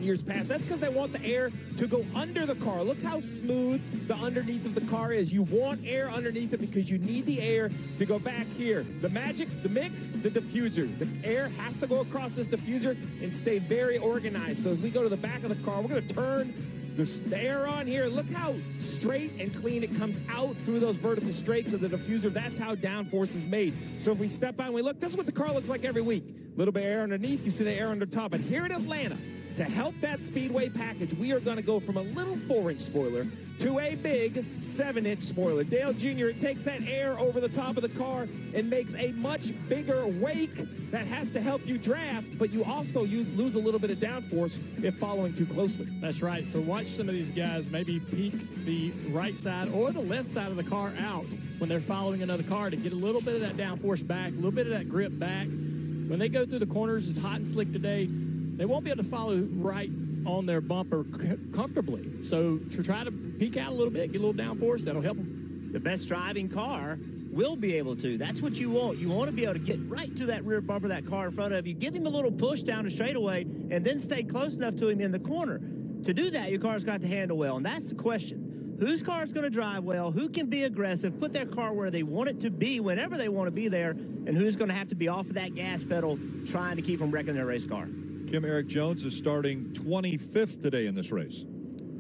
years past. That's because they want the air to go under the car. Look how smooth the underneath of the car is. You want air underneath it because you need the air to go back here. The magic, the mix, the diffuser. The air has to go across this diffuser and stay very organized. So as we go to the back of the car, we're going to turn the air on here. Look how straight and clean it comes out through those vertical strakes of the diffuser. That's how downforce is made. So if we step out and we look, this is what the car looks like every week. A little bit of air underneath, you see the air under top. But here in Atlanta, to help that Speedway package, we are going to go from a little 4-inch spoiler to a big 7-inch spoiler. Dale Jr., it takes that air over the top of the car and makes a much bigger wake that has to help you draft, but you lose a little bit of downforce if following too closely. That's right. So watch some of these guys maybe peek the right side or the left side of the car out when they're following another car to get a little bit of that downforce back, a little bit of that grip back. When they go through the corners, it's hot and slick today, they won't be able to follow right on their bumper comfortably. So to try to peek out a little bit, get a little downforce, that'll help them. The best driving car will be able to. That's what you want. You want to be able to get right to that rear bumper of that car in front of you. Give him a little push down the straightaway and then stay close enough to him in the corner. To do that, your car's got to handle well, and that's the question. Whose car is going to drive well? Who can be aggressive, put their car where they want it to be whenever they want to be there, and who's going to have to be off of that gas pedal trying to keep from wrecking their race car? Kim, Eric Jones is starting 25th today in this race.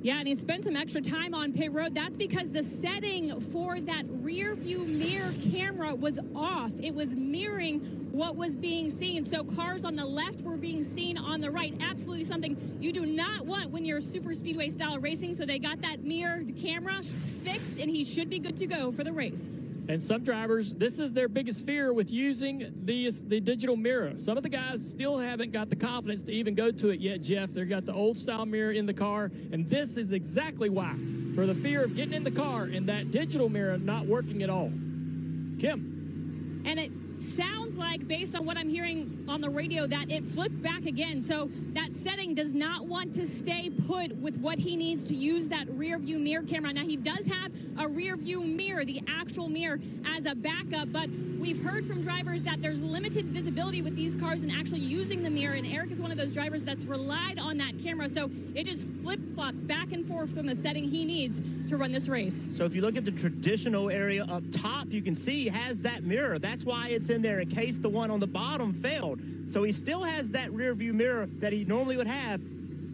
Yeah, and he spent some extra time on pit road. That's because the setting for that rear view mirror camera was off. It was mirroring what was being seen. So cars on the left were being seen on the right. Absolutely something you do not want when you're super speedway style racing. So they got that mirrored camera fixed, and he should be good to go for the race. And some drivers, this is their biggest fear with using the digital mirror. Some of the guys still haven't got the confidence to even go to it yet, Jeff. They've got the old style mirror in the car, and this is exactly why. For the fear of getting in the car and that digital mirror not working at all. Kim. And it sounds like, based on what I'm hearing on the radio, that it flipped back again. So that setting does not want to stay put with what he needs to use that rear view mirror camera. Now, he does have a rear view mirror, the actual mirror, as a backup, but we've heard from drivers that there's limited visibility with these cars and actually using the mirror, and Eric is one of those drivers that's relied on that camera, so it just flip-flops back and forth from the setting he needs to run this race. So if you look at the traditional area up top, you can see he has that mirror. That's why it's in there in case the one on the bottom failed. So he still has that rear view mirror that he normally would have,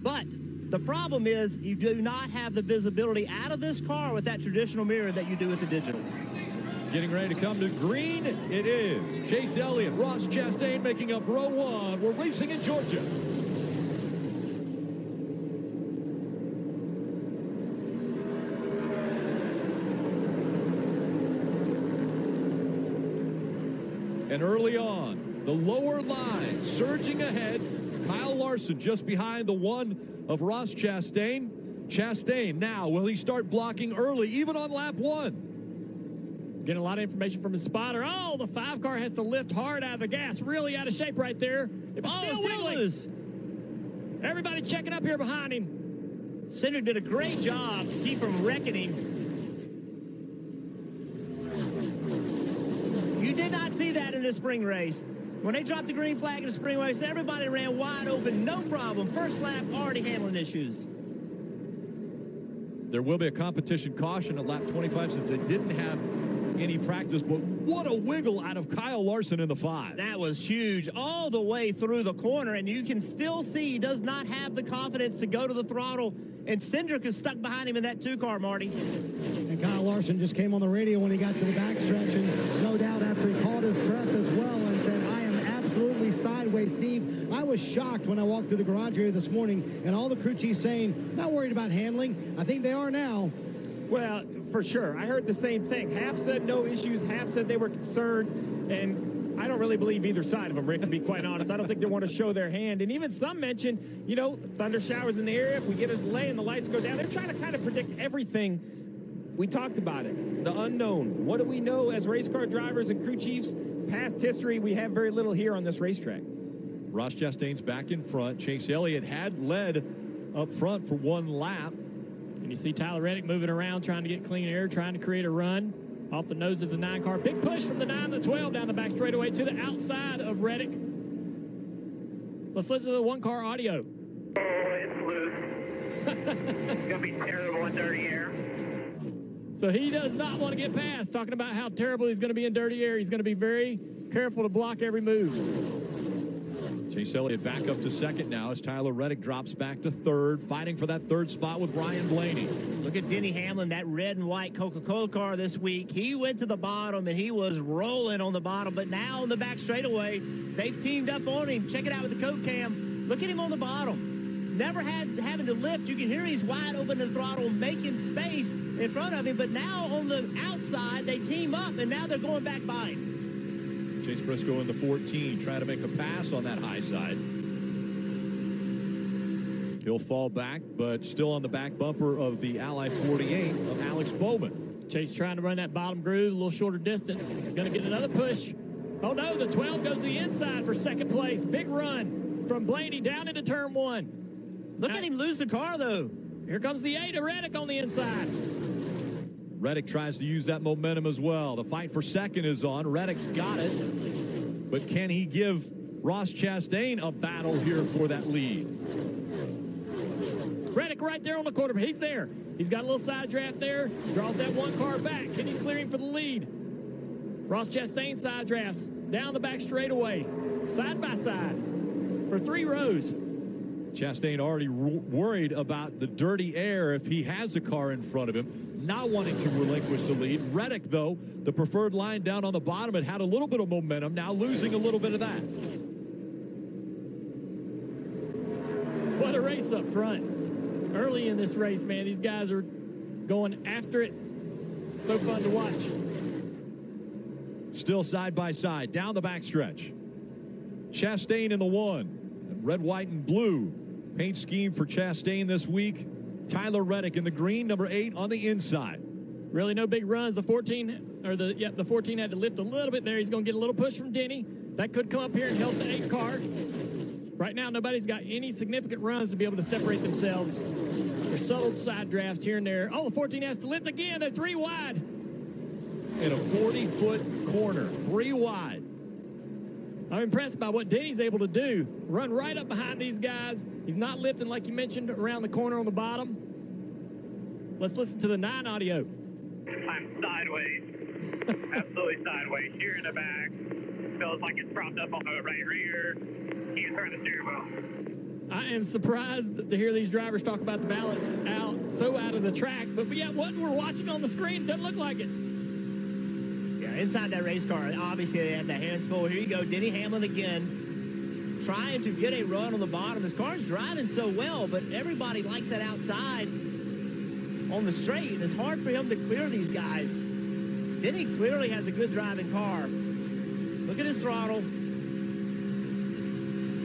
but the problem is you do not have the visibility out of this car with that traditional mirror that you do with the digital. Getting ready to come to green, it is Chase Elliott, Ross Chastain making up row one. We're racing in Georgia. And early on, the lower line surging ahead. Kyle Larson just behind the one of Ross Chastain. Chastain now, will he start blocking early, even on lap one? Getting a lot of information from his spotter. Oh, the 5 car has to lift hard out of the gas. Really out of shape right there. It was still wiggling. Everybody checking up here behind him. Cindric did a great job to keep from wrecking him. You did not see that in the spring race. When they dropped the green flag in the spring race, everybody ran wide open, no problem. First lap, already handling issues. There will be a competition caution at lap 25 since they didn't have any practice, but what a wiggle out of Kyle Larson in the 5. That was huge all the way through the corner, and you can still see he does not have the confidence to go to the throttle, and Cindric is stuck behind him in that 2 car, Marty. And Kyle Larson just came on the radio when he got to the backstretch, and no doubt after he caught his breath as well and said, I am absolutely sideways, Steve. I was shocked when I walked through the garage area this morning, and all the crew chiefs saying, not worried about handling. I think they are now. Well, for sure. I heard the same thing. Half said no issues, half said they were concerned, and I don't really believe either side of them, Rick, to be quite honest. I don't think they want to show their hand. And even some mentioned, you know, thunder showers in the area. If we get a delay and the lights go down, they're trying to kind of predict everything. We talked about it. The unknown. What do we know as race car drivers and crew chiefs? Past history, we have very little here on this racetrack. Ross Chastain's back in front. Chase Elliott had led up front for 1 lap. And you see Tyler Reddick moving around, trying to get clean air, trying to create a run off the nose of the 9 car. Big push from the 9 to the 12 down the back straightaway to the outside of Reddick. Let's listen to the 1 car audio. It's It's going to be terrible in dirty air. So he does not want to get past, talking about how terrible he's going to be in dirty air. He's going to be very careful to block every move. Chase Elliott back up to second now as Tyler Reddick drops back to third, fighting for that third spot with Ryan Blaney. Look at Denny Hamlin, that red and white Coca-Cola car this week. He went to the bottom, and he was rolling on the bottom. But now on the back straightaway, they've teamed up on him. Check it out with the Coke cam. Look at him on the bottom. Never having to lift. You can hear he's wide open to the throttle, making space in front of him. But now on the outside, they team up, and now they're going back by him. Chase Briscoe in the 14, trying to make a pass on that high side. He'll fall back, but still on the back bumper of the Ally 48 of Alex Bowman. Chase trying to run that bottom groove, a little shorter distance. Going to get another push. Oh, no, the 12 goes to the inside for second place. Big run from Blaney down into turn 1. Look at him lose the car, though. Here comes the 8 of Reddick on the inside. Reddick tries to use that momentum as well. The fight for second is on. Reddick's got it. But can he give Ross Chastain a battle here for that lead? Reddick right there on the quarter. He's there. He's got a little side draft there. Draws that one car back. Can he clear him for the lead? Ross Chastain side drafts down the back straightaway, side by side for 3 rows. Chastain already worried about the dirty air if he has a car in front of him, not wanting to relinquish the lead. Reddick, though, the preferred line down on the bottom, it had a little bit of momentum, now losing a little bit of that. What a race up front. Early in this race, man, these guys are going after it. So fun to watch. Still side by side, down the backstretch. Chastain in the 1. Red, white, and blue paint scheme for Chastain this week. Tyler Reddick in the green, number 8 on the inside. Really no big runs. The 14 had to lift a little bit there. He's going to get a little push from Denny. That could come up here and help the 8 car. Right now, nobody's got any significant runs to be able to separate themselves. There's subtle side drafts here and there. Oh, the 14 has to lift again. They're 3 wide. In a 40-foot corner, 3 wide. I'm impressed by what Denny's able to do. Run right up behind these guys. He's not lifting, like you mentioned, around the corner on the bottom. Let's listen to the 9 audio. I'm sideways. Absolutely sideways. Here in the back. Feels like it's propped up on the right rear. Can't turn the steering wheel. I am surprised to hear these drivers talk about the balance out of the track. But yeah, what we're watching on the screen doesn't look like it. Yeah, inside that race car, obviously they have the hands full. Here you go, Denny Hamlin again, trying to get a run on the bottom. His car's driving so well, but everybody likes that outside on the straight, and it's hard for him to clear these guys. Denny clearly has a good driving car. Look at his throttle.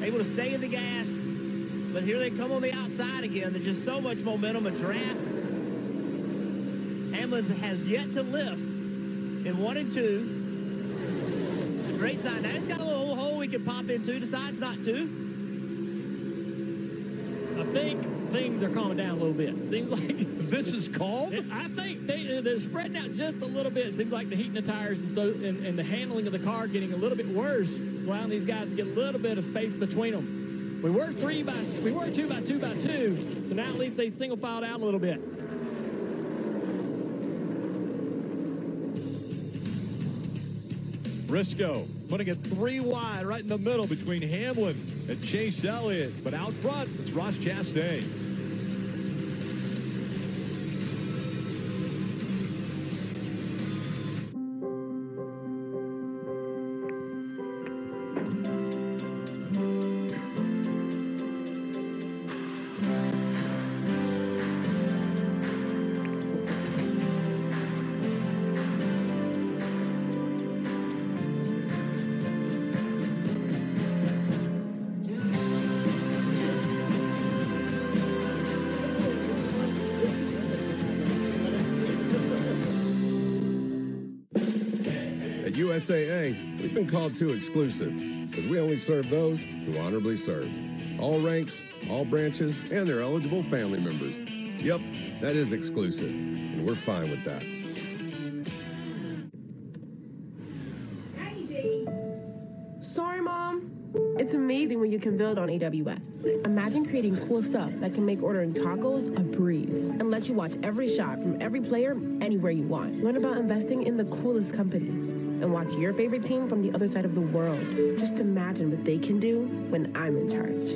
Able to stay in the gas, but here they come on the outside again. There's just so much momentum, a draft. Hamlin has yet to lift in 1 and 2. It's a great sign. Now he's got a little hole we can pop into. Decides not to. I think things are calming down a little bit. Seems like this is calm. I think they're spreading out just a little bit. It seems like the heat in the tires and the handling of the car getting a little bit worse, allowing these guys to get a little bit of space between them. We were 2 by 2 by 2, so now at least they single filed out a little bit. Briscoe putting it 3 wide right in the middle between Hamlin and Chase Elliott. But out front, it's Ross Chastain. USAA, we've been called too exclusive because we only serve those who honorably serve. All ranks, all branches, and their eligible family members. Yep, that is exclusive, and we're fine with that. Sorry, Mom. It's amazing when what you can build on AWS. Imagine creating cool stuff that can make ordering tacos a breeze and let you watch every shot from every player anywhere you want. Learn about investing in the coolest companies and watch your favorite team from the other side of the world. Just imagine what they can do when I'm in charge.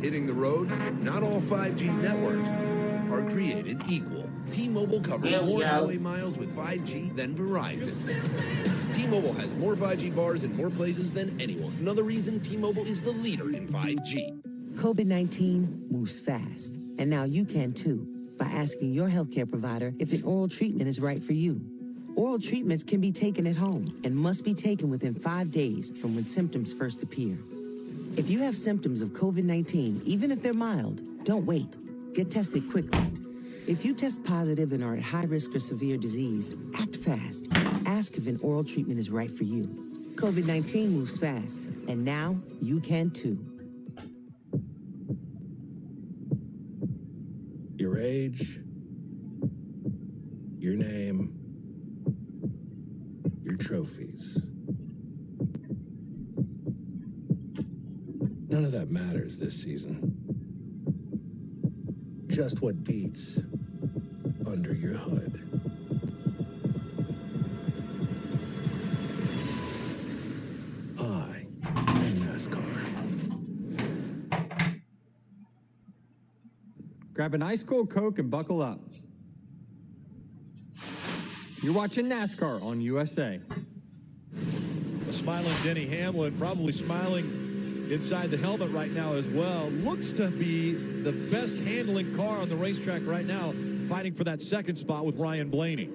Hitting the road, not all 5G networks are created equal. T-Mobile covers more highway miles with 5G than Verizon. T-Mobile has more 5G bars in more places than anyone. Another reason T-Mobile is the leader in 5G. COVID-19 moves fast, and now you can too, by asking your healthcare provider if an oral treatment is right for you. Oral treatments can be taken at home and must be taken within 5 days from when symptoms first appear. If you have symptoms of COVID-19, even if they're mild, don't wait. Get tested quickly. If you test positive and are at high risk for severe disease, act fast. Ask if an oral treatment is right for you. COVID-19 moves fast, and now you can too. Your age, your name, your trophies. None of that matters this season. Just what beats under your hood. I am NASCAR. Grab an ice cold Coke and buckle up. You're watching NASCAR on USA. A smiling Denny Hamlin, probably smiling inside the helmet right now as well. Looks to be the best handling car on the racetrack right now, fighting for that second spot with Ryan Blaney.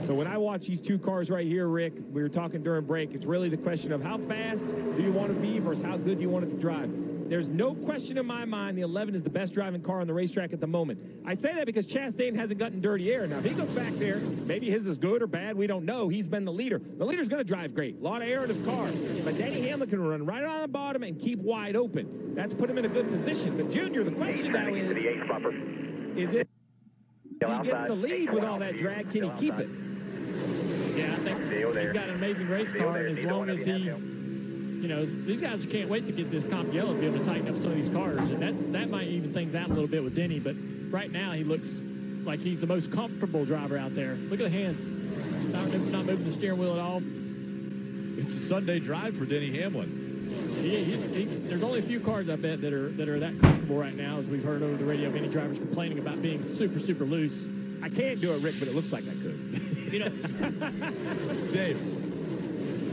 So when I watch these two cars right here, Rick, we were talking during break, it's really the question of how fast do you want to be versus how good do you want it to drive. There's no question in my mind the 11 is the best driving car on the racetrack at the moment. I say that because Chastain hasn't gotten dirty air. Now, if he goes back there, maybe his is good or bad, we don't know. He's been the leader. The leader's going to drive great. A lot of air in his car. But Denny Hamlin can run right on the bottom and keep wide open. That's put him in a good position. But, Junior, the question now is it if he gets the lead with all that drag, can he keep it? Yeah, I think he's got an amazing race car, and as long as he... You know, these guys can't wait to get this comp yellow to be able to tighten up some of these cars, and that might even things out a little bit with Denny, but right now he looks like he's the most comfortable driver out there. Look at the hands. Not moving the steering wheel at all. It's a Sunday drive for Denny Hamlin. There's only a few cars, I bet, that are that comfortable right now, as we've heard over the radio, many drivers complaining about being super, super loose. I can't do it, Rick, but it looks like I could. You know, Dave.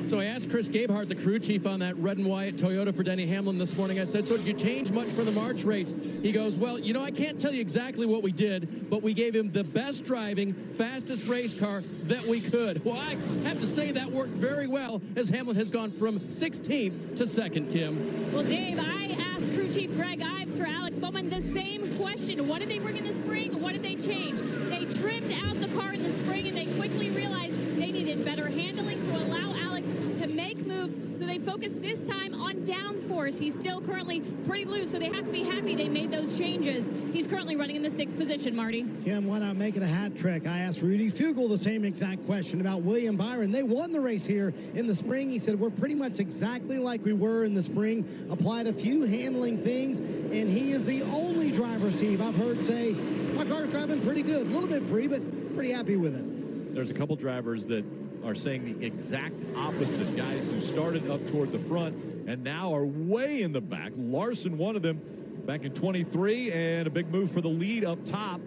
So I asked Chris Gabehart, the crew chief on that red and white Toyota for Denny Hamlin this morning. I said, so did you change much for the March race? He goes, well, you know, I can't tell you exactly what we did, but we gave him the best driving, fastest race car that we could. Well, I have to say that worked very well as Hamlin has gone from 16th to 2nd, Kim. Well, Dave, I asked crew chief Greg Ives for Alex Bowman the same question. What did they bring in the spring? What did they change? They trimmed out the car in the spring, and they quickly realized they needed better handling to allow Alex to make moves, so they focused this time on downforce. He's still currently pretty loose, so they have to be happy they made those changes. He's currently running in the 6th position, Marty. Kim, why not make it a hat trick? I asked Rudy Fugle the same exact question about William Byron. They won the race here in the spring. He said, we're pretty much exactly like we were in the spring, applied a few handling things, and he is the only driver, Steve, I've heard say, my car's driving pretty good, a little bit free, but pretty happy with it. There's a couple drivers that are saying the exact opposite. Guys who started up toward the front and now are way in the back. Larson, one of them, back in 23, and a big move for the lead up top.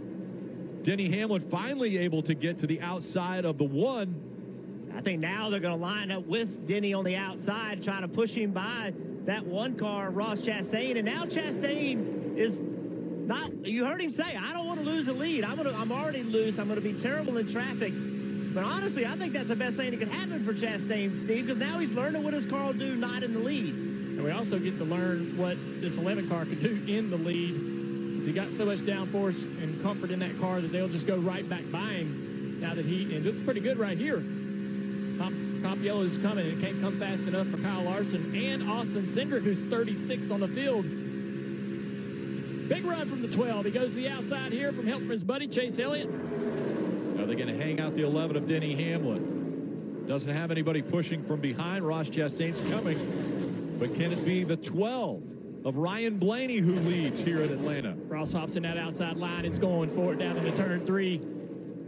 Denny Hamlin finally able to get to the outside of the one. I think now they're going to line up with Denny on the outside, trying to push him by that one car, Ross Chastain. And now Chastain is not, you heard him say, I don't want to lose the lead. I'm already loose. I'm going to be terrible in traffic. But honestly, I think that's the best thing that could happen for Chastain, Steve, because now he's learning what his car will do not in the lead. And we also get to learn what this 11 car could do in the lead. Because he got so much downforce and comfort in that car that they'll just go right back by him now that and it looks pretty good right here. Comp yellow is coming. It can't come fast enough for Kyle Larson and Austin Cindric, who's 36th on the field. Big run from the 12. He goes to the outside here from help from his buddy Chase Elliott. Now they're going to hang out the 11 of Denny Hamlin. Doesn't have anybody pushing from behind. Ross Chastain's coming. But can it be the 12 of Ryan Blaney who leads here at Atlanta? Ross hops in that outside line. It's going for it down into turn 3.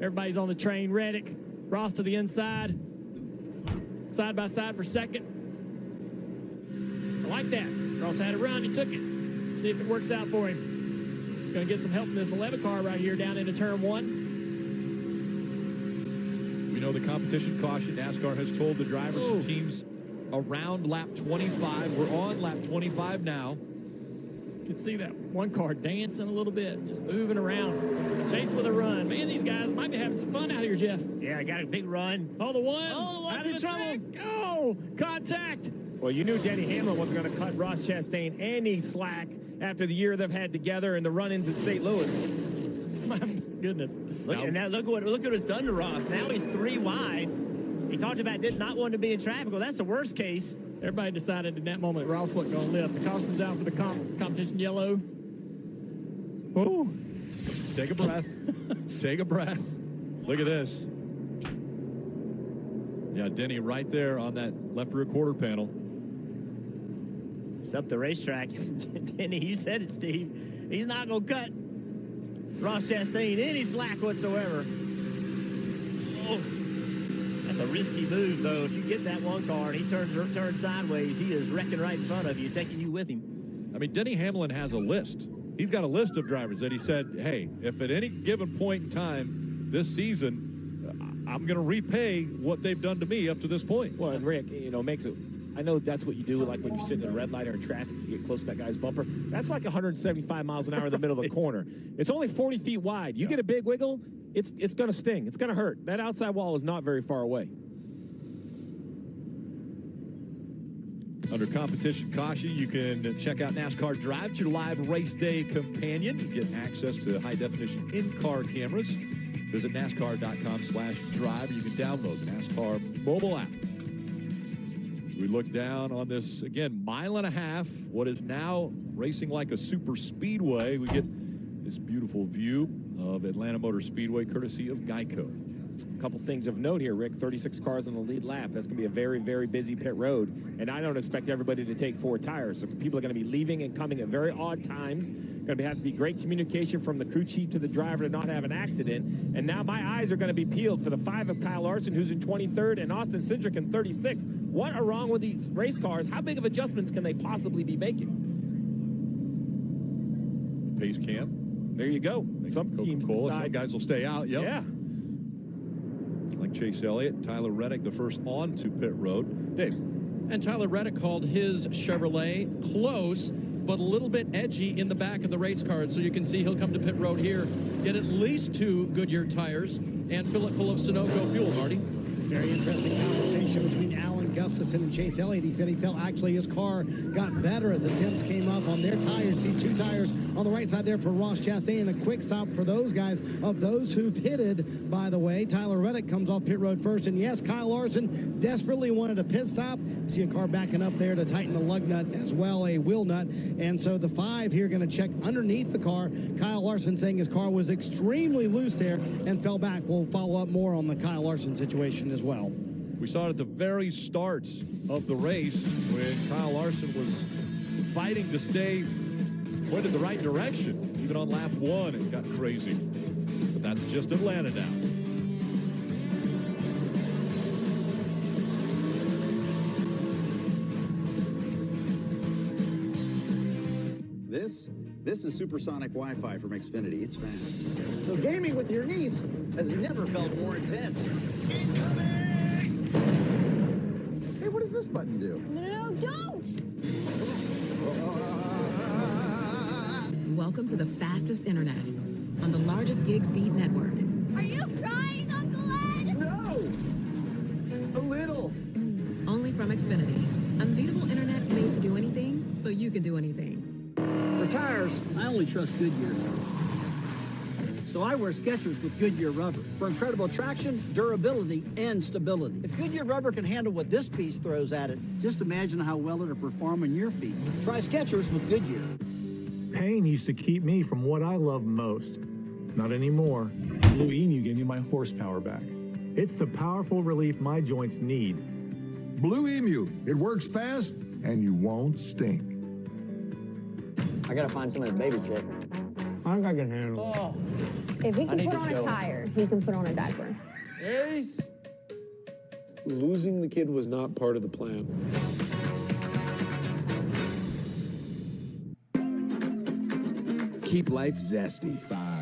Everybody's on the train. Reddick, Ross to the inside. Side by side for second. I like that. Ross had a run. He took it. See if it works out for him. He's going to get some help from this 11 car right here down into turn 1. We know the competition caution. NASCAR has told the drivers and teams around lap 25. We're on lap 25 now. You can see that one car dancing a little bit, just moving around. Chase with a run. Man, these guys might be having some fun out here, Jeff. Yeah, I got a big run. Oh, the one. Oh, the one's out of in the trouble. track. Oh, contact. Well, you knew Denny Hamlin wasn't going to cut Ross Chastain any slack after the year they've had together and the run-ins at St. Louis. My goodness. Look what it's done to Ross. Now he's 3 wide. He talked about not wanting to be in traffic. Well, that's the worst case. Everybody decided in that moment Ross wasn't going to lift. The caution's out for the competition yellow. Oh, take a breath. Take a breath. Look at this. Yeah, Denny right there on that left rear quarter panel. It's up the racetrack. Denny, you said it, Steve. He's not going to cut Ross Chastain any slack whatsoever. Oh, that's a risky move, though. If you get that one car and he turns sideways, he is wrecking right in front of you, taking you with him. I mean, Denny Hamlin has a list. He's got a list of drivers that he said, hey, if at any given point in time this season, I'm going to repay what they've done to me up to this point. Well, and Rick, makes it. I know that's what you do, like when you're sitting in a red light or in traffic, you get close to that guy's bumper. That's like 175 miles an hour in the middle of the corner. It's only 40 feet wide. You get a big wiggle, it's going to sting. It's going to hurt. That outside wall is not very far away. Under competition caution, you can check out NASCAR Drive. It's your live race day companion. You get access to high-definition in-car cameras. Visit NASCAR.com/drive. You can download the NASCAR mobile app. We look down on this, again, 1.5 miles, what is now racing like a super speedway. We get this beautiful view of Atlanta Motor Speedway, courtesy of Geico. A couple things of note here, Rick. 36 cars on the lead lap. That's going to be a very, very busy pit road. And I don't expect everybody to take 4 tires. So people are going to be leaving and coming at very odd times. Going to have to be great communication from the crew chief to the driver to not have an accident. And now my eyes are going to be peeled for the 5 of Kyle Larson, who's in 23rd, and Austin Cindric in 36th. What are wrong with these race cars? How big of adjustments can they possibly be making? Pace cam. There you go. Some teams decide. Some guys will stay out. Yep. Yeah. Like Chase Elliott, Tyler Reddick, the first onto pit road. Dave. And Tyler Reddick called his Chevrolet close, but a little bit edgy in the back of the race car. So you can see he'll come to pit road here, get at least 2 Goodyear tires, and fill it full of Sunoco fuel, Marty. Very interesting conversation between Alan Gustafson and Chase Elliott. He said he felt actually his car got better as the temps came up on their tires. See 2 tires on the right side there for Ross Chastain, and a quick stop for those guys. Of those who pitted, by the way, Tyler Reddick comes off pit road first. And yes, Kyle Larson desperately wanted a pit stop. See a car backing up there to tighten the lug nut as well, a wheel nut. And so the 5 here going to check underneath the car. Kyle Larson saying his car was extremely loose there and fell back. We'll follow up more on the Kyle Larson situation as well. We saw it at the very start of the race when Kyle Larson was fighting to stay pointed the right direction. Even on lap 1, it got crazy. But that's just Atlanta now. This is supersonic Wi-Fi from Xfinity. It's fast. So gaming with your niece has never felt more intense. Hey, what does this button do? No, don't! Welcome to the fastest internet on the largest gig speed network. Are you crying, Uncle Ed? No! A little. Only from Xfinity. Unbeatable internet made to do anything, so you can do anything. For tires, I only trust Goodyear. So I wear Skechers with Goodyear rubber for incredible traction, durability, and stability. If Goodyear rubber can handle what this piece throws at it, just imagine how well it'll perform on your feet. Try Skechers with Goodyear. Pain used to keep me from what I love most. Not anymore. Blue Emu gave me my horsepower back. It's the powerful relief my joints need. Blue Emu. It works fast and you won't stink. I gotta find somebody to babysit. I think I can handle it. Oh. If he I can need put to on a show him. tire, he can put on a diaper. Ace! Losing the kid was not part of the plan. Keep life zesty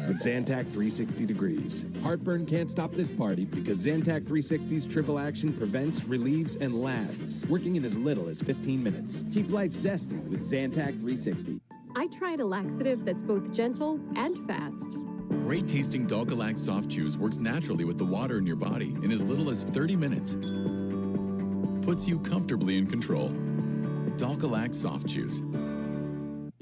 with Zantac 360 degrees. Heartburn can't stop this party because Zantac 360's triple action prevents, relieves, and lasts, working in as little as 15 minutes. Keep life zesty with Zantac 360. I tried a laxative that's both gentle and fast. Great tasting Dulcolax soft chews works naturally with the water in your body in as little as 30 minutes. Puts you comfortably in control. Dulcolax soft chews.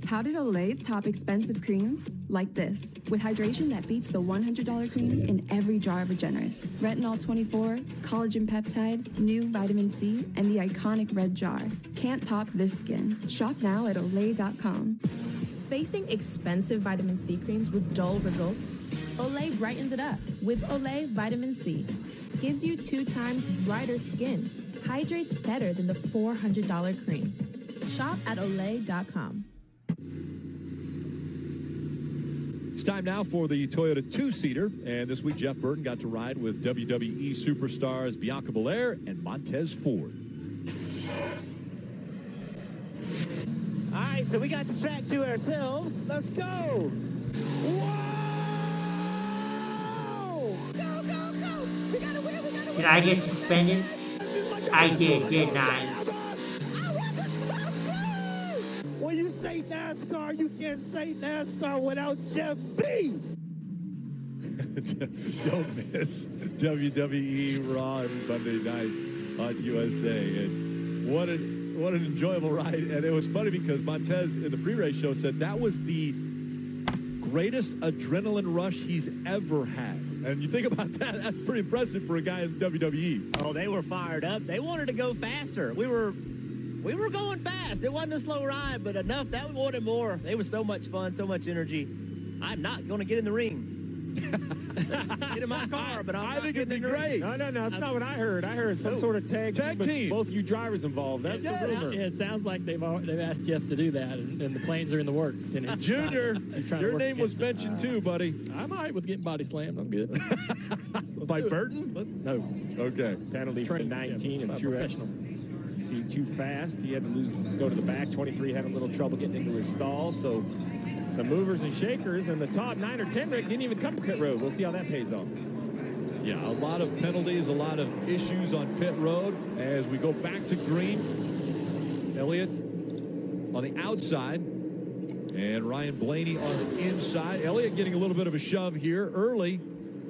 How did Olay top expensive creams like this? With hydration that beats the $100 cream in every jar of Regenerist. Retinol 24, collagen peptide, new vitamin C, and the iconic red jar. Can't top this skin. Shop now at Olay.com. Facing expensive vitamin C creams with dull results? Olay brightens it up with Olay Vitamin C. Gives you 2 times brighter skin. Hydrates better than the $400 cream. Shop at Olay.com. It's time now for the Toyota 2-seater, and this week Jeff Burton got to ride with WWE superstars Bianca Belair and Montez Ford. All right, so we got the track to ourselves. Let's go. Did I get suspended? I didn't I? When you say NASCAR, you can't say NASCAR without Jeff B. Don't miss WWE Raw every Monday night on USA. And what an enjoyable ride. And it was funny because Montez in the pre-race show said that was the greatest adrenaline rush he's ever had. And you think about that, that's pretty impressive for a guy in WWE. Oh, they were fired up. They wanted to go faster. We were going fast. It wasn't a slow ride, but enough that we wanted more. They were so much fun, so much energy. I'm not going to get in the ring. Get in my car, but I think it'd be great. No, that's not what I heard. I heard some sort of tag team. Both you drivers involved. That's the rumor. Yeah, it sounds like they've asked Jeff to do that, and the plans are in the works. And Junior, your name was mentioned too, buddy. I'm all right with getting body slammed. I'm good. By Burton? No. Okay. Penalty for 19 of Truex. See, too fast. He had to go to the back. 23 had a little trouble getting into his stall. So some movers and shakers, and the top 9 or 10 wreck didn't even come to pit road. We'll see how that pays off. Yeah, a lot of penalties, a lot of issues on pit road as we go back to green. Elliott on the outside and Ryan Blaney on the inside. Elliott getting a little bit of a shove here early,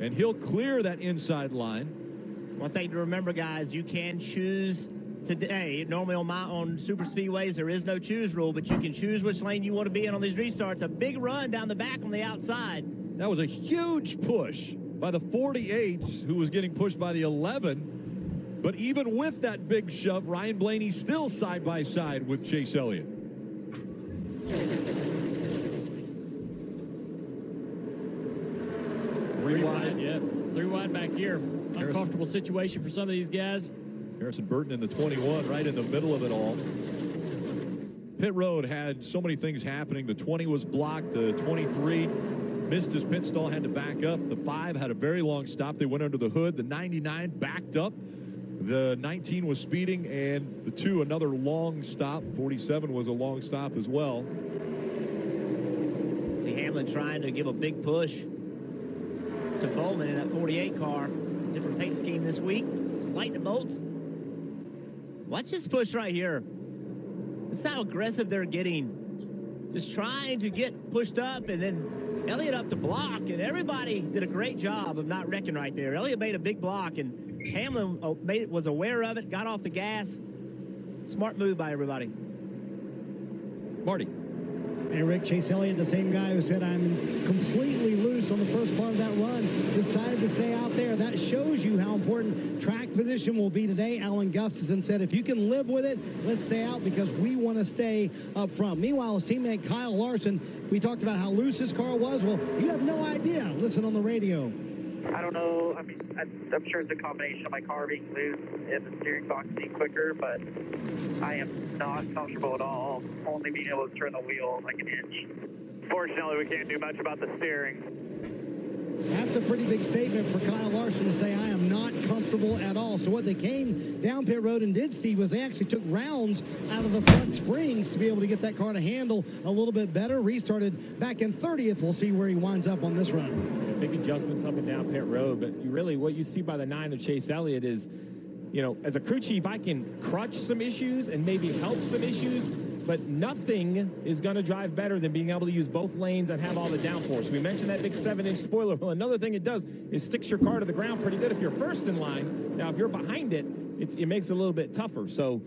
and he'll clear that inside line. One thing to remember, guys, you can choose today. Normally on super speedways, there is no choose rule, but you can choose which lane you want to be in on these restarts. A big run down the back on the outside. That was a huge push by the 48s, who was getting pushed by the 11. But even with that big shove, Ryan Blaney still side by side with Chase Elliott. Three wide back here. Uncomfortable situation for some of these guys. Harrison Burton in the 21, right in the middle of it all. Pit road had so many things happening. The 20 was blocked. The 23 missed his pit stall, had to back up. The 5 had a very long stop. They went under the hood. The 99 backed up. The 19 was speeding, and the 2, another long stop. 47 was a long stop as well. See Hamlin trying to give a big push to Bowman in that 48 car. Different paint scheme this week. Some lightning bolts. Watch this push right here. This is how aggressive they're getting. Just trying to get pushed up, and then Elliott up to block, and everybody did a great job of not wrecking right there. Elliott made a big block, and Hamlin was aware of it, got off the gas. Smart move by everybody. Marty. Hey, Rick, Chase Elliott, the same guy who said I'm completely loose on the first part of that run, decided to stay out there. That shows you how important track position will be today. Alan Gustafson said, if you can live with it, let's stay out because we want to stay up front. Meanwhile, his teammate Kyle Larson, we talked about how loose his car was. Well, you have no idea. Listen on the radio. I don't know. I mean, I'm sure it's a combination of my car being loose and the steering box being quicker, but I am not comfortable at all, only being able to turn the wheel like an inch. Fortunately, we can't do much about the steering. That's a pretty big statement for Kyle Larson to say, I am not comfortable at all. So what they came down pit road and did, Steve, was they actually took rounds out of the front springs to be able to get that car to handle a little bit better. Restarted back in 30th. We'll see where he winds up on this run. Yeah, big adjustments up and down pit road, but what you see by the 9 of Chase Elliott is, as a crew chief, I can crutch some issues and maybe help some issues, but nothing is going to drive better than being able to use both lanes and have all the downforce. We mentioned that big 7-inch spoiler. Well, another thing it does is sticks your car to the ground pretty good if you're first in line. Now, if you're behind it, it makes it a little bit tougher. So,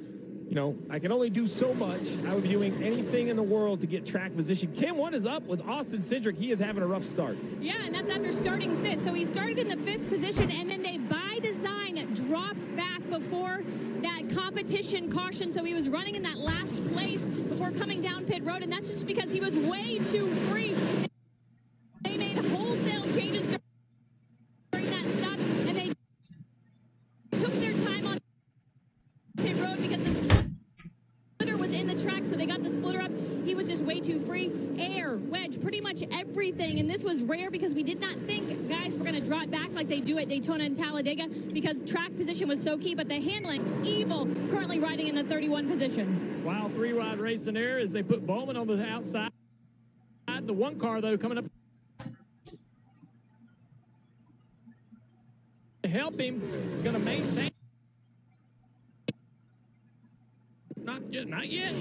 I can only do so much. I would be doing anything in the world to get track position. Kim, what is up with Austin Cindric? He is having a rough start. Yeah, and that's after starting fifth. So he started in the 5th position, and then they, by design, dropped back before that competition caution. So he was running in that last place before coming down pit road, and that's just because he was way too free. They made wholesale changes during that stop, and they took their time on pit road because the splitter was in the track, so they got the splitter up. He was just way too free. Air, wedge, pretty much everything. And this was rare because we did not think guys were going to drop back like they do at Daytona and Talladega because track position was so key. But the handling, evil, currently riding in the 31 position. Wild 3-wide racing there as they put Bowman on the outside. The one car, though, coming up to help him is going to maintain. Not yet.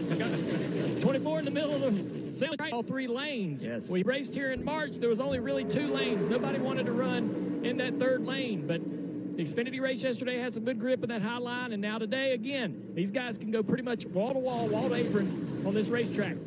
24 in the middle of the center, all 3 lanes. Yes. We raced here in March. There was only really 2 lanes. Nobody wanted to run in that 3rd lane. But the Xfinity race yesterday had some good grip in that high line. And now today, again, these guys can go pretty much wall to wall, wall to apron on this racetrack.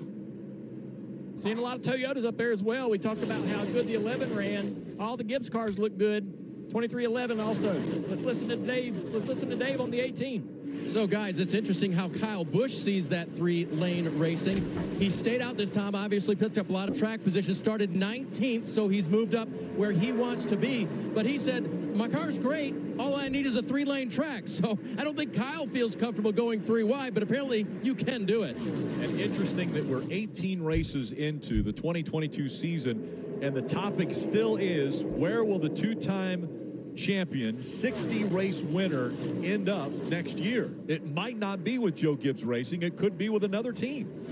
Seeing a lot of Toyotas up there as well. We talked about how good the 11 ran. All the Gibbs cars look good. 23-11 also. Let's listen to Dave. Let's listen to Dave on the 18. So, guys, it's interesting how Kyle Busch sees that 3-lane racing. He stayed out this time, obviously picked up a lot of track position, started 19th, so he's moved up where he wants to be. But he said, my car's great. All I need is a 3-lane track. So I don't think Kyle feels comfortable going 3 wide, but apparently you can do it. And interesting that we're 18 races into the 2022 season, and the topic still is, where will the 2-time champion, 60-race winner end up next year? It might not be with Joe Gibbs Racing. It could be with another team.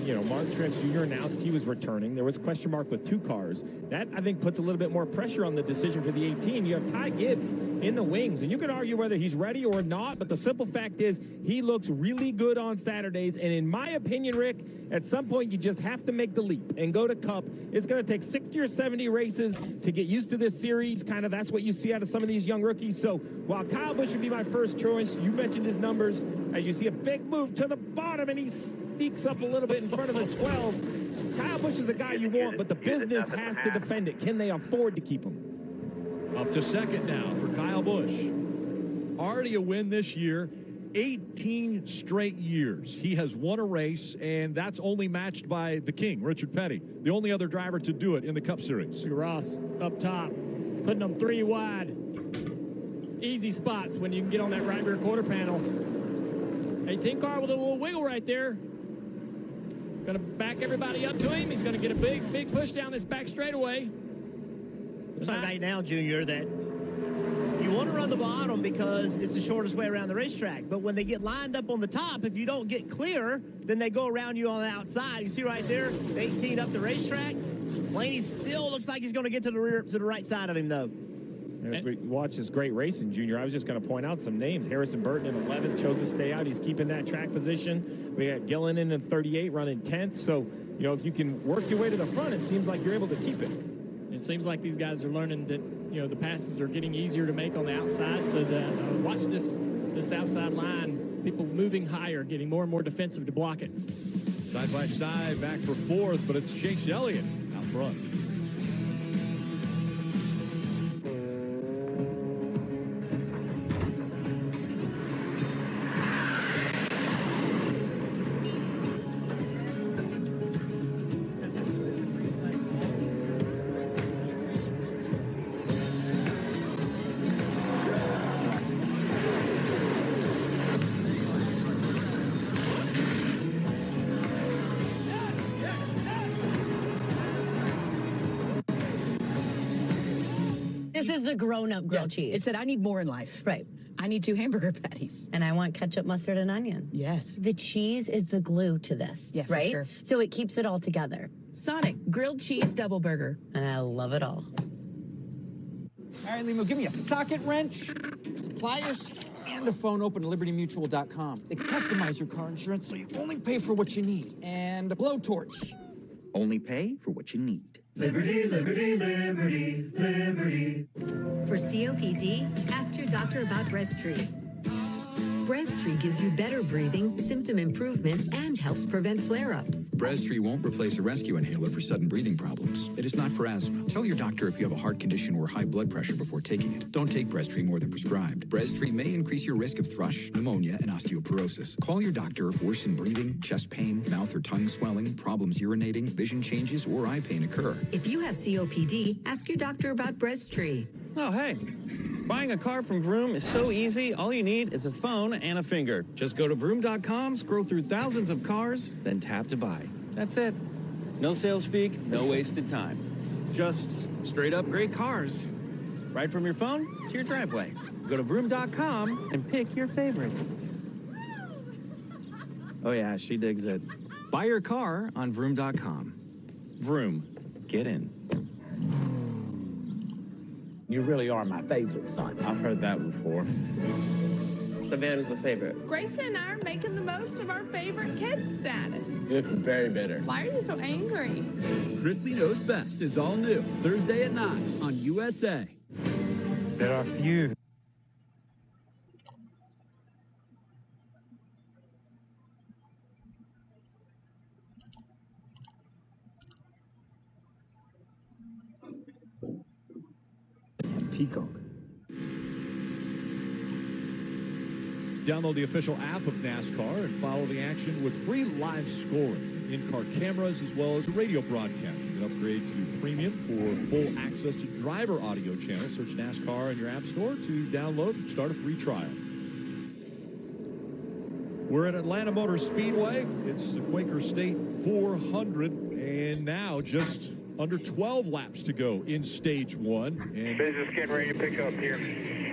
Yeah, Mark Truex Jr. announced he was returning. There was a question mark with 2 cars. That, I think, puts a little bit more pressure on the decision for the 18. You have Ty Gibbs in the wings, and you can argue whether he's ready or not, but the simple fact is he looks really good on Saturdays, and in my opinion, Rick, at some point you just have to make the leap and go to Cup. It's going to take 60 or 70 races to get used to this series. Kind of that's what you see out of some of these young rookies. So while Kyle Busch would be my first choice, you mentioned his numbers. As you see a big move to the bottom, and he sneaks up a little bit in front of the 12. Kyle Busch is the guy you want, but the business has to defend it. Can they afford to keep him? Up to second now for Kyle Busch. Already a win this year. 18 straight years he has won a race, and that's only matched by the king, Richard Petty, the only other driver to do it in the Cup Series. Ross up top, putting them 3 wide. Easy spots when you can get on that right rear quarter panel. 18 car with a little wiggle right there. Going to back everybody up to him. He's going to get a big push down this back straightaway. There's no right now, Junior, that you want to run the bottom because it's the shortest way around the racetrack. But when they get lined up on the top, if you don't get clear, then they go around you on the outside. You see right there, 18 up the racetrack. Blaney still looks like he's going to get to the right side of him, though. As we watch this great racing, Junior, I was just going to point out some names. Harrison Burton in 11th chose to stay out. He's keeping that track position. We got Gillen in 38, running 10th. So, if you can work your way to the front, it seems like you're able to keep it. It seems like these guys are learning that, the passes are getting easier to make on the outside. So that watch this outside line, people moving higher, getting more and more defensive to block it. Side by side, back for fourth, but it's Chase Elliott out front. This is the grown-up grilled cheese. It said, I need more in life. Right. I need 2 hamburger patties. And I want ketchup, mustard, and onion. Yes. The cheese is the glue to this, Yeah, for right? sure. So it keeps it all together. Sonic grilled cheese double burger. And I love it all. All right, Limo, give me a socket wrench, pliers, and a phone open at libertymutual.com. They customize your car insurance so you only pay for what you need. And a blowtorch. Only pay for what you need. Liberty, liberty, liberty, liberty. For COPD, ask your doctor about Breasttree. Breasttree gives you better breathing, symptom improvement, and helps prevent flare-ups. Breasttree won't replace a rescue inhaler for sudden breathing problems. It is not for asthma. Tell your doctor if you have a heart condition or high blood pressure before taking it. Don't take Breasttree more than prescribed. Breasttree may increase your risk of thrush, pneumonia, and osteoporosis. Call your doctor if worsened breathing, chest pain, mouth or tongue swelling, problems urinating, vision changes, or eye pain occur. If you have COPD, ask your doctor about Breasttree. Oh, hey. Buying a car from Vroom is so easy. All you need is a phone and a finger. Just go to vroom.com, scroll through thousands of cars, then tap to buy. That's it. No sales speak, no wasted time. Just straight up great cars. Right from your phone to your driveway. Go to vroom.com and pick your favorites. Oh yeah, she digs it. Buy your car on vroom.com. Vroom. Get in. You really are my favorite, son. I've heard that before. Savannah's the favorite. Grayson and I are making the most of our favorite kid status. Very bitter. Why are you so angry? Chrisley Knows Best is all new Thursday at 9 on USA. There are few. Peacock. Download the official app of NASCAR and follow the action with free live scoring, in-car cameras, as well as radio broadcast. You can upgrade to premium for full access to driver audio channels. Search NASCAR in your app store to download and start a free trial. We're at Atlanta Motor Speedway. It's the Quaker State 400, and now just under 12 laps to go in stage one. And business getting ready to pick up here.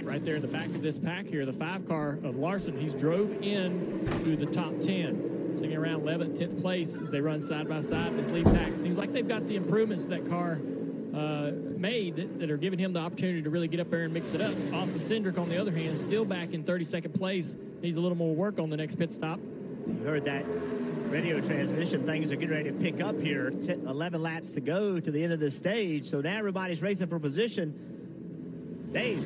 Right there in the back of this pack here, the 5 car of Larson. He's drove in through the top 10, sitting around 11th, 10th place as they run side by side. This lead pack seems like they've got the improvements that car made that are giving him the opportunity to really get up there and mix it up. Austin Cindric, on the other hand, still back in 32nd place. Needs a little more work on the next pit stop. You heard that radio transmission. Things are getting ready to pick up here. 11 laps to go to the end of the stage. So now everybody's racing for position. Dave.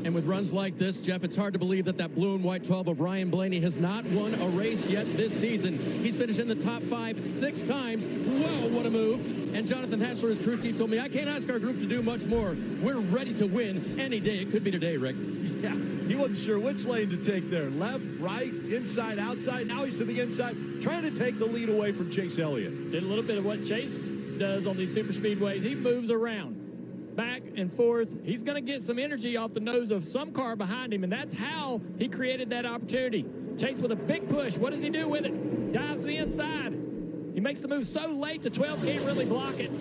And with runs like this, Jeff, it's hard to believe that that blue and white 12 of Ryan Blaney has not won a race yet this season. He's finished in the top 5 6 times. Whoa, what a move. And Jonathan Hassler, his crew chief, told me, I can't ask our group to do much more. We're ready to win any day. It could be today, Rick. Yeah, he wasn't sure which lane to take there. Left, right, inside, outside. Now he's to the inside, trying to take the lead away from Chase Elliott. Did a little bit of what Chase does on these super speedways. He moves around, back and forth. He's going to get some energy off the nose of some car behind him, and that's how he created that opportunity. Chase with a big push. What does he do with it? Dives to the inside. He makes the move so late, the 12 can't really block it.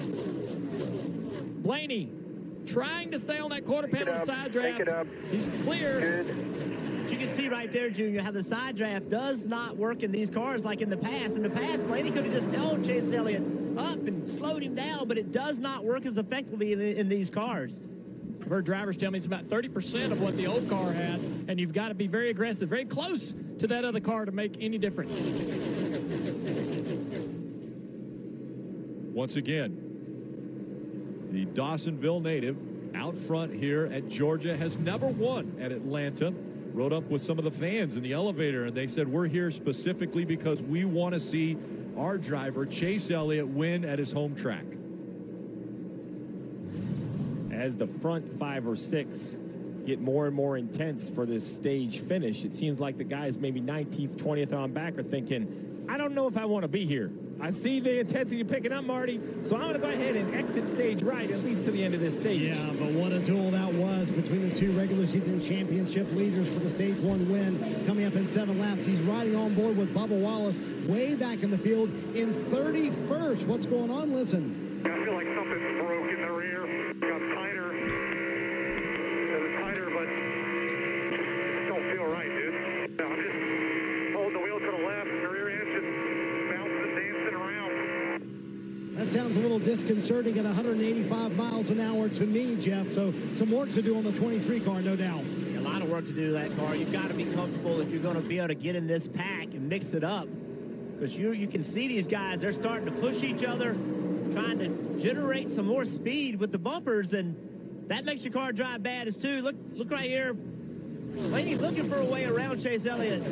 Blaney trying to stay on that quarter panel side draft. He's clear. Good. You can see right there, Junior, how the side draft does not work in these cars like in the past. In the past, Blaney could have just held Chase Elliott up and slowed him down, but it does not work as effectively in these cars. I've heard drivers tell me it's about 30% of what the old car had, and you've got to be very aggressive, very close to that other car to make any difference. Once again, the Dawsonville native out front here at Georgia has never won at Atlanta. Rode up with some of the fans in the elevator, and they said, we're here specifically because we want to see our driver, Chase Elliott, win at his home track. As the front 5 or 6 get more and more intense for this stage finish, it seems like the guys maybe 19th, 20th on back are thinking, I don't know if I want to be here. I see the intensity picking up, Marty, so I'm going to go ahead and exit stage right, at least to the end of this stage. Yeah, but what a duel that was between the two regular season championship leaders for the stage 1 win. Coming up in 7 laps, he's riding on board with Bubba Wallace way back in the field in 31st. What's going on? Listen. I feel like something broke in the rear. Got tighter. It was tighter, but it don't feel right, dude. I'm just holding the wheel to the left, and the rear end just bouncing and dancing around. That sounds a little disconcerting at 185 miles an hour to me, Jeff. So some work to do on the 23 car, no doubt. A lot of work to do to that car. You've got to be comfortable if you're going to be able to get in this pack and mix it up. Because you can see these guys, they're starting to push each other, trying to generate some more speed with the bumpers, and that makes your car drive bad as too. Look right here. Blaney's looking for a way around Chase Elliott.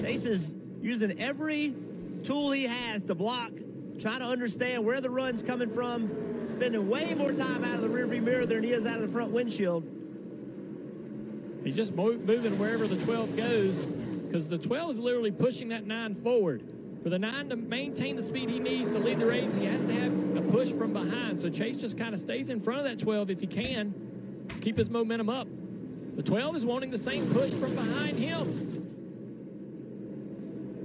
Chase is using every tool he has to block, trying to understand where the run's coming from, spending way more time out of the rearview mirror than he is out of the front windshield. He's just moving wherever the 12 goes, because the 12 is literally pushing that 9 forward. For the 9 to maintain the speed he needs to lead the race, he has to have a push from behind. So Chase just kind of stays in front of that 12 if he can, keep his momentum up. The 12 is wanting the same push from behind him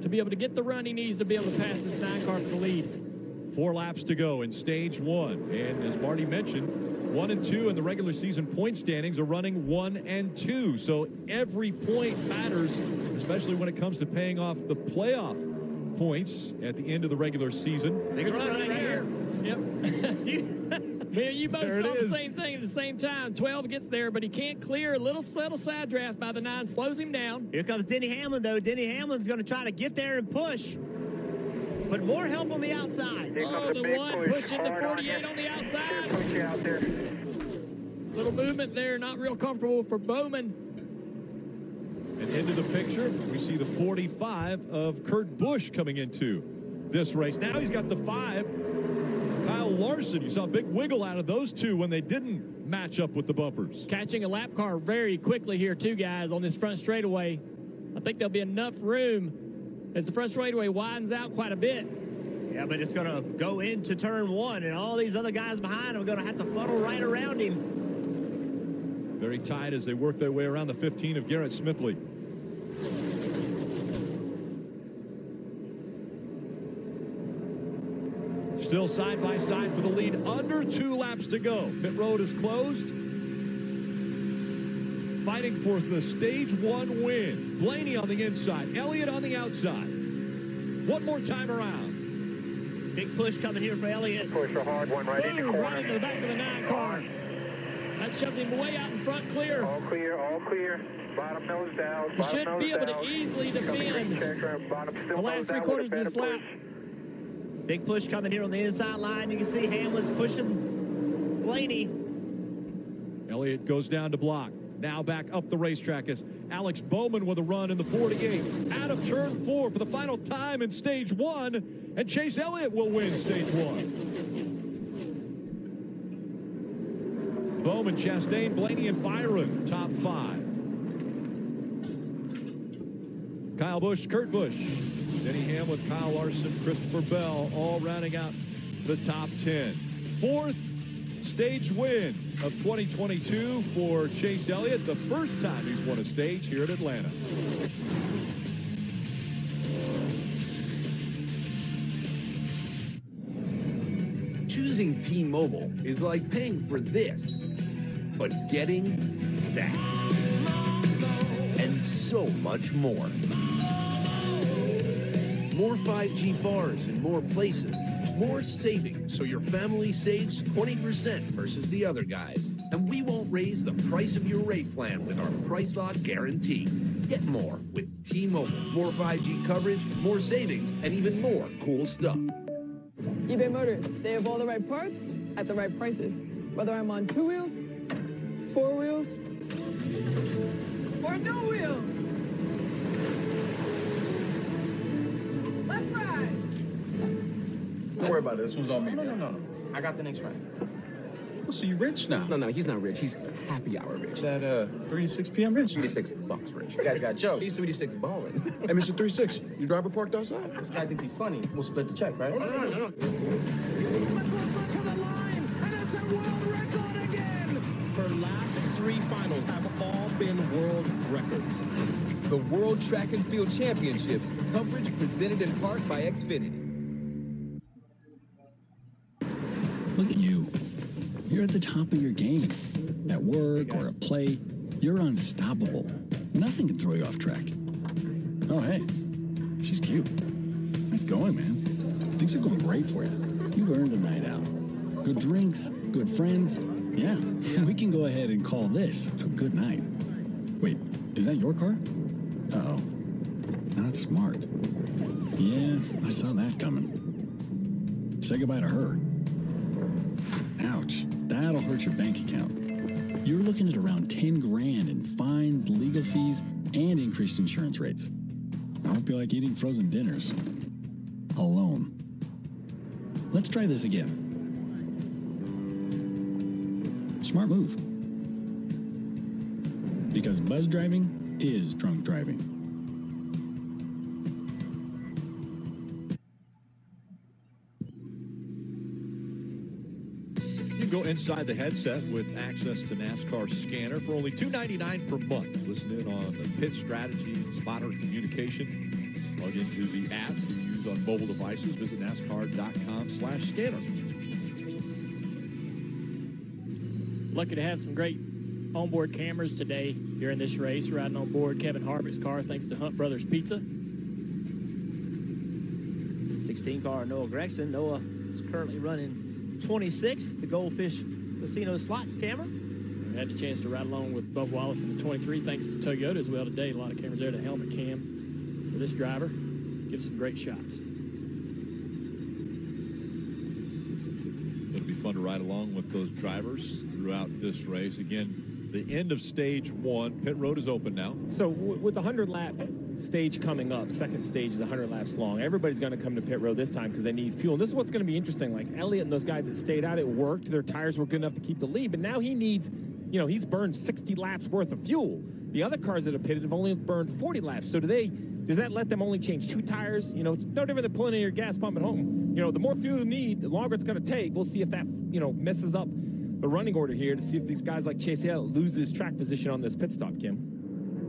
to be able to get the run he needs to be able to pass this 9 car for the lead. 4 laps to go in stage 1. And as Marty mentioned, 1 and 2 in the regular season point standings are running 1 and 2. So every point matters, especially when it comes to paying off the playoff points at the end of the regular season. Big run right here. Yep. You both There it saw the is. same thing at the same time. 12 gets there, but he can't clear. A little side draft by the 9 slows him down. Here comes Denny Hamlin, though. Denny Hamlin's going to try to get there and push. But more help on the outside. Oh, the 1 pushing the 48 on the outside. Push you out there. Little movement there, not real comfortable for Bowman. And into the picture, we see the 45 of Kurt Busch coming into this race. Now he's got the 5, Kyle Larson. You saw a big wiggle out of those two when they didn't match up with the bumpers. Catching a lap car very quickly here, too, guys, on this front straightaway. I think there'll be enough room as the front straightaway widens out quite a bit. Yeah, but it's going to go into turn 1, and all these other guys behind him are going to have to funnel right around him. Very tight as they work their way around the 15 of Garrett Smithley. Still side by side for the lead. Under 2 laps to go. Pit road is closed. Fighting for the stage 1 win. Blaney on the inside. Elliott on the outside. One more time around. Big push coming here for Elliott. Push a hard one right into corner. Right into the back of the 9 car. That shoves him way out in front, clear. All clear, all clear. Bottom nose down. He should be able to easily defend the last 3 quarters of this lap. Big push coming here on the inside line. You can see Hamlin's pushing Blaney. Elliott goes down to block. Now back up the racetrack as Alex Bowman with a run in the 48. Out of turn 4 for the final time in stage 1. And Chase Elliott will win stage 1. Bowman, Chastain, Blaney, and Byron, top 5. Kyle Busch, Kurt Busch, Denny Hamlin, Kyle Larson, Christopher Bell, all rounding out the top 10. 4th stage win of 2022 for Chase Elliott, the first time he's won a stage here at Atlanta. Choosing T-Mobile is like paying for this, but getting that. And so much more. More 5G bars in more places. More savings so your family saves 20% versus the other guys. And we won't raise the price of your rate plan with our Price Lock Guarantee. Get more with T-Mobile. More 5G coverage, more savings, and even more cool stuff. eBay Motors. They have all the right parts at the right prices. Whether I'm on 2 wheels, 4 wheels, or no wheels. Let's ride. about it. This one's on me. No. I got the next round. Oh, so you rich now? No, he's not rich. He's happy hour rich. That 3 to 6 p.m. rich? $36 rich. You guys got jokes. He's 36 balling. Hey, Mr. 36, your driver parked outside? This guy thinks he's funny. We'll split the check, right? No. Her last 3 finals have all been world records. The World Track and Field Championships, coverage presented in part by Xfinity. Look at you. You're at the top of your game. At work or at play, you're unstoppable. Nothing can throw you off track. Oh, hey. She's cute. Nice going, man. Things are going great for you. You've earned a night out. Good drinks, good friends. Yeah, we can go ahead and call this a good night. Wait, is that your car? Uh-oh. Not smart. Yeah, I saw that coming. Say goodbye to her. Ouch, that'll hurt your bank account. You're looking at around 10 grand in fines, legal fees, and increased insurance rates. I hope you like eating frozen dinners. Alone. Let's try this again. Smart move. Because buzz driving is drunk driving. You can go inside the headset with access to NASCAR Scanner for only $2.99 per month. Listen in on the pit strategy, spotter communication. Log into the apps you use on mobile devices. Visit NASCAR.com/scanner. Lucky to have some great onboard cameras today during this race. Riding on board Kevin Harvick's car thanks to Hunt Brothers Pizza. 16 car Noah Gregson. Noah is currently running 26, the Goldfish Casino slots camera. We had the chance to ride along with Bubba Wallace in the 23 thanks to Toyota as well today. A lot of cameras there. The helmet cam for this driver gives some great shots. It'll be fun to ride along with those drivers throughout this race. Again, the end of stage 1. Pit road is open now. So with the 100-lap stage coming up, second stage is 100 laps long. Everybody's going to come to pit road this time because they need fuel. And this is what's going to be interesting. Like Elliott and those guys that stayed out, it worked. Their tires were good enough to keep the lead. But now he needs, he's burned 60 laps worth of fuel. The other cars that have pitted have only burned 40 laps. So does that let them only change 2 tires? It's no different than pulling in your gas pump at home. The more fuel you need, the longer it's going to take. We'll see if that, messes up the running order here to see if these guys like Chase Elliott loses track position on this pit stop, Kim.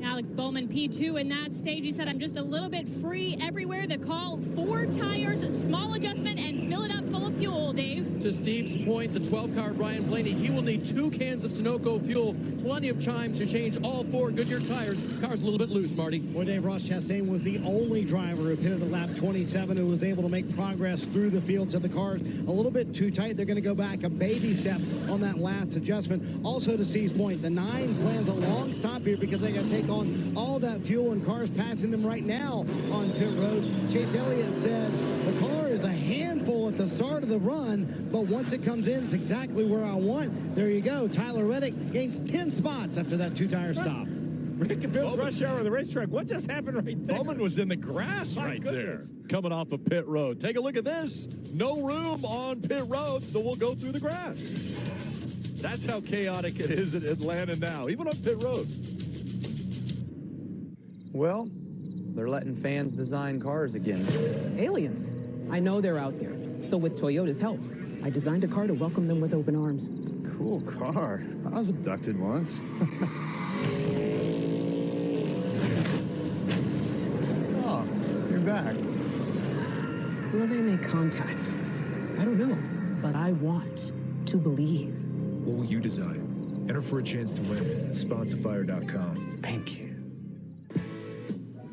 Alex Bowman, P2 in that stage. He said, I'm just a little bit free everywhere. The call, 4 tires, a small adjustment, and fill it up full of fuel, Dave. To Steve's point, the 12-car Brian Blaney, he will need 2 cans of Sunoco fuel, plenty of chimes to change all 4 Goodyear tires. Car's a little bit loose, Marty. Well, Dave, Ross Chastain was the only driver who pitted at lap 27 who was able to make progress through the field. So the car's a little bit too tight. They're going to go back a baby step on that last adjustment. Also, to Steve's point, the 9 plans a long stop here because they got to take on all that fuel and cars passing them right now on pit road. Chase Elliott said the car is a handful at the start of the run, but once it comes in, it's exactly where I want. There you go. Tyler Reddick gains 10 spots after that 2-tire stop. Rick and Phil's rush hour on the racetrack. What just happened right there? Bowman was in the grass right there, coming off of pit road. Take a look at this. No room on pit road, so we'll go through the grass. That's how chaotic it is in Atlanta now, even on pit road. Well, they're letting fans design cars again. Aliens. I know they're out there. So with Toyota's help, I designed a car to welcome them with open arms. Cool car. I was abducted once. Oh, you're back. Will they make contact? I don't know, but I want to believe. What will you design? Enter for a chance to win at Sponsorfire.com. Thank you.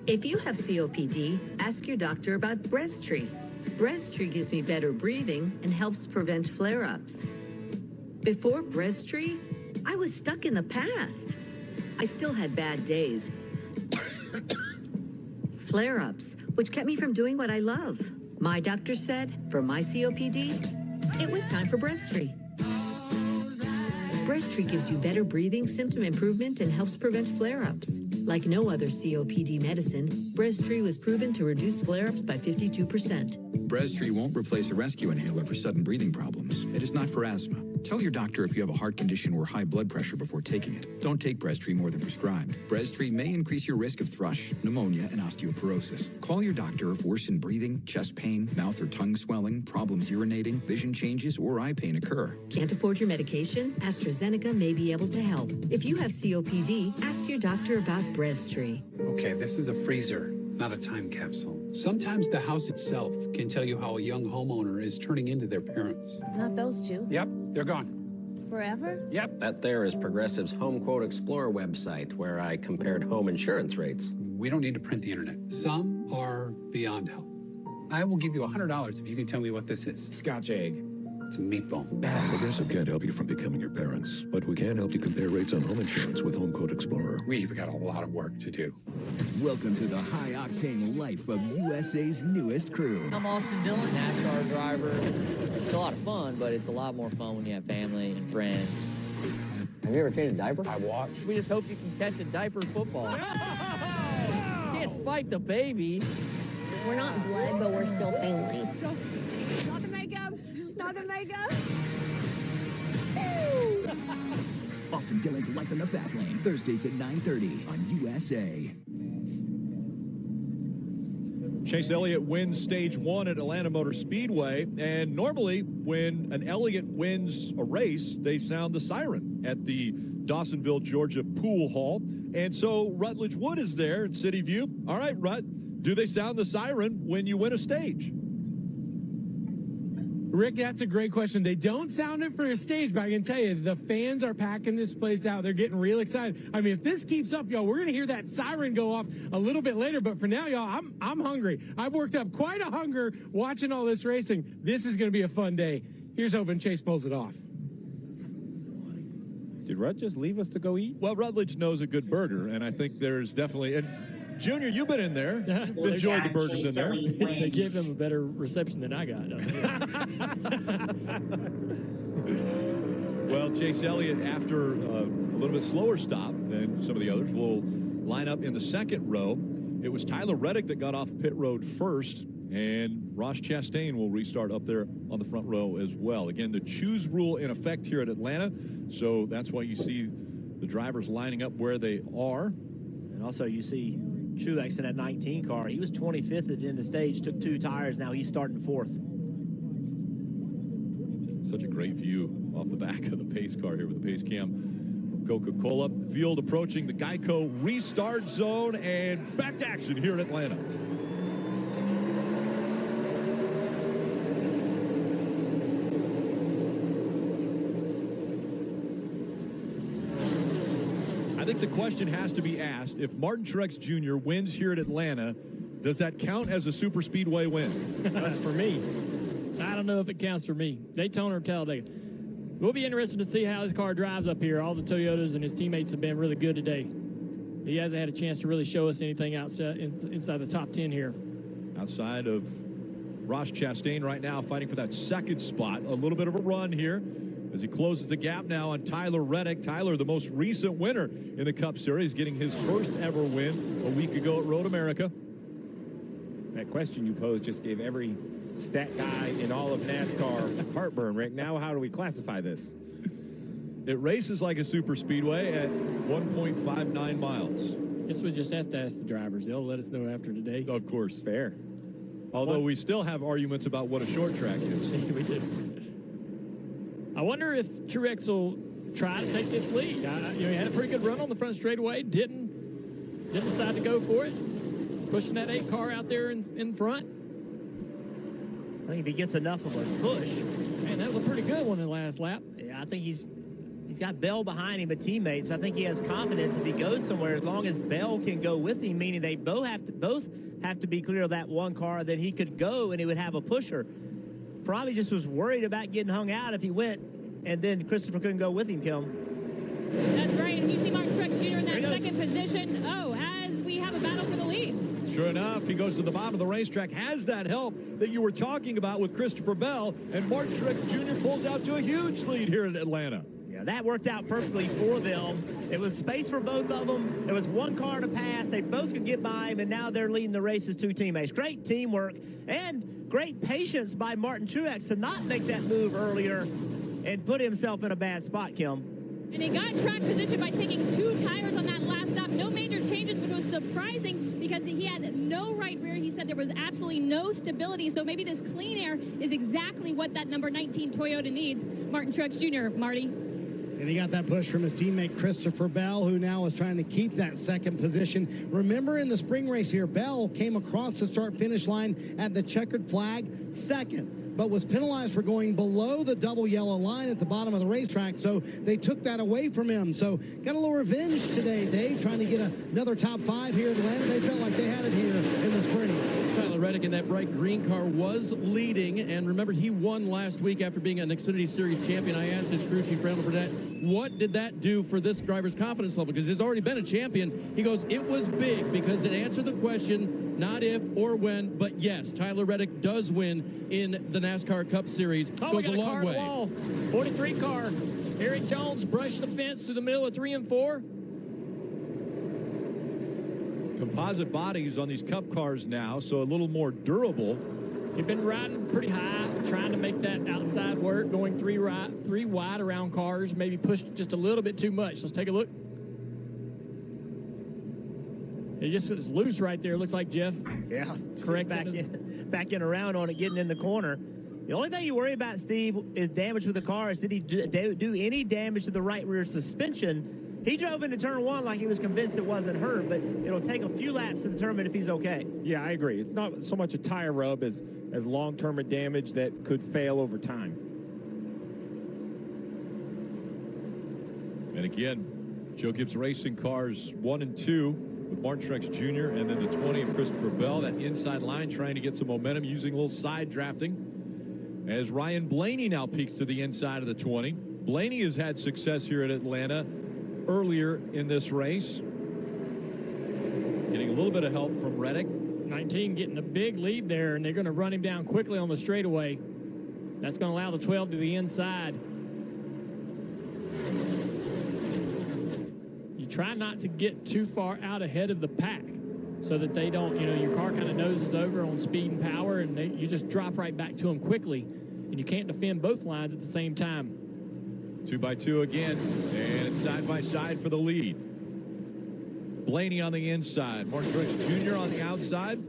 If you have COPD, ask your doctor about Breasttree. Breasttree gives me better breathing and helps prevent flare-ups. Before Breasttree, I was stuck in the past. I still had bad days. Flare-ups, which kept me from doing what I love. My doctor said, for my COPD, it was time for Breasttree. BreastTree gives you better breathing, symptom improvement, and helps prevent flare-ups. Like no other COPD medicine, BreastTree was proven to reduce flare-ups by 52%. BreastTree won't replace a rescue inhaler for sudden breathing problems. It is not for asthma. Tell your doctor if you have a heart condition or high blood pressure before taking it. Don't take BreastTree more than prescribed. BreastTree may increase your risk of thrush, pneumonia, and osteoporosis. Call your doctor if worsened breathing, chest pain, mouth or tongue swelling, problems urinating, vision changes, or eye pain occur. Can't afford your medication? AstraZeneca may be able to help. If you have COPD, ask your doctor about BreastTree. Okay, this is a freezer, not a time capsule. Sometimes the house itself can tell you how a young homeowner is turning into their parents. Not those two. Yep, they're gone. Forever? Yep. That there is Progressive's Home Quote Explorer website where I compared home insurance rates. We don't need to print the internet. Some are beyond help. I will give you $100 if you can tell me what this is. Scotch egg. It's a meatball. Progressive can't help you from becoming your parents, but we can help you compare rates on home insurance with Home Quote Explorer. We've got a lot of work to do. Welcome to the high-octane life of USA's newest crew. I'm Austin Dillon, NASCAR driver. It's a lot of fun, but it's a lot more fun when you have family and friends. Have you ever changed a diaper? I watched. We just hope you can catch a diaper football. You can't spike the baby. We're not blood, but we're still family. Not the makeup. Not the makeup. Austin Dillon's Life in the Fast Lane, Thursdays at 9:30 on USA. Chase Elliott wins stage 1 at Atlanta Motor Speedway, and normally when an Elliott wins a race, they sound the siren at the Dawsonville, Georgia Pool Hall. And so Rutledge Wood is there in City View. All right, Rut, do they sound the siren when you win a stage? Rick, that's a great question. They don't sound it for a stage, but I can tell you, the fans are packing this place out. They're getting real excited. I mean, if this keeps up, y'all, we're going to hear that siren go off a little bit later. But for now, y'all, I'm hungry. I've worked up quite a hunger watching all this racing. This is going to be a fun day. Here's hoping Chase pulls it off. Did Rut just leave us to go eat? Well, Rutledge knows a good burger, and I think there's definitely... And Junior, you've been in there. You've enjoyed the burgers in there. They gave them a better reception than I got. Well, Chase Elliott, after a little bit slower stop than some of the others, will line up in the second row. It was Tyler Reddick that got off pit road first, and Ross Chastain will restart up there on the front row as well. Again, the choose rule in effect here at Atlanta, so that's why you see the drivers lining up where they are. And also you see Truex in that 19 car. He was 25th at the end of the stage, took 2 tires. Now he's starting 4th. Such a great view off the back of the pace car here with the pace cam. Coca-Cola field approaching the Geico restart zone, and back to action here in Atlanta. I think the question has to be asked, if Martin Truex Jr. wins here at Atlanta, does that count as a super speedway win? That's for me. I don't know if it counts for me. Daytona or Talladega. We'll be interested to see how his car drives up here. All the Toyotas and his teammates have been really good today. He hasn't had a chance to really show us anything outside inside the top 10 here. Outside of Ross Chastain right now fighting for that second spot. A little bit of a run here as he closes the gap now on Tyler Reddick. Tyler, the most recent winner in the Cup Series, getting his first ever win a week ago at Road America. That question you posed just gave every stat guy in all of NASCAR heartburn, Rick. Now how do we classify this? It races like a super speedway at 1.59 miles. Guess we just have to ask the drivers. They'll let us know after today. Of course. Fair. Although we still have arguments about what a short track is. We did. I wonder if Truex will try to take this lead. He had a pretty good run on the front straightaway. Didn't decide to go for it. He's pushing that 8 car out there in front. I think if he gets enough of a push. Man, that was a pretty good one in the last lap. Yeah, I think he's got Bell behind him, but teammates. I think he has confidence if he goes somewhere, as long as Bell can go with him, meaning they both have to be clear of that one car, then he could go and he would have a pusher. Probably just was worried about getting hung out if he went, and then Christopher couldn't go with him, Kim. That's right, and you see Martin Truex Jr. in that second position. Oh, as we have a battle for the lead. Sure enough, he goes to the bottom of the racetrack, has that help that you were talking about with Christopher Bell, and Martin Truex Jr. pulls out to a huge lead here in Atlanta. Yeah, that worked out perfectly for them. It was space for both of them. There was one car to pass. They both could get by him, and now they're leading the race as two teammates. Great teamwork and great patience by Martin Truex to not make that move earlier and put himself in a bad spot, Kim. And he got track position by taking 2 tires on that last stop. No major changes, which was surprising because he had no right rear. He said there was absolutely no stability. So maybe this clean air is exactly what that number 19 Toyota needs. Martin Truex Jr., Marty. And he got that push from his teammate Christopher Bell, who now is trying to keep that second position. Remember in the spring race here, Bell came across the start-finish line at the checkered flag second, but was penalized for going below the double yellow line at the bottom of the racetrack, so they took that away from him. So got a little revenge today, Dave, trying to get another top 5 here in Atlanta. They felt like they had it here in the spring. Tyler Reddick in that bright green car was leading, and remember, he won last week after being an Xfinity Series champion. I asked his crew chief, Randall Burnett, what did that do for this driver's confidence level? Because he's already been a champion. He goes, it was big because it answered the question, not if or when, but yes, Tyler Reddick does win in the NASCAR Cup Series. Oh, Goes a long way. Wall. 43 car. Eric Jones brushed the fence through the middle of 3 and 4. Composite bodies on these Cup cars now, so a little more durable. He'd been riding pretty high, trying to make that outside work, going three wide around cars, maybe pushed just a little bit too much. Let's take a look. It just is loose right there. Looks like Jeff. Yeah, correct. Back in around on it, getting in the corner. The only thing you worry about, Steve, is damage with the car. Did he do any damage to the right rear suspension? He drove into turn 1 like he was convinced it wasn't hurt, but it'll take a few laps to determine if he's okay. Yeah, I agree. It's not so much a tire rub as long-term damage that could fail over time. And again, Joe Gibbs Racing cars 1 and 2 with Martin Truex Jr. and then the 20 of Christopher Bell. That inside line trying to get some momentum using a little side drafting. As Ryan Blaney now peeks to the inside of the 20. Blaney has had success here at Atlanta earlier in this race. Getting a little bit of help from Reddick. 19 getting a big lead there, and they're going to run him down quickly on the straightaway. That's going to allow the 12 to the inside. You try not to get too far out ahead of the pack so that they don't, your car kind of noses over on speed and power, and you just drop right back to them quickly, and you can't defend both lines at the same time. 2 by 2 again, and it's side by side for the lead. Blaney on the inside, Martin Truex Jr. on the outside.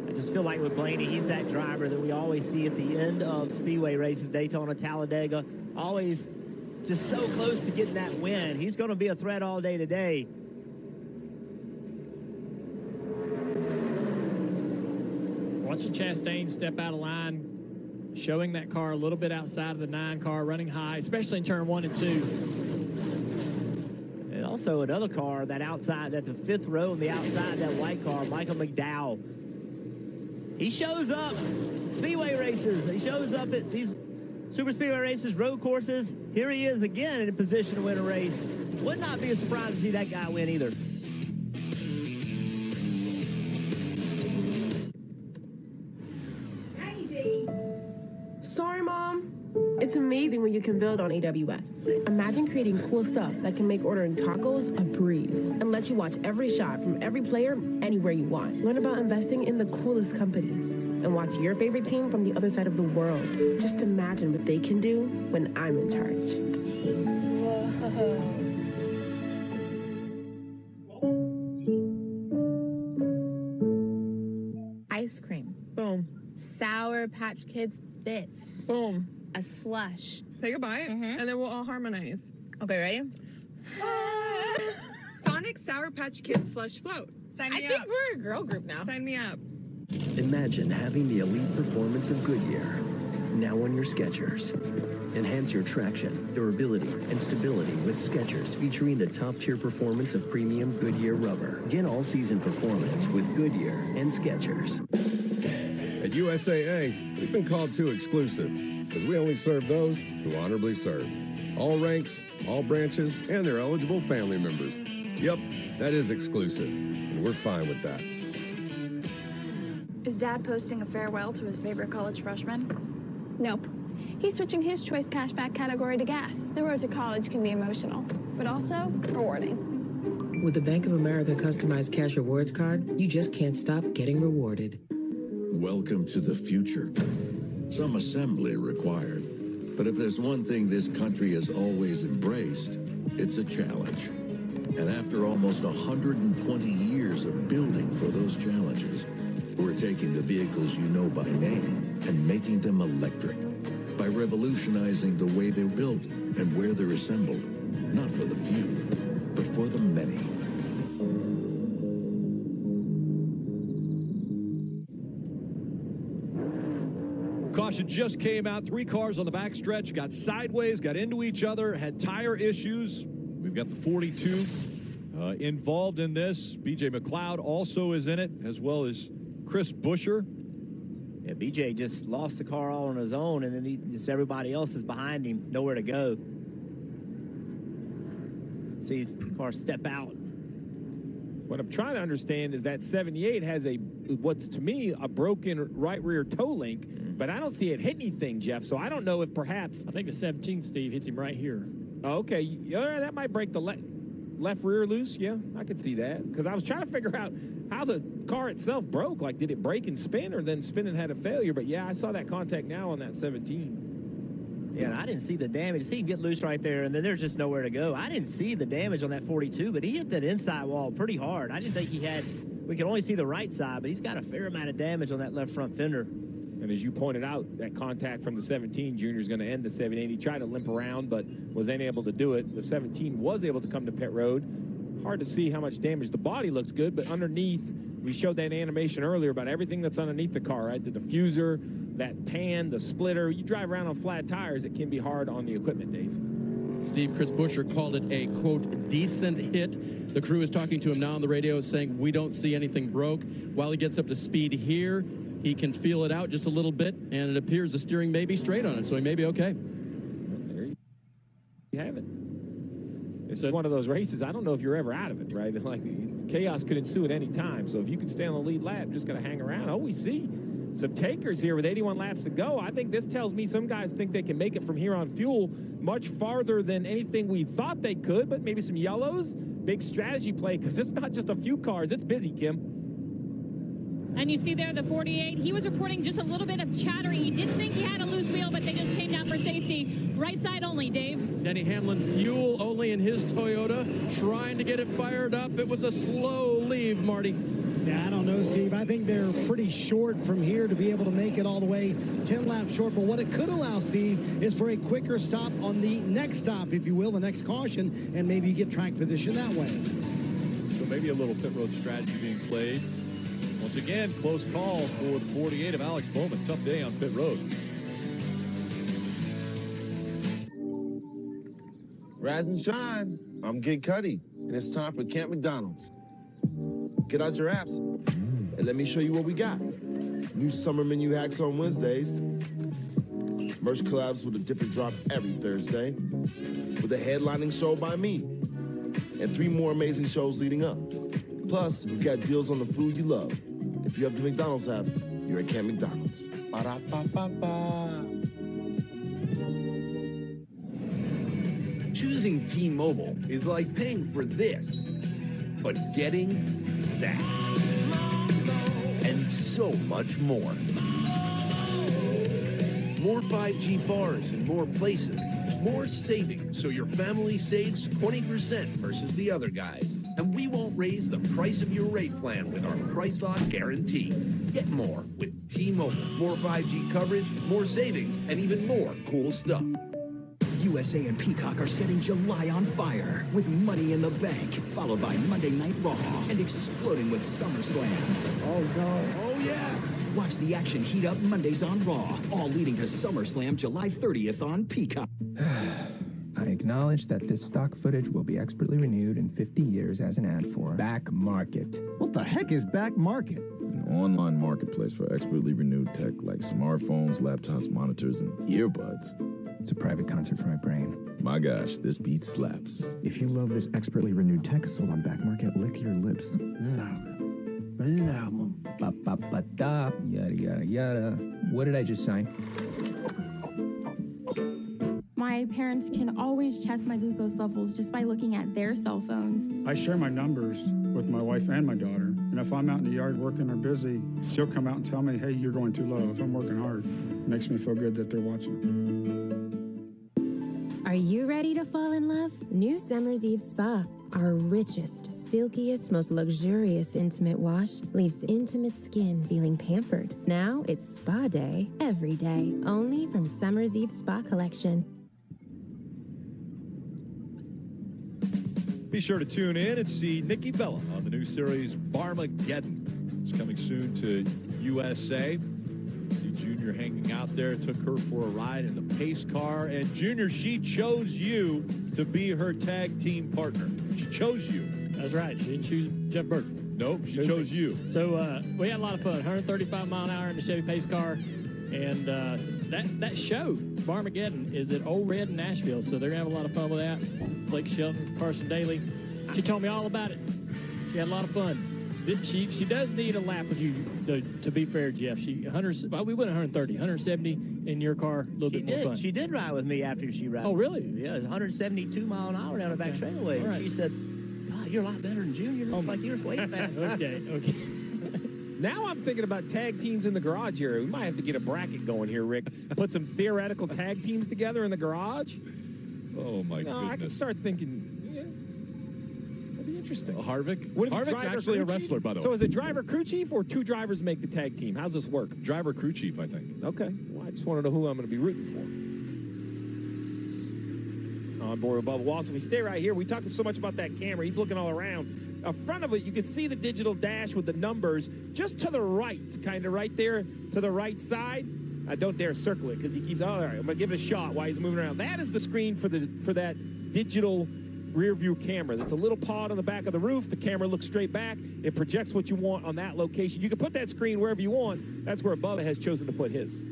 I just feel like with Blaney, he's that driver that we always see at the end of speedway races, Daytona, Talladega, always just so close to getting that win. He's going to be a threat all day today. Watching Chastain step out of line, showing that car a little bit outside of the 9 car, running high, especially in turn 1 and 2. And also another car, that outside, at the 5th row on the outside, that white car, Michael McDowell. He shows up speedway races. He shows up at these super speedway races, road courses. Here he is again in a position to win a race. Would not be a surprise to see that guy win either. Sorry, Mom. It's amazing what you can build on AWS. Imagine creating cool stuff that can make ordering tacos a breeze and let you watch every shot from every player anywhere you want. Learn about investing in the coolest companies and watch your favorite team from the other side of the world. Just imagine what they can do when I'm in charge. Ice cream. Boom. Sour Patch Kids bits. Boom. A slush. Take a bite, and then we'll all harmonize. Okay, ready? Sonic Sour Patch Kids slush float. Sign me I up. think we're a girl group now. Sign me up. Imagine having the elite performance of Goodyear now on your Skechers. Enhance your traction, durability, and stability with Skechers, featuring the top-tier performance of premium Goodyear rubber. Get all-season performance with Goodyear and Skechers. At USAA, we've been called too exclusive, because we only serve those who honorably serve. All ranks, all branches, and their eligible family members. Yep, that is exclusive, and we're fine with that. Is Dad posting a farewell to his favorite college freshman? Nope. He's switching his choice cashback category to gas. The road to college can be emotional, but also rewarding. With the Bank of America customized cash rewards card, you just can't stop getting rewarded. Welcome to the future. Some assembly required. But if there's one thing this country has always embraced, it's a challenge. And after almost 120 years of building for those challenges, we're taking the vehicles you know by name and making them electric by revolutionizing the way they're built and where they're assembled, not for the few, but for the many. Caution just came out. 3 cars on the backstretch got sideways, got into each other, had tire issues. We've got the 42 involved in this. BJ McLeod also is in it, as well as Chris Buescher. Yeah, BJ just lost the car all on his own, and then just everybody else is behind him, nowhere to go. See the car step out. What I'm trying to understand is that 78 has what's to me a broken right rear toe link, but I don't see it hit anything, Jeff. So I don't know if perhaps I think the 17, Steve, hits him right here. Oh, okay, yeah, that might break the left rear loose. Yeah, I could see that because I was trying to figure out how the car itself broke. Like, did it break and spin, or then spin and had a failure? But yeah, I saw that contact now on that 17. Yeah, and I didn't see the damage. See him get loose right there, and then there's just nowhere to go. I didn't see the damage on that 42, but he hit that inside wall pretty hard. I didn't think he had. We could only see the right side, but he's got a fair amount of damage on that left front fender. And as you pointed out, that contact from the 17 junior is going to end the 78. He tried to limp around, but was unable to do it. The 17 was able to come to pit road. Hard to see how much damage. The body looks good, but underneath, we showed that animation earlier about everything that's underneath the car, right? The diffuser, that pan, the splitter. You drive around on flat tires, it can be hard on the equipment, Dave. Steve, Chris Buescher called it a, quote, decent hit. The crew is talking to him now on the radio saying we don't see anything broke. While he gets up to speed here, he can feel it out just a little bit, and it appears the steering may be straight on it, so he may be okay. There you have it. It's one of those races, I don't know if you're ever out of it, right? Like, chaos could ensue at any time, so if you can stay on the lead lap, just got to hang around. Oh, we see some takers here with 81 laps to go. I think this tells me some guys think they can make it from here on fuel much farther than anything we thought they could, but maybe some yellows, big strategy play, because it's not just a few cars, it's busy, Kim. And you see there the 48, he was reporting just a little bit of chattering. He didn't think he had a loose wheel, but they just came down for safety. Right side only, Dave. Denny Hamlin, fuel only in his Toyota, trying to get it fired up. It was a slow leave, Marty. Yeah, I don't know, Steve. I think they're pretty short from here to be able to make it all the way 10 laps short. But what it could allow, Steve, is for a quicker stop on the next stop, if you will, the next caution, and maybe you get track position that way. So maybe a little pit road strategy being played. Once again, close call for the 48 of Alex Bowman. Tough day on pit road. Rise and shine. I'm Kid Cudi, and it's time for Camp McDonald's. Get out your apps, and let me show you what we got. New summer menu hacks on Wednesdays. Merch collabs with a different drop every Thursday. With a headlining show by me. And 3 more amazing shows leading up. Plus, we've got deals on the food you love. If you have the McDonald's app, you're at Camp McDonald's. Ba-da-ba-ba-ba. Choosing T-Mobile is like paying for this, but getting that. And so much more. More 5G bars in more places. More savings so your family saves 20% versus the other guys. And we won't raise the price of your rate plan with our Price Lock Guarantee. Get more with T-Mobile. More 5G coverage, more savings, and even more cool stuff. USA and Peacock are setting July on fire with Money in the Bank, followed by Monday Night Raw, and exploding with SummerSlam. Oh, no. Oh, yes. Watch the action heat up Mondays on Raw, all leading to SummerSlam July 30th on Peacock. I acknowledge that this stock footage will be expertly renewed in 50 years as an ad for Back Market. What the heck is Back Market? An online marketplace for expertly renewed tech like smartphones, laptops, monitors, and earbuds. It's a private concert for my brain. My gosh, this beat slaps. If you love this expertly renewed tech sold on Back Market, lick your lips. Yada, yada, yada. What did I just sign? my parents can always check my glucose levels just by looking at their cell phones. I share my numbers with my wife and my daughter. And if I'm out in the yard working or busy, she'll come out and tell me, hey, you're going too low. If I'm working hard, it makes me feel good that they're watching. Are you ready to fall in love? New Summer's Eve Spa. Our richest, silkiest, most luxurious intimate wash leaves intimate skin feeling pampered. Now it's spa day every day, only from Summer's Eve Spa Collection. Be sure to tune in and see Nikki Bella on the new series Barmageddon. It's coming soon to USA. See Junior hanging out there, took her for a ride in the pace car. And Junior, she chose you to be her tag team partner. She chose you. That's right. She didn't choose Jeff Burton. Nope, she chose you. So we had a lot of fun. 135 mile an hour in the Chevy pace car. And that show, Barmageddon, is at Old Red in Nashville. So they're going to have a lot of fun with that. Blake Shelton, Carson Daly. She told me all about it. She had a lot of fun. She does need a lap with you, to be fair, Jeff. We went 130, 170 in your car, a little bit more fun. She did ride with me after she rode. Oh, really? Yeah, it was 172 mile an hour down the back straightaway. Right. She said, God, you're a lot better than Junior. Like you're way faster. Okay. Now I'm thinking about tag teams in the garage here. We might have to get a bracket going here, Rick. Put some theoretical tag teams together in the garage. Oh, my goodness. I can start thinking, that'd be interesting. Harvick? Would it be Harvick's driver, actually a crew chief? wrestler, by the way. So is it driver, crew chief, or two drivers make the tag team? How's this work? Driver, crew chief, I think. Okay. Well, I just want to know who I'm going to be rooting for. On board with Bubba Wallace. If we stay right here, we talked so much about that camera. He's looking all around. In front of it, you can see the digital dash with the numbers just to the right, kind of right there to the right side. I don't dare circle it because he keeps, all right, I'm going to give it a shot while he's moving around. That is the screen for that digital rear view camera. That's a little pod on the back of the roof. The camera looks straight back. It projects what you want on that location. You can put that screen wherever you want. That's where Bubba has chosen to put his.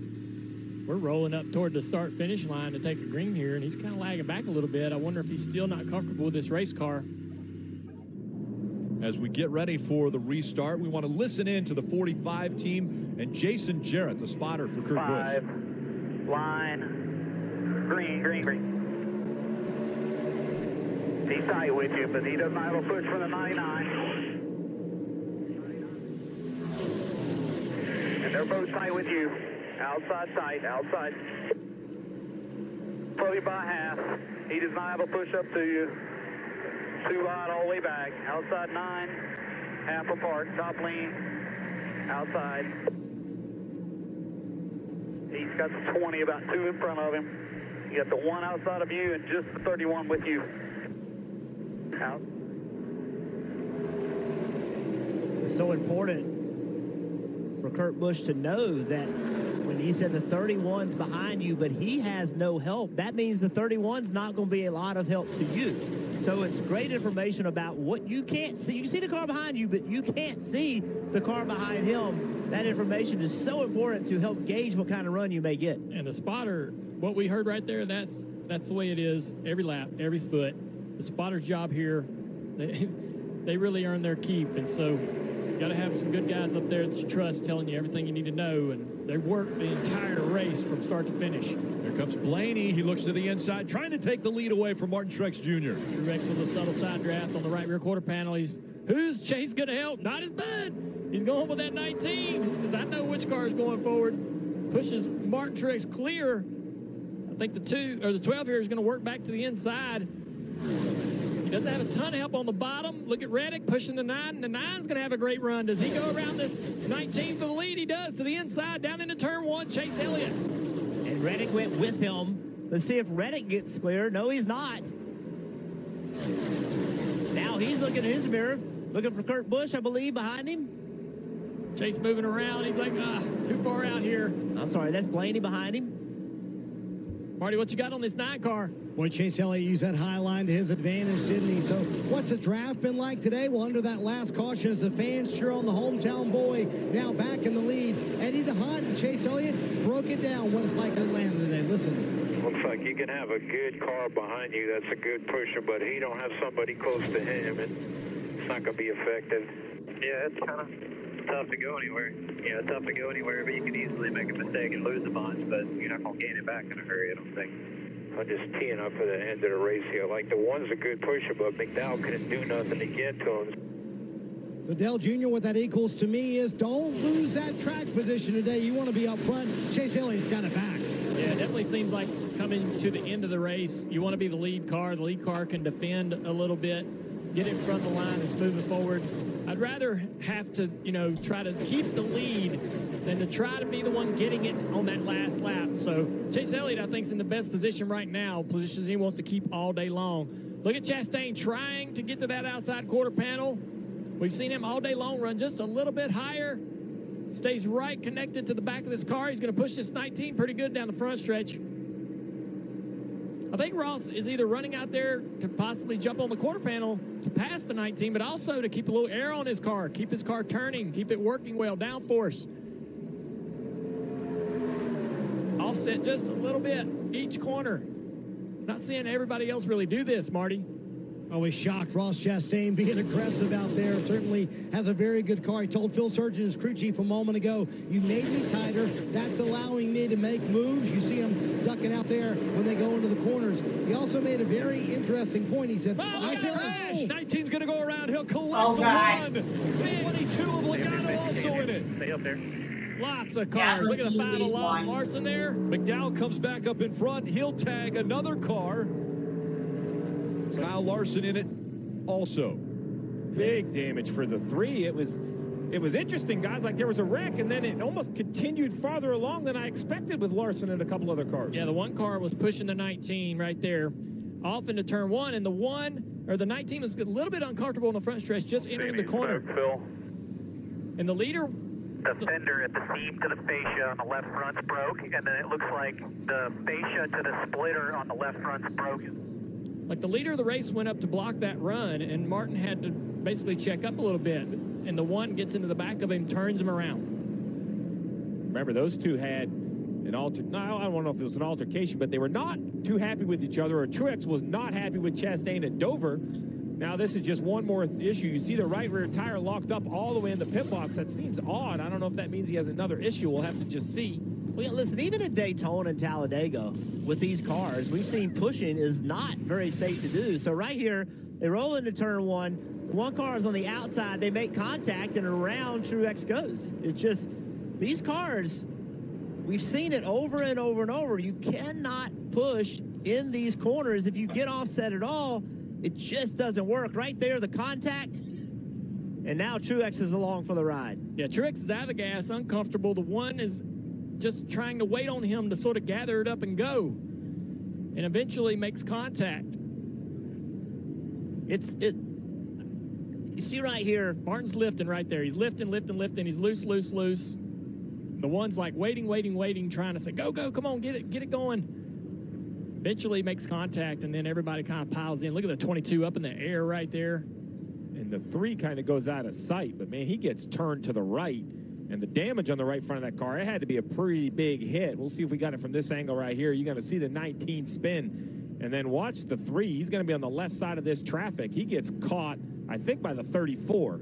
We're rolling up toward the start-finish line to take a green here, and he's kind of lagging back a little bit. I wonder if he's still not comfortable with this race car. As we get ready for the restart, we want to listen in to the 45 team and Jason Jarrett, the spotter for Kurt Busch. Line, green. He's tight with you, but he does not have a push for the 99. And they're both tight with you. Outside tight, outside. Probably by half. He does not have a push up to you. 2 wide all the way back. Outside 9, half apart, top lean, outside. He's got the 20 about 2 in front of him. You got the 1 outside of you and just the 31 with you. Out. It's so important for Kurt Busch to know that when he said the 31's behind you, but he has no help, that means the 31's not going to be a lot of help to you. So it's great information about what you can't see. You can see the car behind you, but you can't see the car behind him. That information is so important to help gauge what kind of run you may get. And the spotter, what we heard right there, that's the way it is every lap, every foot. The spotter's job here, they really earn their keep. And so you got to have some good guys up there that you trust telling you everything you need to know. And they work the entire race from start to finish. Here comes Blaney. He looks to the inside, trying to take the lead away from Martin Truex Jr. Truex with a subtle side draft on the right rear quarter panel. Who's Chase going to help? Not his bud. He's going with that 19. He says, I know which car is going forward. Pushes Martin Truex clear. I think the 12 here is going to work back to the inside. He doesn't have a ton of help on the bottom. Look at Reddick pushing the 9. The 9's going to have a great run. Does he go around this 19 for the lead? He does, to the inside, down into turn 1, Chase Elliott. And Reddick went with him. Let's see if Reddick gets clear. No, he's not. Now he's looking at his mirror, looking for Kurt Busch, I believe, behind him. Chase moving around. He's like, too far out here. I'm sorry, that's Blaney behind him. Marty, what you got on this 9 car? Boy, Chase Elliott used that high line to his advantage, didn't he? So what's the draft been like today? Well, under that last caution, as the fans cheer on the hometown boy, now back in the lead. Eddie DeHaan and Chase Elliott broke it down what it's like in Atlanta today. Listen. Looks like you can have a good car behind you that's a good pusher, but he don't have somebody close to him, and it's not going to be effective. Yeah, it's kind of tough to go anywhere. Yeah, tough to go anywhere, but you can easily make a mistake and lose the bunch, but you're not going to gain it back in a hurry, I don't think. I'm just teeing up for the end of the race here. Like the one's a good pusher, but McDowell couldn't do nothing to get to him. So Dale Jr., what that equals to me is don't lose that track position today. You want to be up front. Chase Elliott's got it back. Yeah, it definitely seems like coming to the end of the race, you want to be the lead car. The lead car can defend a little bit, get in front of the line and move it forward. I'd rather have to, try to keep the lead than to try to be the one getting it on that last lap. So Chase Elliott, I think, is in the best position right now, positions he wants to keep all day long. Look at Chastain trying to get to that outside quarter panel. We've seen him all day long run just a little bit higher. Stays right connected to the back of this car. He's going to push this 19 pretty good down the front stretch. I think Ross is either running out there to possibly jump on the quarter panel to pass the 19, but also to keep a little air on his car, keep his car turning, keep it working well, downforce. Offset just a little bit each corner. Not seeing everybody else really do this, Marty. Always shocked. Ross Chastain being aggressive out there. Certainly has a very good car. He told Phil Surgeon, his crew chief, a moment ago, you made me tighter. That's allowing me to make moves. You see him ducking out there when they go into the corners. He also made a very interesting point. He said, I feel like 19's going to go around. He'll collect the one. 22 of Logano also in it. Stay up there. Lots of cars. Look at the 5 of Larson there. McDowell comes back up in front. He'll tag another car. Kyle Larson in it also. Big damage for the 3. It was interesting, guys. Like there was a wreck, and then it almost continued farther along than I expected with Larson and a couple other cars. Yeah, the one car was pushing the 19 right there off into turn 1, and the 19 was a little bit uncomfortable in the front stretch, just entering the corner. Phil. And the leader... The fender at the seam to the fascia on the left front's broke, and then it looks like the fascia to the splitter on the left front's broken. Like the leader of the race went up to block that run, and Martin had to basically check up a little bit. And the one gets into the back of him, turns him around. Remember, those two had an I don't know if it was an altercation, but they were not too happy with each other, or Truex was not happy with Chastain at Dover. Now this is just one more issue. You see the right rear tire locked up all the way in the pit box. That seems odd. I don't know if that means he has another issue. We'll have to just see. Well, listen, even at Daytona and Talladega with these cars, we've seen pushing is not very safe to do. So right here, they roll into turn 1. One car is on the outside. They make contact, and around Truex goes. It's just, these cars, we've seen it over and over and over. You cannot push in these corners. If you get offset at all, it just doesn't work. Right there, the contact, and now Truex is along for the ride. Yeah, Truex is out of the gas, uncomfortable. The one is just trying to wait on him to sort of gather it up and go, and eventually makes contact. You see right here, Martin's lifting right there. He's lifting. He's loose. The one's like waiting, trying to say, go, come on, get it going. Eventually makes contact, and then everybody kind of piles in. Look at the 22 up in the air right there. And the 3 kind of goes out of sight, but man, he gets turned to the right. And the damage on the right front of that car, it had to be a pretty big hit. We'll see if we got it from this angle right here. You're going to see the 19 spin. And then watch the 3. He's going to be on the left side of this traffic. He gets caught, I think, by the 34.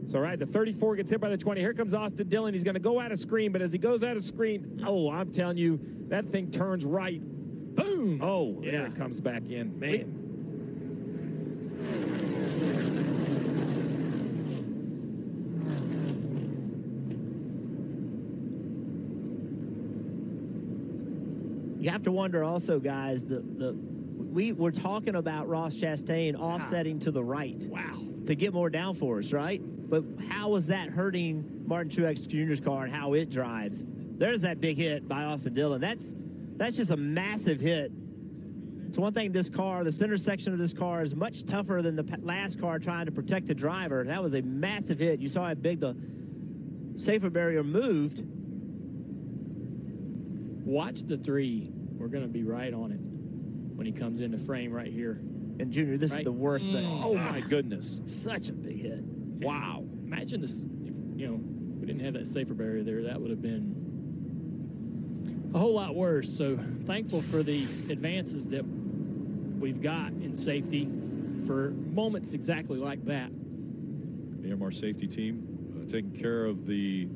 So, right, the 34 gets hit by the 20. Here comes Austin Dillon. He's going to go out of screen, but as he goes out of screen, I'm telling you, that thing turns right. Boom! Oh, yeah. There it comes back in. Man. You have to wonder also, guys, we're talking about Ross Chastain offsetting to the right. Wow. To get more downforce, right? But how is that hurting Martin Truex Jr.'s car and how it drives? There's that big hit by Austin Dillon. That's just a massive hit. It's one thing, this car, the center section of this car is much tougher than the last car trying to protect the driver. That was a massive hit. You saw how big the safety barrier moved. Watch the 3. We're going to be right on it when he comes into frame right here. And Junior, this is the worst thing. Oh my goodness. Such a big hit. Wow. Imagine this, if, we didn't have that safety barrier there, that would have been a whole lot worse. So thankful for the advances that we've got in safety for moments exactly like that. The AMR safety team taking care of the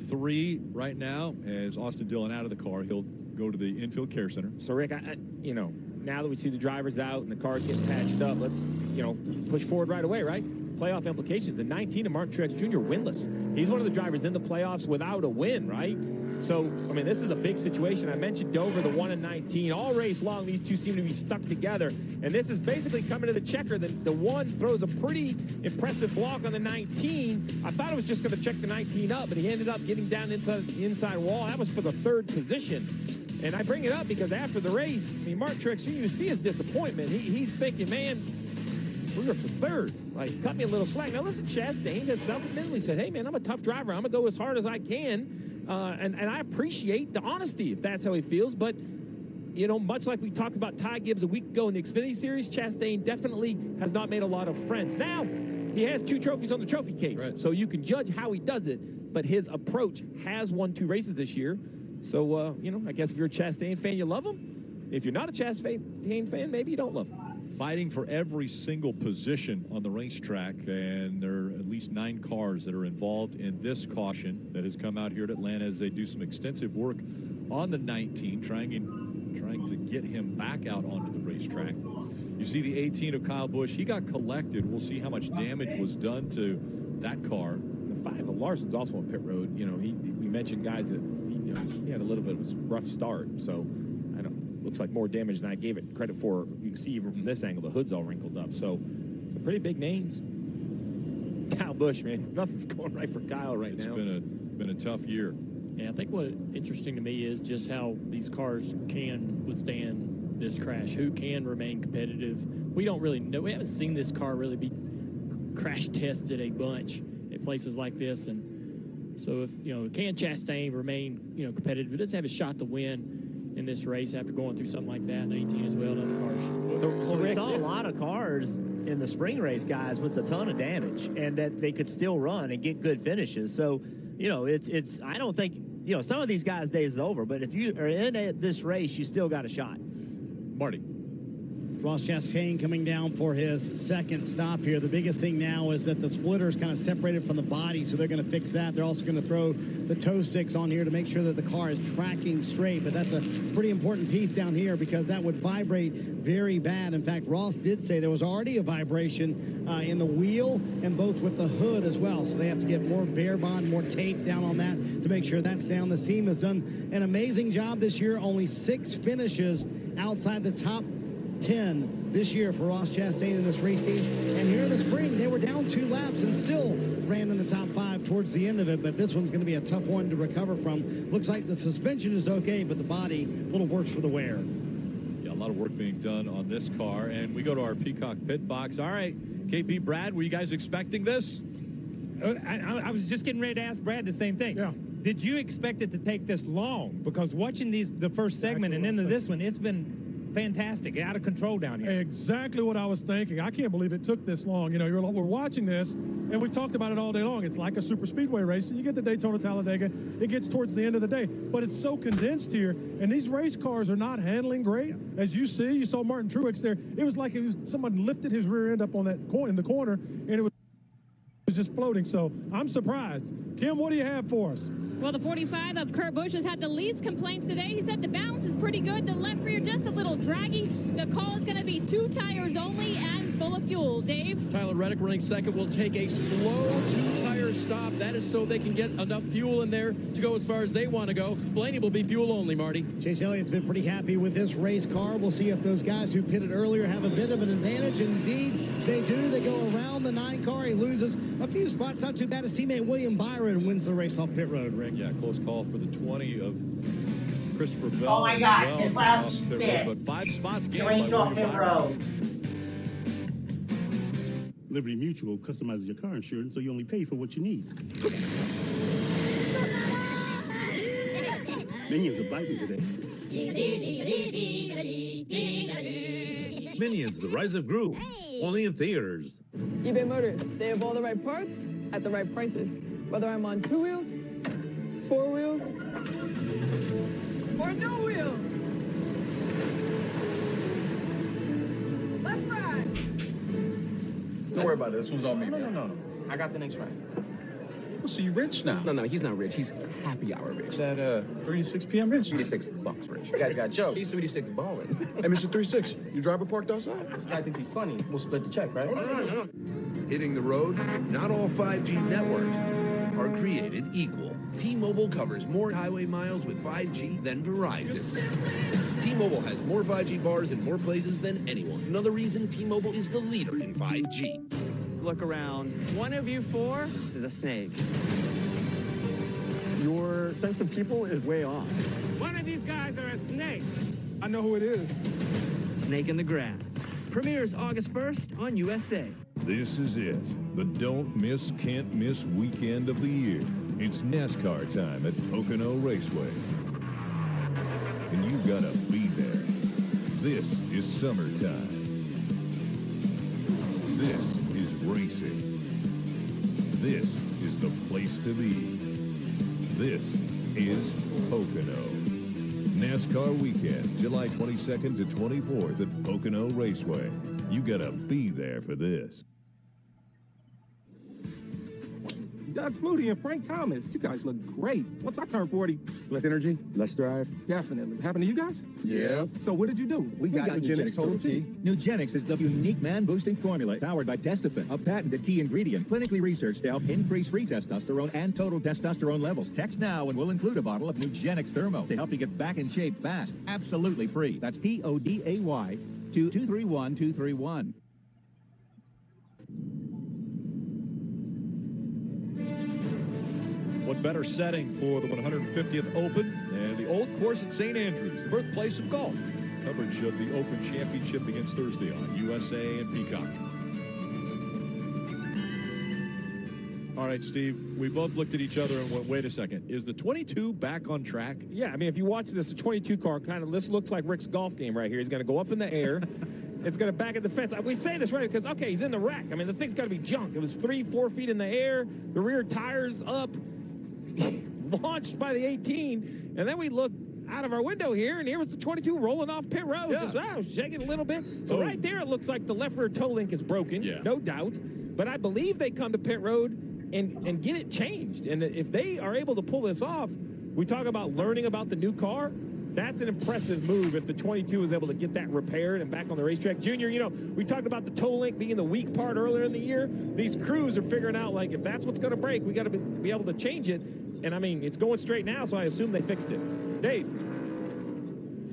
3 right now as Austin Dillon out of the car. He'll go to the infield care center. So, Rick, now that we see the drivers out and the cars getting patched up, let's, push forward right away, right? Playoff implications. The 19 of Martin Truex Jr. winless. He's one of the drivers in the playoffs without a win, right? So, I mean, this is a big situation. I mentioned Dover, the 1 and 19. All race long, these two seem to be stuck together. And this is basically coming to the checker. The 1 throws a pretty impressive block on the 19. I thought it was just going to check the 19 up, but he ended up getting down inside the inside wall. That was for the 3rd position. And I bring it up because after the race, I mean, Martin Truex Jr., you see his disappointment. He's thinking, man, we were for 3rd. Like, cut me a little slack. Now, listen, Chastain has self-admittedly said, hey, man, I'm a tough driver. I'm going to go as hard as I can. And I appreciate the honesty if that's how he feels. But, much like we talked about Ty Gibbs a week ago in the Xfinity Series, Chastain definitely has not made a lot of friends. Now, he has 2 trophies on the trophy case. Right. So you can judge how he does it. But his approach has won 2 races this year. So, I guess if you're a Chastain fan, you love him. If you're not a Chastain fan, maybe you don't love him. Fighting for every single position on the racetrack, and there are at least 9 cars that are involved in this caution that has come out here at Atlanta as they do some extensive work on the 19, trying to get him back out onto the racetrack. You see the 18 of Kyle Busch. He got collected. We'll see how much damage was done to that car. The 5 of Larson's also on pit road. We mentioned guys that he had a little bit of a rough start, so I don't. Looks like more damage than I gave it credit for. You can see even from this angle, the hood's all wrinkled up. So, some pretty big names. Kyle Busch, man, nothing's going right for Kyle right now. It's been a tough year. Yeah, I think what's interesting to me is just how these cars can withstand this crash. Who can remain competitive? We don't really know. We haven't seen this car really be crash tested a bunch at places like this. And so if, can Chastain remain, competitive? It does have a shot to win in this race after going through something like that in 18 as well, and other cars. So we saw a lot of cars in the spring race, guys, with a ton of damage, and that they could still run and get good finishes. So, it's I don't think, some of these guys' days is over, but if you are in this race, you still got a shot. Marty. Ross Chastain coming down for his 2nd stop here. The biggest thing now is that the splitter is kind of separated from the body, so they're going to fix that. They're also going to throw the toe sticks on here to make sure that the car is tracking straight, but that's a pretty important piece down here because that would vibrate very bad. In fact, Ross did say there was already a vibration in the wheel and both with the hood as well, so they have to get more bare bond, more tape down on that to make sure that's down. This team has done an amazing job this year. Only 6 finishes outside the top 10 this year for Ross Chastain in this race team. And here in the spring, they were down 2 laps and still ran in the top 5 towards the end of it. But this one's going to be a tough one to recover from. Looks like the suspension is okay, but the body a little worse for the wear. Yeah, a lot of work being done on this car. And we go to our Peacock pit box. All right, KP, Brad, were you guys expecting this? I was just getting ready to ask Brad the same thing. Yeah. Did you expect it to take this long? Because watching the first segment and into this one, it's been fantastic, out of control down here. Exactly what I was thinking. I can't believe it took this long. We're watching this, and we've talked about it all day long. It's like a super speedway race. You get to Daytona, Talladega, it gets towards the end of the day, but it's so condensed here, and these race cars are not handling great. As you see, you saw Martin Truex there. It was like someone lifted his rear end up on that in the corner, and it was just floating. So I'm surprised. Kim, what do you have for us? Well, the 45 of Kurt Busch has had the least complaints today. He said the balance is pretty good. The left rear just a little draggy. The call is going to be 2 tires only and full of fuel. Dave? Tyler Reddick running second will take a slow 2-tire stop. That is so they can get enough fuel in there to go as far as they want to go. Blaney will be fuel only, Marty. Chase Elliott's been pretty happy with this race car. We'll see if those guys who pitted earlier have a bit of an advantage. Indeed, they do. They go around the 9 car. He loses a few spots. Not too bad. His teammate William Byron wins the race off pit road, Rick. Yeah, close call for the 20 of Christopher Bell. Oh my God, well, his last bit. But 5 spots gained Race off pit road. Liberty Mutual customizes your car insurance so you only pay for what you need. Minions are biting today. Minions, The Rise of Gru. Only in theaters. eBay Motors. They have all the right parts at the right prices. Whether I'm on 2 wheels, 4 wheels, or no wheels. Let's ride. Don't worry about it. This one's on me. No. I got the next ride. So you rich now? No, he's not rich. He's happy hour rich. That 3 to 6 p.m. rich? $36 rich. You guys got jokes. He's 36 balling. Hey, Mr. 36, your driver parked outside? This guy thinks he's funny. We'll split the check, right? No. Hitting the road, not all 5G networks are created equal. T-Mobile covers more highway miles with 5G than Verizon. T-Mobile has more 5G bars in more places than anyone. Another reason T-Mobile is the leader in 5G. Look around. One of you four is a snake. Your sense of people is way off. One of these guys are a snake. I know who it is. Snake in the Grass. Premieres August 1st on USA. This is it. The don't miss, can't miss weekend of the year. It's NASCAR time at Pocono Raceway. And you gotta be there. This is summertime. This is racing. This is the place to be. This is Pocono. NASCAR weekend, July 22nd to 24th at Pocono Raceway. You gotta be there for this. Doug Flutie and Frank Thomas, you guys look great. Once I turn 40, Less energy, less drive. definitely. Happened to you guys? Yeah. So what did you do? We got Nugenix Total T. Nugenix is the unique man-boosting formula powered by Testofen, a patented key ingredient clinically researched to help increase free testosterone and total testosterone levels. Text now and we'll include a bottle of Nugenix Thermo to help you get back in shape fast. Absolutely free. That's TODAY to 231231. What better setting for the 150th Open and the old course at St. Andrews, the birthplace of golf. Coverage of the Open Championship begins Thursday on USA and Peacock. All right, Steve, we both looked at each other and went, wait a second, is the 22 back on track? Yeah, I mean, if you watch this, the 22 car this looks like Rick's golf game right here. He's going to go up in the air. It's going to back at the fence. We say this right because, okay, he's in the wreck. I mean, the thing's got to be junk. It was 3-4 feet in the air. The rear tire's up. Launched by the 18, and then we look out of our window here, and here was the 22 rolling off pit road. Yeah. Shaking a little bit. So right there, it looks like the left rear toe link is broken, no doubt. But I believe they come to pit road and get it changed. And if they are able to pull this off, we talk about learning about the new car. That's an impressive move if the 22 is able to get that repaired and back on the racetrack. Junior, you know, we talked about the toe link being the weak part earlier in the year. These crews are figuring out, like, if that's what's going to break, we got to be able to change it. And, I mean, it's going straight now, so I assume they fixed it. Dave.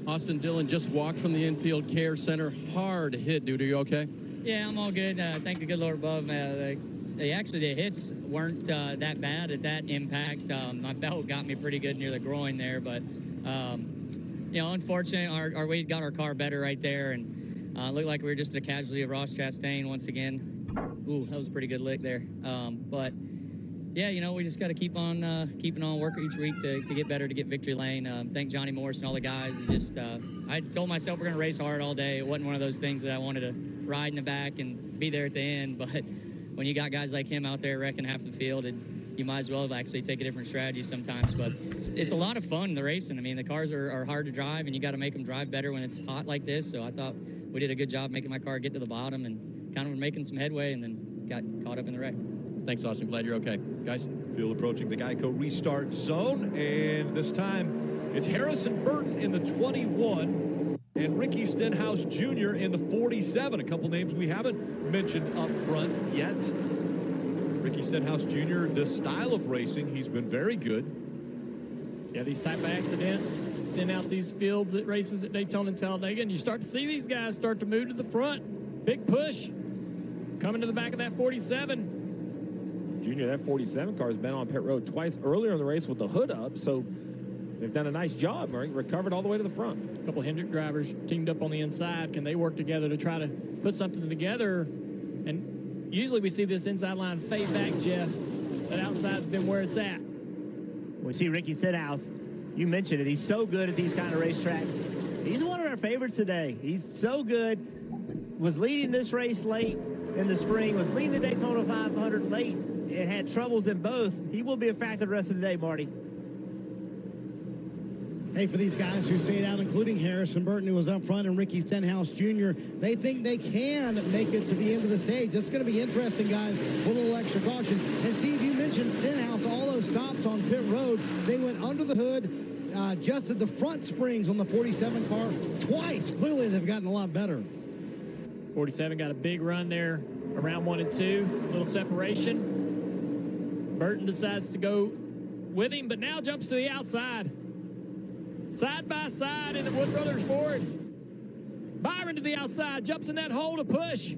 Austin Dillon just walked from the infield care center. Hard hit, dude. Are you okay? Yeah, I'm all good. Thank the good Lord above. Actually, the hits weren't that bad at that impact. My belt got me pretty good near the groin there, but, you know, unfortunately, our weight got our car better right there, and looked like we were just a casualty of Ross Chastain once again. Ooh, that was a pretty good lick there. But yeah, you know, we just got to keep on keeping on working each week to get better, to get victory lane. Thank Johnny Morris and all the guys. I told myself we're going to race hard all day. It wasn't one of those things that I wanted to ride in the back and be there at the end. But when you got guys like him out there wrecking half the field, you might as well actually take a different strategy sometimes. But it's a lot of fun, the racing. I mean, the cars are hard to drive, and you got to make them drive better when it's hot like this. So I thought we did a good job making my car get to the bottom and kind of making some headway, and then got caught up in the wreck. Thanks, Austin. Glad you're okay. Guys? Field approaching the Geico restart zone, and this time it's Harrison Burton in the 21 and Ricky Stenhouse Jr. in the 47. A couple names we haven't mentioned up front yet. Ricky Stenhouse Jr., this style of racing, he's been very good. Yeah, these type of accidents thin out these fields at races at Daytona and Talladega, and you start to see these guys start to move to the front. Big push coming to the back of that 47. Junior, that 47 car has been on pit road twice earlier in the race with the hood up, so they've done a nice job, right? Recovered all the way to the front. A couple Hendrick drivers teamed up on the inside. Can they work together to try to put something together? And usually we see this inside line fade back, Jeff. That outside's been where it's at. We see Ricky Stenhouse. You mentioned it. He's so good at these kind of racetracks. He's one of our favorites today. He's so good. Was leading this race late in the spring. Was leading the Daytona 500 late. It had troubles in both. He will be a factor the rest of the day, Marty. Hey, for these guys who stayed out, including Harrison Burton, who was up front, and Ricky Stenhouse Jr., they think they can make it to the end of the stage. It's going to be interesting, guys, with a little extra caution. And Steve, you mentioned Stenhouse, all those stops on pit road. They went under the hood, adjusted the front springs on the 47 car twice. Clearly, they've gotten a lot better. 47 got a big run there around 1 and 2. A little separation. Burton decides to go with him, but now jumps to the outside. Side by side in the Wood Brothers Ford. Byron to the outside, jumps in that hole to push.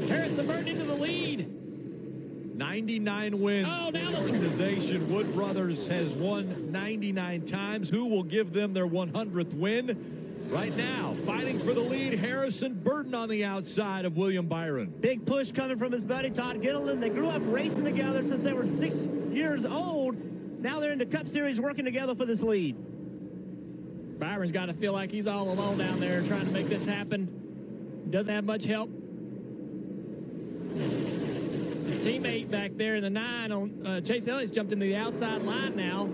Harrison Burton into the lead. 99 wins. Oh, now the organization. Wood Brothers has won 99 times. Who will give them their 100th win? Right now, fighting for the lead, Harrison Burton on the outside of William Byron. Big push coming from his buddy Todd Gilliland. They grew up racing together since they were 6 years old. Now they're in the Cup Series working together for this lead. Byron's got to feel like he's all alone down there trying to make this happen. Doesn't have much help. His teammate back there in the 9 on Chase Elliott's jumped into the outside line now.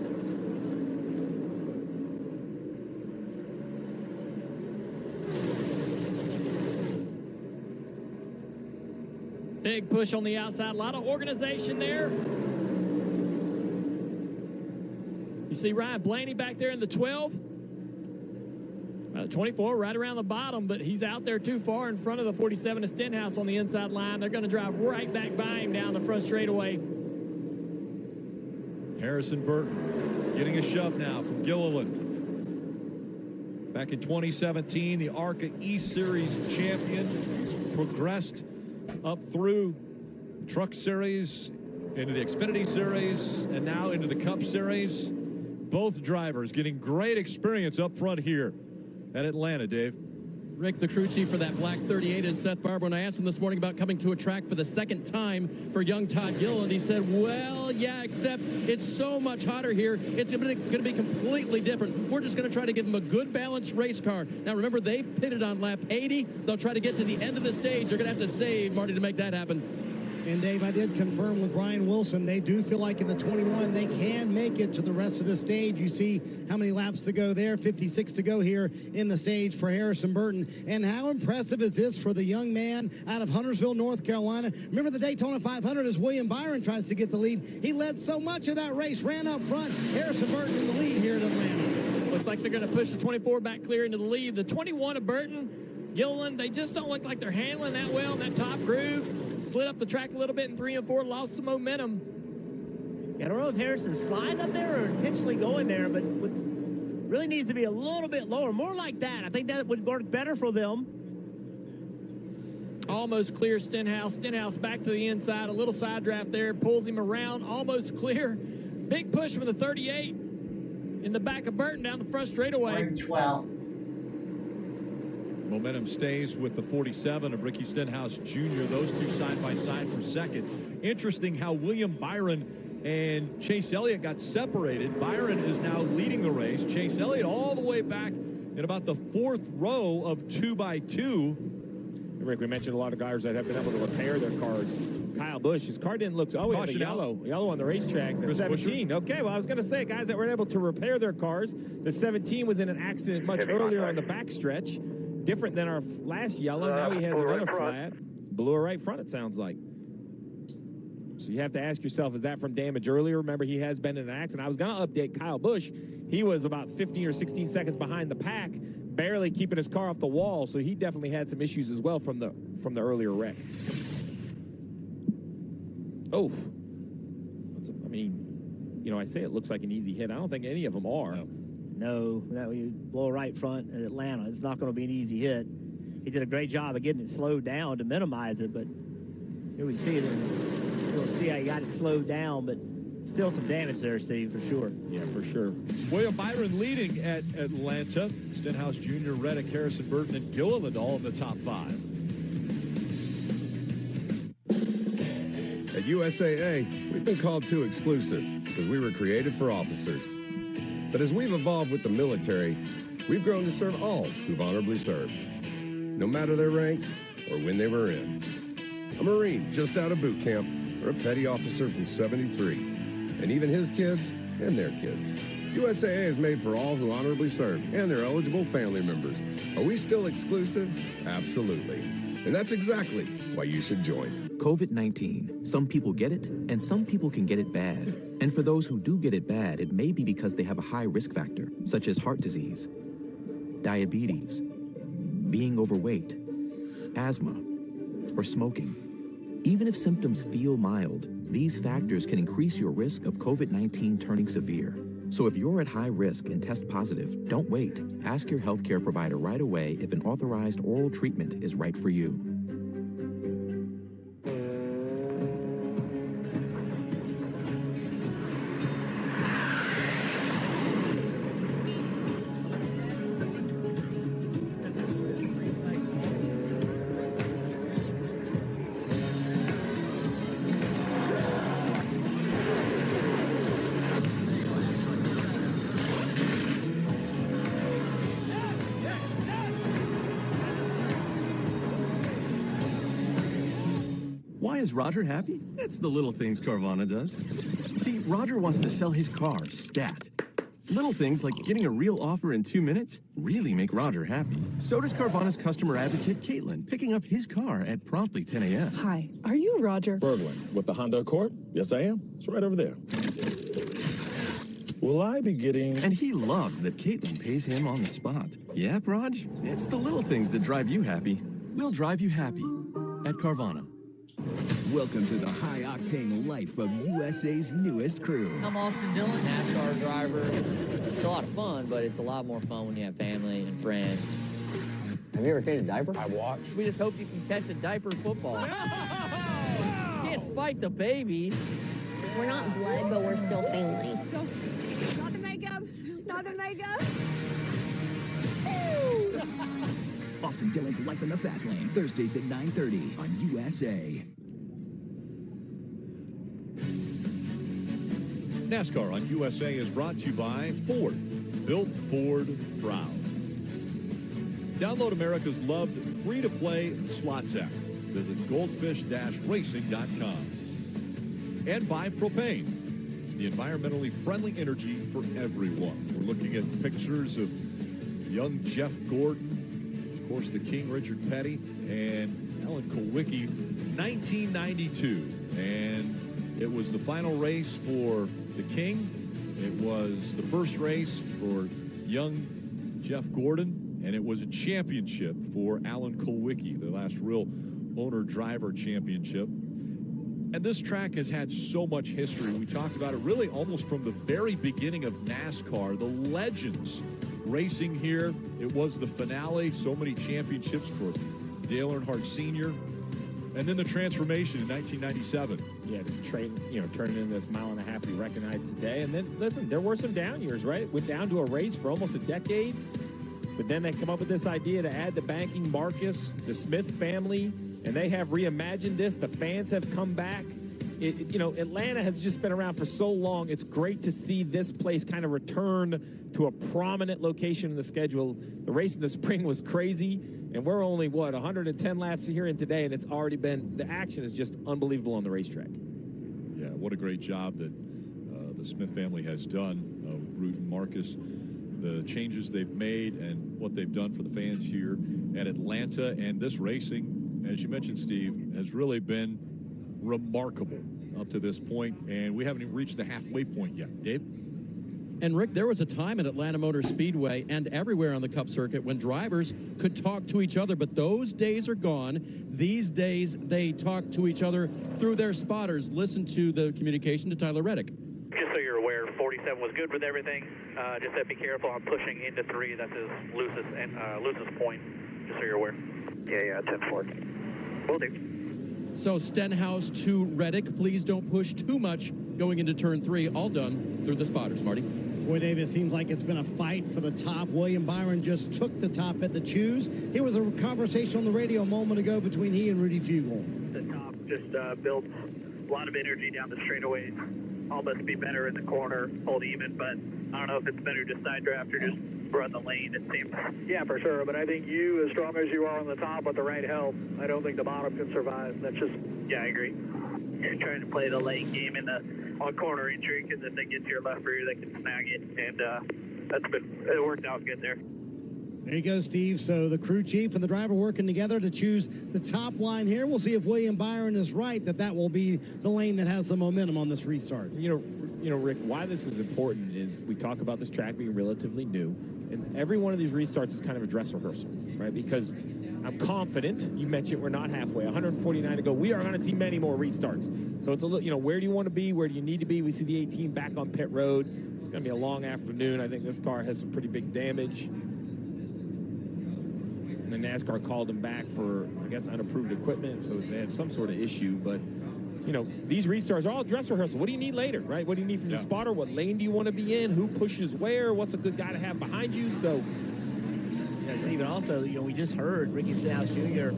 Big push on the outside. A lot of organization there. You see Ryan Blaney back there in the 12. 24 right around the bottom, but he's out there too far in front of the 47 of Stenhouse on the inside line. They're going to drive right back by him down the front straightaway. Harrison Burton getting a shove now from Gilliland. Back in 2017, the ARCA E-Series champion. He's progressed up through Truck Series, into the Xfinity Series, and now into the Cup Series. Both drivers getting great experience up front here at Atlanta, Dave. Rick, the crew chief for that black 38 is Seth Barber. When I asked him this morning about coming to a track for the second time for young Todd Gilliland, he said, well, yeah, except it's so much hotter here. It's going to be completely different. We're just going to try to give him a good balanced race car. Now, remember, they pitted on lap 80. They'll try to get to the end of the stage. They're going to have to save Marty to make that happen. And, Dave, I did confirm with Brian Wilson, they do feel like in the 21 they can make it to the rest of the stage. You see how many laps to go there, 56 to go here in the stage for Harrison Burton. And how impressive is this for the young man out of Huntersville, North Carolina? Remember the Daytona 500 as William Byron tries to get the lead. He led so much of that race, ran up front. Harrison Burton in the lead here at Atlanta. Looks like they're going to push the 24 back clear into the lead. The 21 of Burton, Gilliland, they just don't look like they're handling that well in that top groove. Slid up the track a little bit in 3 and 4, lost some momentum. I don't know if Harrison's sliding up there or intentionally going there, but really needs to be a little bit lower, more like that. I think that would work better for them. Almost clear Stenhouse. Stenhouse back to the inside, a little side draft there, pulls him around, almost clear. Big push from the 38 in the back of Burton down the front straightaway. 12th. Momentum stays with the 47 of Ricky Stenhouse Jr. Those two side by side for second. Interesting how William Byron and Chase Elliott got separated. Byron is now leading the race. Chase Elliott all the way back in about the 4th row of 2x2. Rick, we mentioned a lot of guys that have been able to repair their cars. Kyle Busch, his car didn't look so. Oh, he had a yellow on the racetrack. The 17. Okay, well, I was going to say, guys that were able to repair their cars. The 17 was in an accident much earlier on the backstretch. Different than our last yellow. Now he has another flat. Blew her right front, it sounds like. So you have to ask yourself, is that from damage earlier? Remember, he has been in an accident. I was going to update Kyle Busch. He was about 15 or 16 seconds behind the pack, barely keeping his car off the wall. So he definitely had some issues as well from the earlier wreck. Oh. I mean, you know, I say it looks like an easy hit. I don't think any of them are. No, that way you blow right front at Atlanta. It's not going to be an easy hit. He did a great job of getting it slowed down to minimize it, but here we see it. You'll see how he got it slowed down, but still some damage there, Steve, for sure. Yeah, for sure. William Byron leading at Atlanta. Stenhouse Jr., Reddick, Harrison Burton, and Gilliland all in the top 5. At USAA, we've been called too exclusive because we were created for officers. But as we've evolved with the military, we've grown to serve all who've honorably served, no matter their rank or when they were in. A Marine just out of boot camp or a petty officer from 73. And even his kids and their kids. USAA is made for all who honorably serve and their eligible family members. Are we still exclusive? Absolutely. And that's exactly why you should join. COVID-19. Some people get it, and some people can get it bad. And for those who do get it bad, it may be because they have a high risk factor, such as heart disease, diabetes, being overweight, asthma, or smoking. Even if symptoms feel mild, these factors can increase your risk of COVID-19 turning severe. So if you're at high risk and test positive, don't wait. Ask your healthcare provider right away if an authorized oral treatment is right for you. Why is Roger happy? It's the little things Carvana does. See, Roger wants to sell his car, stat. Little things like getting a real offer in 2 minutes really make Roger happy. So does Carvana's customer advocate, Caitlin, picking up his car at promptly 10 a.m. Hi, are you Roger? Berglund, with the Honda Accord? Yes, I am. It's right over there. Will I be getting... And he loves that Caitlin pays him on the spot. Yep, Raj, it's the little things that drive you happy. We'll drive you happy at Carvana. Welcome to the high-octane life of USA's newest crew. I'm Austin Dillon, NASCAR driver. It's a lot of fun, but it's a lot more fun when you have family and friends. Have you ever changed a diaper? I watched. We just hope you can catch a diaper football. You can't spike the baby. We're not blood, but we're still family. Not the makeup. Not the makeup. Austin Dillon's Life in the Fast Lane, Thursdays at 9:30 on USA. NASCAR on USA is brought to you by Ford. Built Ford proud. Download America's loved free-to-play slots app. Visit goldfish-racing.com. And by Propane, the environmentally friendly energy for everyone. We're looking at pictures of young Jeff Gordon, of course, the King, Richard Petty, and Alan Kulwicki, 1992. And it was the final race for the King. It was the first race for young Jeff Gordon, and it was a championship for Alan Kulwicki, the last real owner-driver championship. And this track has had so much history. We talked about it really almost from the very beginning of NASCAR. The legends racing here. It was the finale. So many championships for Dale Earnhardt Sr. And then the transformation in 1997. Yeah, the train, turning into this mile-and-a-half we recognize today. And then, listen, there were some down years, right? Went down to a race for almost a decade. But then they come up with this idea to add the banking Marcus, the Smith family, and they have reimagined this. The fans have come back. Atlanta has just been around for so long. It's great to see this place kind of return to a prominent location in the schedule. The race in the spring was crazy, and we're only, 110 laps here in today, and it's already been, the action is just unbelievable on the racetrack. Yeah, what a great job that the Smith family has done, Root and Marcus, the changes they've made and what they've done for the fans here at Atlanta. And this racing, as you mentioned, Steve, has really been remarkable up to this point, and we haven't even reached the halfway point yet. Dave? And Rick, there was a time at Atlanta Motor Speedway and everywhere on the Cup circuit when drivers could talk to each other, but those days are gone. These days, they talk to each other through their spotters. Listen to the communication to Tyler Reddick. Just so you're aware, 47 was good with everything. Just have to be careful on pushing into 3. That's his loosest point, just so you're aware. Yeah, 10-4. Will do. So Stenhouse to Reddick, please don't push too much going into turn 3. All done through the spotters, Marty. Boy, Dave, it seems like it's been a fight for the top. William Byron just took the top at the choose. Here was a conversation on the radio a moment ago between he and Rudy Fugle. The top just built a lot of energy down the straightaways. Almost be better in the corner, hold even, but I don't know if it's better to side draft or just run the lane, it seems. Yeah, for sure, but I think you, as strong as you are on the top with the right help, I don't think the bottom can survive. That's just, yeah, I agree. You're trying to play the late game in the on corner entry, because if they get to your left rear, they can snag it, and it worked out good there. There you go, Steve. So the crew chief and the driver working together to choose the top line here. We'll see if William Byron is right that will be the lane that has the momentum on this restart. You know, Rick, why this is important is we talk about this track being relatively new, and every one of these restarts is kind of a dress rehearsal, right? Because I'm confident, you mentioned we're not halfway, 149 to go. We are going to see many more restarts. So it's a little, where do you want to be? Where do you need to be? We see the 18 back on pit road. It's going to be a long afternoon. I think this car has some pretty big damage. And the NASCAR called him back for, I guess, unapproved equipment, so they had some sort of issue. But, these restarts are all dress rehearsal. What do you need later, right? What do you need from the spotter? What lane do you want to be in? Who pushes where? What's a good guy to have behind you? So, Stephen, also, we just heard Ricky Stenhouse Jr.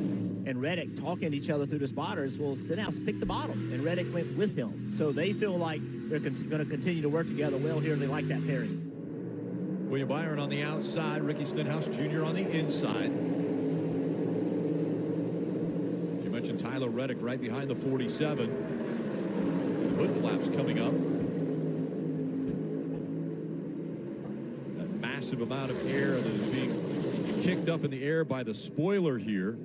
and Reddick talking to each other through the spotters. Well, Stenhouse picked the bottom, and Reddick went with him. So they feel like they're going to continue to work together well here, and they like that pairing. William Byron on the outside, Ricky Stenhouse Jr. on the inside. You mentioned Tyler Reddick right behind the 47. Hood flaps coming up. That massive amount of air that is being kicked up in the air by the spoiler here.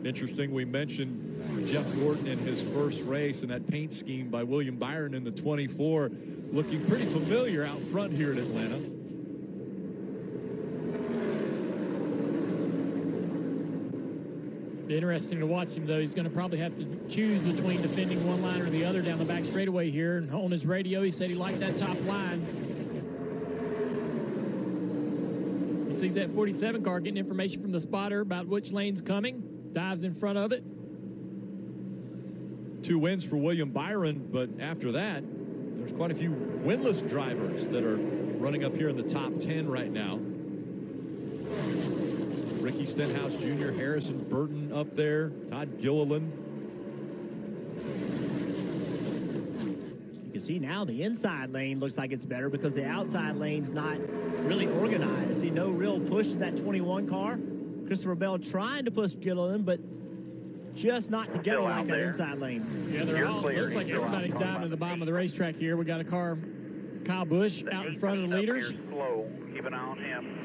Interesting, we mentioned Jeff Gordon in his first race and that paint scheme by William Byron in the 24, looking pretty familiar out front here in Atlanta. Be interesting to watch him, though. He's going to probably have to choose between defending one line or the other down the back straightaway here. And on his radio, he said he liked that top line. He sees that 47 car getting information from the spotter about which lane's coming. Dives in front of it. 2 wins for William Byron, but after that, there's quite a few winless drivers that are running up here in the top 10 right now. Ricky Stenhouse Jr., Harrison Burton up there, Todd Gilliland. You can see now the inside lane looks like it's better because the outside lane's not really organized. See no real push to that 21 car. Christopher Bell trying to push Gilliland, but just not together like that inside lane. Yeah, they're all, looks like everybody's diving to the bottom of the racetrack here. We got a car, Kyle Busch, out in front of the leaders. Slow. Keep an eye on him.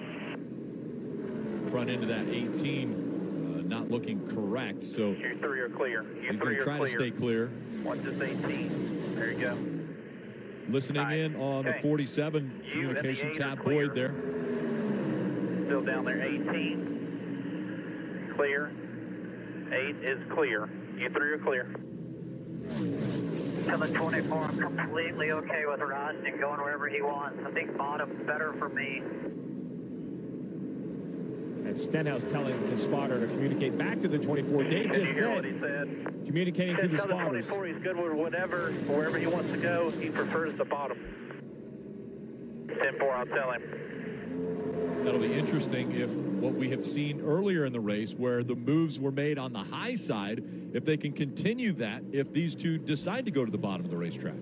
Front end of that 18, not looking correct, so You 3 are clear. he's going to try to stay clear. Watch this 18. There you go. Listening in on the 47 communication tab, Boyd there. Still down there, 18. Clear. 8 is clear. You 3 are clear. To the 24, I'm completely okay with Rod and going wherever he wants. I think bottom's better for me. And Stenhouse telling the spotter to communicate back to the 24. Dave just said, communicating to the spotters. 24, he's good with whatever, wherever he wants to go. He prefers the bottom. 10-4, I'll tell him. That'll be interesting if what we have seen earlier in the race where the moves were made on the high side, if they can continue that if these two decide to go to the bottom of the racetrack.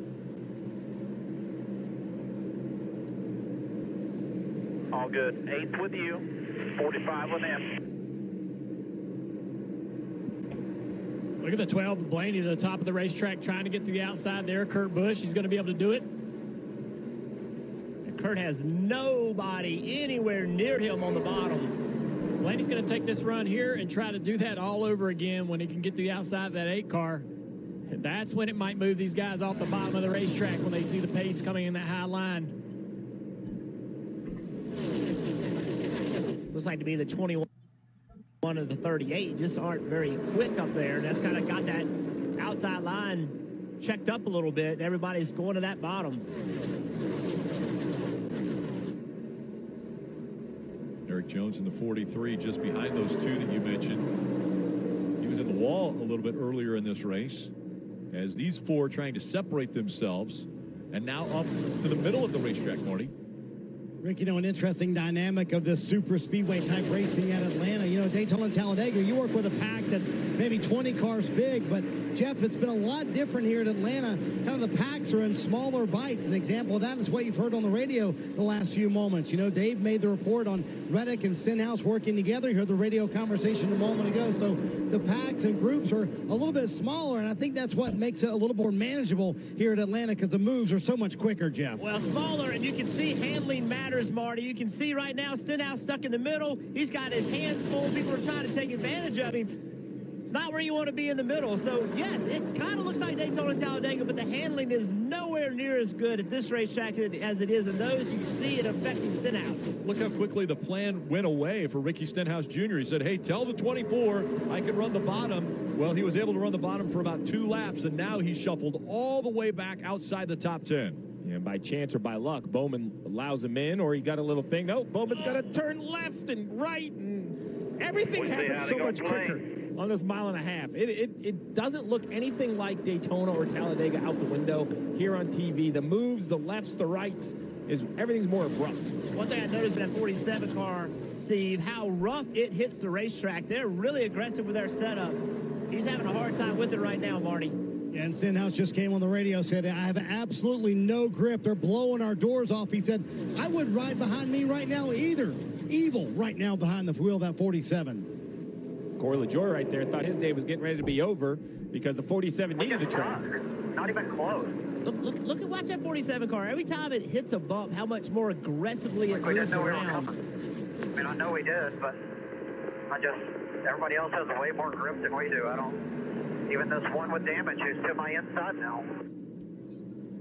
All good. 8th with you, 45 with him. Look at the 12, Blaney to the top of the racetrack trying to get to the outside there. Kurt Busch, he's going to be able to do it. Kurt has nobody anywhere near him on the bottom. Blaney's going to take this run here and try to do that all over again when he can get to the outside of that 8 car. And that's when it might move these guys off the bottom of the racetrack when they see the pace coming in that high line. Looks like to be the 21 and the 38 just aren't very quick up there. That's kind of got that outside line checked up a little bit. Everybody's going to that bottom. Eric Jones in the 43 just behind those 2 that you mentioned. He was in the wall a little bit earlier in this race as these 4 trying to separate themselves, and now up to the middle of the racetrack, Marty. Rick, you know, an interesting dynamic of this super speedway type racing at Atlanta. You know, Daytona and Talladega, you work with a pack that's maybe 20 cars big, but Jeff, it's been a lot different here at Atlanta. Kind of the packs are in smaller bites. An example of that is what you've heard on the radio the last few moments. You know, Dave made the report on Reddick and Stenhouse working together. You heard the radio conversation a moment ago. So the packs and groups are a little bit smaller, and I think that's what makes it a little more manageable here at Atlanta because the moves are so much quicker, Jeff. Well, smaller, and you can see handling matters, Marty. You can see right now Stenhouse stuck in the middle. He's got his hands full. People are trying to take advantage of him. It's not where you want to be in the middle. So, yes, it kind of looks like Daytona and Talladega, but the handling is nowhere near as good at this racetrack as it is in those. You see it affecting Stenhouse. Look how quickly the plan went away for Ricky Stenhouse Jr. He said, hey, tell the 24 I can run the bottom. Well, he was able to run the bottom for about 2 laps, and now he shuffled all the way back outside the top 10. Yeah, by chance or by luck, Bowman allows him in, or he got a little thing. No, Bowman's got to turn left and right, and everything happens so much quicker on this mile and a half. It doesn't look anything like Daytona or Talladega out the window here on TV. The moves, the lefts, the rights, everything's more abrupt. One thing I noticed in that 47 car, Steve, how rough it hits the racetrack. They're really aggressive with their setup. He's having a hard time with it right now, Marty. And Stenhouse just came on the radio, said, I have absolutely no grip. They're blowing our doors off. He said, I wouldn't ride behind me right now either. Evil right now behind the wheel of that 47. Corey LaJoy right there thought his day was getting ready to be over because the 47 needed the track. Not even close. Look at watch that 47 car. Every time it hits a bump, how much more aggressively it moves around. I mean, I know we did, but everybody else has way more grip than we do. Even this one with damage who's to my inside now.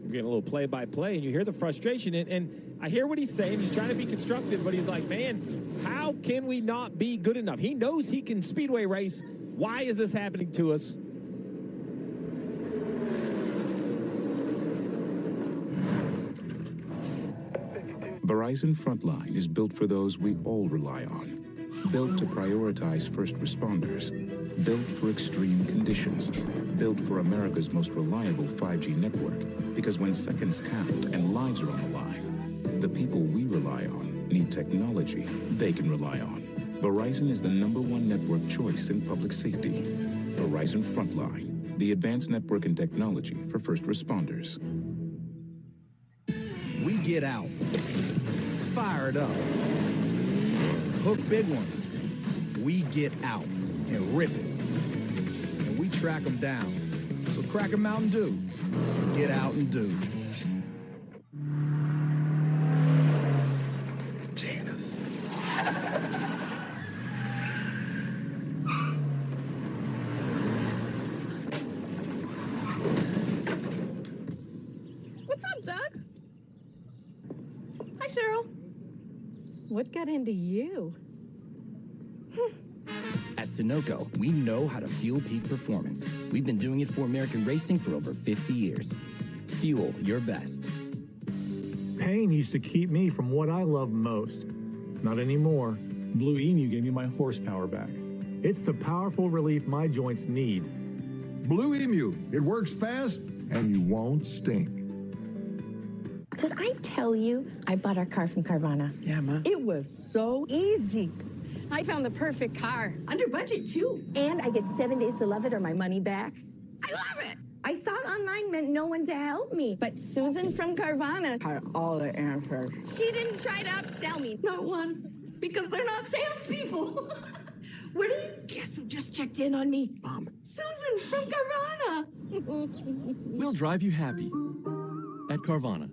You're getting a little play-by-play, and you hear the frustration, and I hear what he's saying. He's trying to be constructive, but he's like, man, how can we not be good enough? He knows he can speedway race. Why is this happening to us? Verizon Frontline is built for those we all rely on. Built to prioritize first responders. Built for extreme conditions. Built for America's most reliable 5G network. Because when seconds count and lives are on the line, the people we rely on need technology they can rely on. Verizon is the #1 network choice in public safety. Verizon Frontline, the advanced network and technology for first responders. We get out, fired up, hook big ones. We get out and rip it, and we track them down. So crack a Mountain Dew, get out and do. Janice. What's up, Doug? Hi, Cheryl. What got into you? At Sunoco, we know how to fuel peak performance. We've been doing it for American racing for over 50 years. Fuel your best. Pain used to keep me from what I love most. Not anymore. Blue Emu gave me my horsepower back. It's the powerful relief my joints need. Blue Emu. It works fast and you won't stink. Did I tell you I bought our car from Carvana? Yeah, Ma. It was so easy. I found the perfect car. Under budget, too. And I get 7 days to love it or my money back. I love it. I thought online meant no one to help me, but Susan from Carvana Had all the answers. She didn't try to upsell me, not once, because they're not salespeople. Where do you guess who just checked in on me? Mom. Susan from Carvana. We'll drive you happy at Carvana.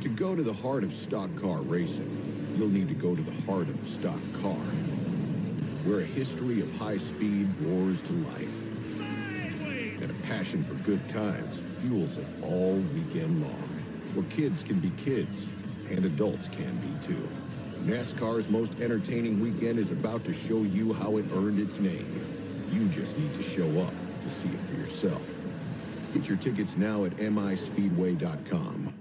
To go to the heart of stock car racing, you'll need to go to the heart of the stock car, where a history of high speed roars to life, and a passion for good times fuels it all weekend long, where kids can be kids, and adults can be too. NASCAR's most entertaining weekend is about to show you how it earned its name. You just need to show up to see it for yourself. Get your tickets now at mispeedway.com.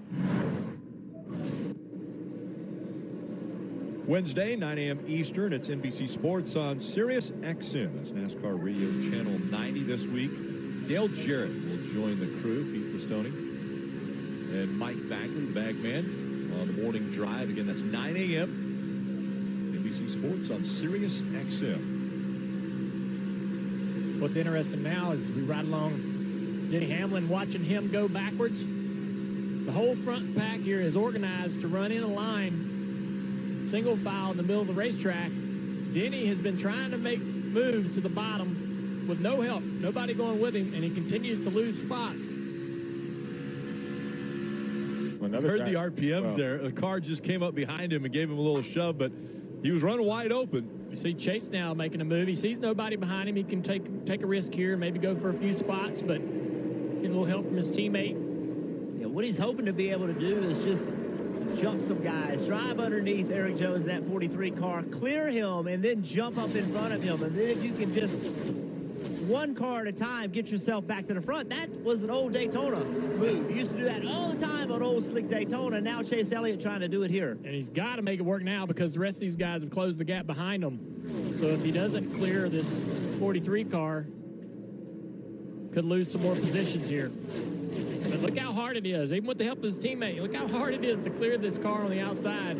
Wednesday, 9 a.m. Eastern, it's NBC Sports on Sirius XM. That's NASCAR Radio Channel 90 this week. Dale Jarrett will join the crew, Pete Pistone, and Mike Bagley, the bag man, on the morning drive. Again, that's 9 a.m. NBC Sports on Sirius XM. What's interesting now is we ride along Denny Hamlin, watching him go backwards. The whole front pack here is organized to run in a line, single file in the middle of the racetrack. Denny has been trying to make moves to the bottom with no help, nobody going with him, and he continues to lose spots. I heard the RPMs there. The car just came up behind him and gave him a little shove, but he was running wide open. You see Chase now making a move. He sees nobody behind him. He can take a risk here, maybe go for a few spots, but get a little help from his teammate. Yeah, what he's hoping to be able to do is just jump some guys, drive underneath Eric Jones in that 43 car, clear him, and then jump up in front of him. And then if you can just one car at a time get yourself back to the front. That was an old Daytona move. You used to do that all the time on old slick Daytona. Now Chase Elliott trying to do it here. And he's got to make it work now because the rest of these guys have closed the gap behind him. So if he doesn't clear this 43 car, could lose some more positions here. But look how hard it is, even with the help of his teammate. Look how hard it is to clear this car on the outside.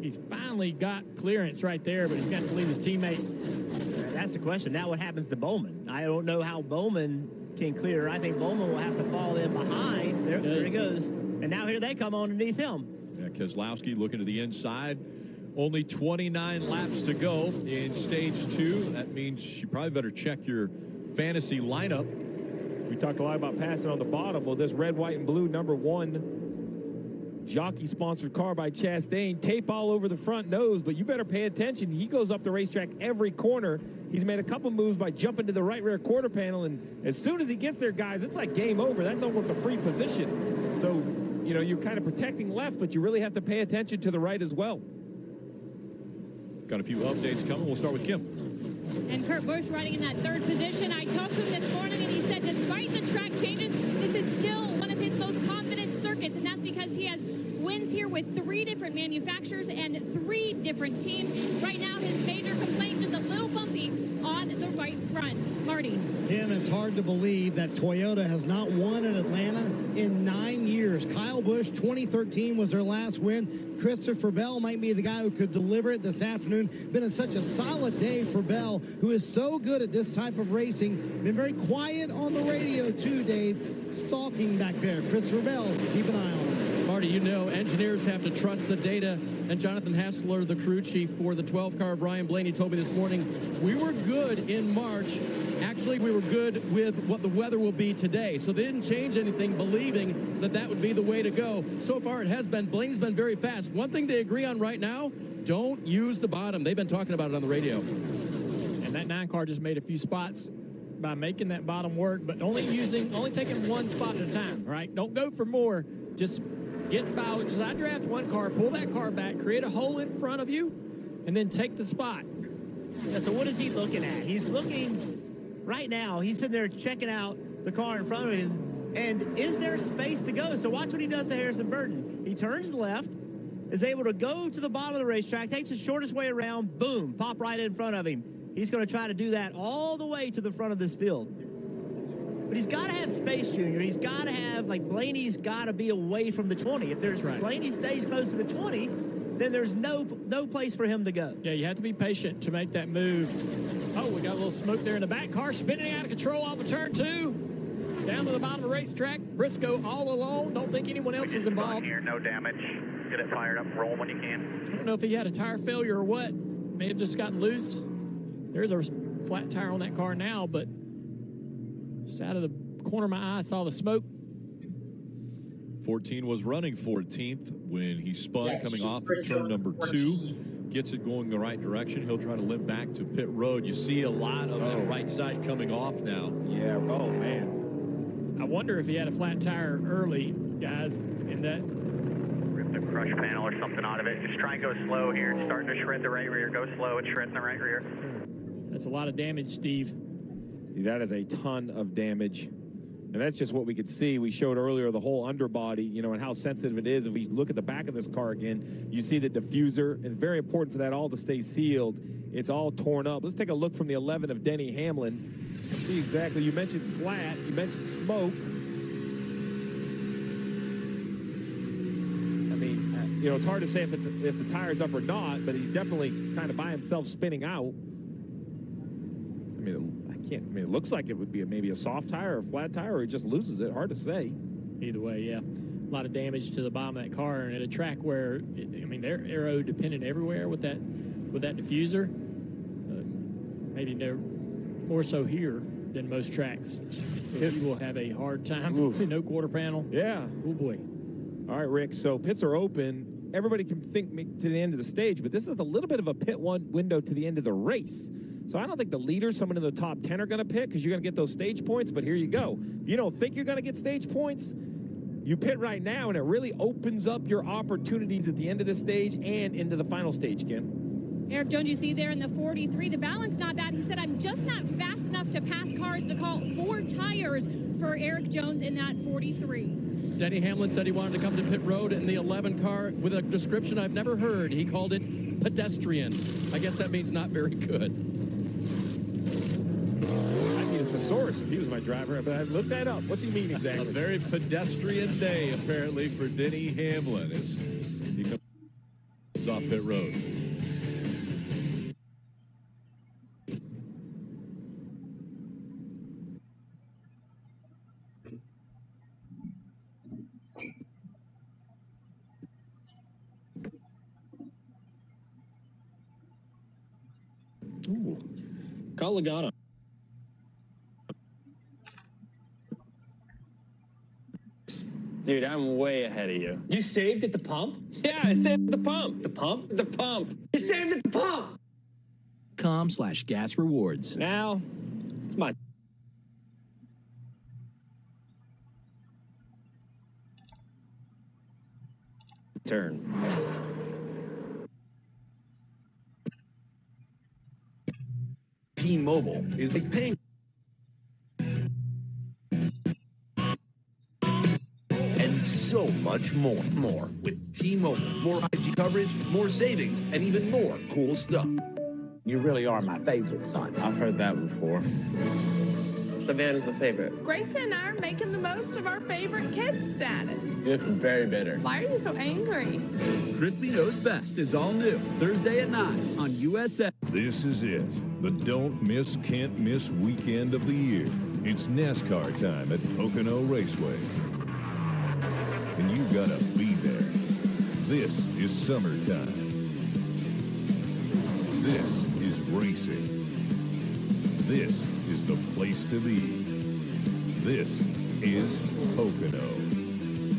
He's finally got clearance right there, but he's got to leave his teammate. That's the question. Now what happens to Bowman? I don't know how Bowman can clear. I think Bowman will have to fall in behind. There he goes. And now here they come underneath him. Yeah, Keselowski looking to the inside. Only 29 laps to go in stage 2. That means you probably better check your fantasy lineup. We talked a lot about passing on the bottom. Well, this red, white, and blue #1 jockey-sponsored car by Chastain, tape all over the front nose, but you better pay attention. He goes up the racetrack every corner. He's made a couple moves by jumping to the right rear quarter panel, and as soon as he gets there, guys, it's like game over. That's almost a free position. So, you know, you're kind of protecting left, but you really have to pay attention to the right as well. Got a few updates coming. We'll start with Kim. And Kurt Busch riding in that third position. I talked to him this morning, and he said despite the track changes, this is still one of his most confident circuits, and that's because he has wins here with 3 different manufacturers and 3 different teams. Right now, his major complaint, just a little bumpy on the right front. Marty. Kim, it's hard to believe that Toyota has not won at Atlanta in 9 years. Kyle Busch, 2013 was their last win. Christopher Bell might be the guy who could deliver it this afternoon. Been in such a solid day for Bell, who is so good at this type of racing. Been very quiet on the radio too, Dave. Stalking back there. Christopher Bell, keep an eye on him. Marty, you know, engineers have to trust the data, and Jonathan Hassler, the crew chief for the 12 car, Brian Blaney, told me this morning, we were good in March. Actually, we were good with what the weather will be today. So they didn't change anything, believing that that would be the way to go. So far, it has been. Blaney's been very fast. One thing they agree on right now, don't use the bottom. They've been talking about it on the radio. And that 9 car just made a few spots by making that bottom work, but only taking 1 spot at a time, right? Don't go for more. Just get by. Just I draft 1 car, pull that car back, create a hole in front of you, and then take the spot. Yeah, so what is he looking at? He's looking right now. He's sitting there checking out the car in front of him. And is there space to go? So watch what he does to Harrison Burton. He turns left, is able to go to the bottom of the racetrack, takes the shortest way around, boom, pop right in front of him. He's going to try to do that all the way to the front of this field. But he's got to have space, Junior. He's got to have, like, Blaney's got to be away from the 20. If there's Blaney stays close to the 20, then there's no place for him to go. Yeah, you have to be patient to make that move. Oh, we got a little smoke there in the back. Car spinning out of control off of turn 2. Down to the bottom of the racetrack. Briscoe all alone. Don't think anyone else was involved. Here, no damage. Get it fired up. Roll when you can. I don't know if he had a tire failure or what. May have just gotten loose. There's a flat tire on that car now, but just out of the corner of my eye, I saw the smoke. 14 was running 14th when he spun coming off of turn number 2. Gets it going the right direction. He'll try to limp back to pit road. You see a lot of that right side coming off now. Yeah, oh, man. I wonder if he had a flat tire early, guys, in that. Rip the crush panel or something out of it. Just try and go slow here. It's starting to shred the right rear. Go slow and shred in the right rear. That's a lot of damage, Steve. That is a ton of damage. And that's just what we could see. We showed earlier the whole underbody, you know, and how sensitive it is. If we look at the back of this car again, you see the diffuser. It's very important for that all to stay sealed. It's all torn up. Let's take a look from the 11 of Denny Hamlin. See exactly. You mentioned flat. You mentioned smoke. you know, it's hard to say if the tire's up or not, but he's definitely kind of by himself spinning out. I mean, it looks like it would be maybe a soft tire or a flat tire, or he just loses it. Hard to say. Either way, yeah. A lot of damage to the bottom of that car, and at a track where, I mean, they're aero dependent everywhere with that diffuser. Maybe more so here than most tracks. So you will have a hard time. No quarter panel. Yeah. Oh boy. All right, Rick. So pits are open. Everybody can think to the end of the stage, but this is a little bit of a pit one window to the end of the race. So I don't think the leaders, someone in the top 10, are going to pit because you're going to get those stage points. But here you go. If you don't think you're going to get stage points, you pit right now, and it really opens up your opportunities at the end of the stage and into the final stage, Kim. Eric Jones, you see there in the 43, the balance not bad. He said, I'm just not fast enough to pass cars. They call 4 tires for Eric Jones in that 43. Denny Hamlin said he wanted to come to pit road in the 11 car with a description I've never heard. He called it pedestrian. I guess that means not very good. I'd need a thesaurus if he was my driver, but I looked that up. What's he mean exactly? A very pedestrian day, apparently, for Denny Hamlin as he comes off pit road. Ooh. Call Logano. Dude, I'm way ahead of you. You saved at the pump? Yeah, I saved at the pump. The pump? The pump. You saved at the pump! .com/gas rewards. Now, it's my turn. T-Mobile is a paying and so much more. With T-Mobile, more 5G coverage, more savings, and even more cool stuff. You really are my favorite son. I've heard that before. Savannah's the favorite. Grayson and I are making the most of our favorite kid status. You're very bitter. Why are you so angry? Chrisley Knows Best is all new Thursday at 9 on USA. This is it. The don't miss, can't miss weekend of the year. It's NASCAR time at Pocono Raceway. And you gotta be there. This is summertime. This is racing. This is the place to be. This is Pocono.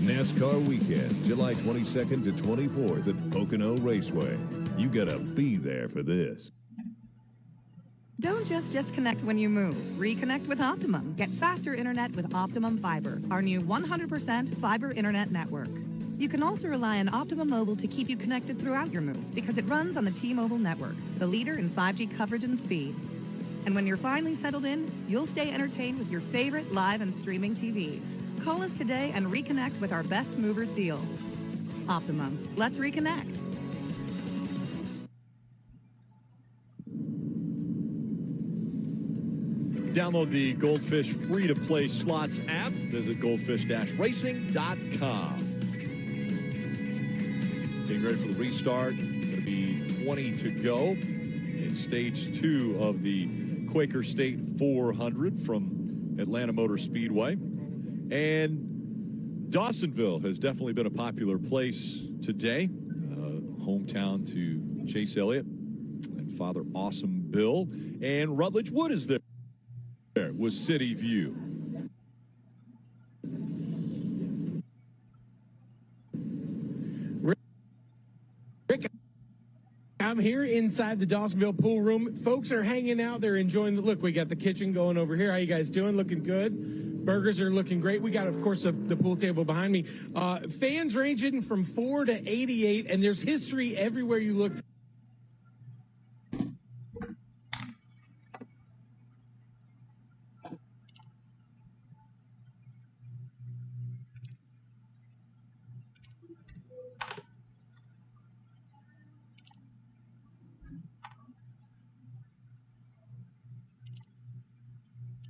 NASCAR weekend, July 22nd to 24th at Pocono Raceway. You gotta be there for this. Don't just disconnect when you move. Reconnect with Optimum. Get faster internet with Optimum Fiber, our new 100% fiber internet network. You can also rely on Optimum Mobile to keep you connected throughout your move because it runs on the T-Mobile network, the leader in 5G coverage and speed. And when you're finally settled in, you'll stay entertained with your favorite live and streaming TV. Call us today and reconnect with our best movers deal. Optimum. Let's reconnect. Download the Goldfish free-to-play slots app. Visit goldfish-racing.com. Getting ready for the restart. Going to be 20 to go in stage 2 of the Quaker State 400 from Atlanta Motor Speedway. And Dawsonville has definitely been a popular place today. Hometown to Chase Elliott and Father Awesome Bill. And Rutledge Wood is there with City View. Rick, I'm here inside the Dawsonville pool room. Folks are hanging out. They're enjoying the look. We got the kitchen going over here. How you guys doing? Looking good. Burgers are looking great. We got, of course, the pool table behind me. Fans ranging from 4 to 88, and there's history everywhere you look.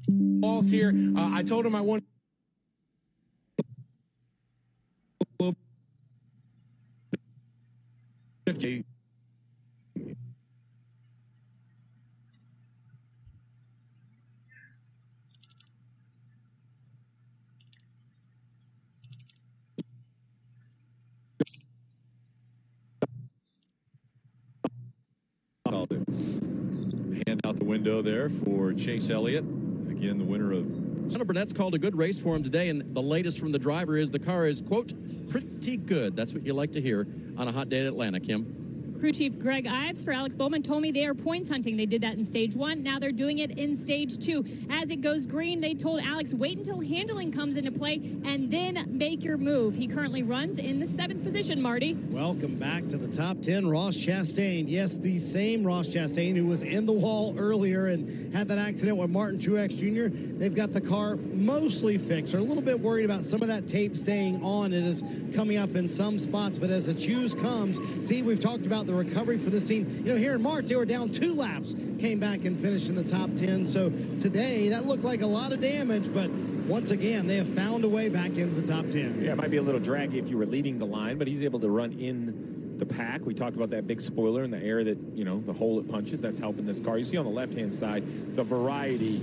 Balls here. I told him I wanted. 50. Hand out the window there for Chase Elliott. Again, the winner of... Burnett's called a good race for him today, and the latest from the driver is the car is, quote, pretty good. That's what you like to hear on a hot day at Atlanta, Kim. Crew Chief Greg Ives for Alex Bowman told me they are points hunting. They did that in stage 1. Now they're doing it in stage 2. As it goes green, they told Alex, wait until handling comes into play and then make your move. He currently runs in the 7th position, Marty. Welcome back to the top 10, Ross Chastain. Yes, the same Ross Chastain who was in the wall earlier and had that accident with Martin Truex Jr. They've got the car mostly fixed. They're a little bit worried about some of that tape staying on. It is coming up in some spots, but as the choose comes, see, we've talked about the recovery for this team. You know, here in March, they were down 2 laps, came back and finished in the top 10. So today, that looked like a lot of damage, but once again, they have found a way back into the top 10. Yeah, it might be a little draggy if you were leading the line, but he's able to run in the pack. We talked about that big spoiler and the air that, you know, the hole it punches. That's helping this car. You see on the left-hand side, the variety.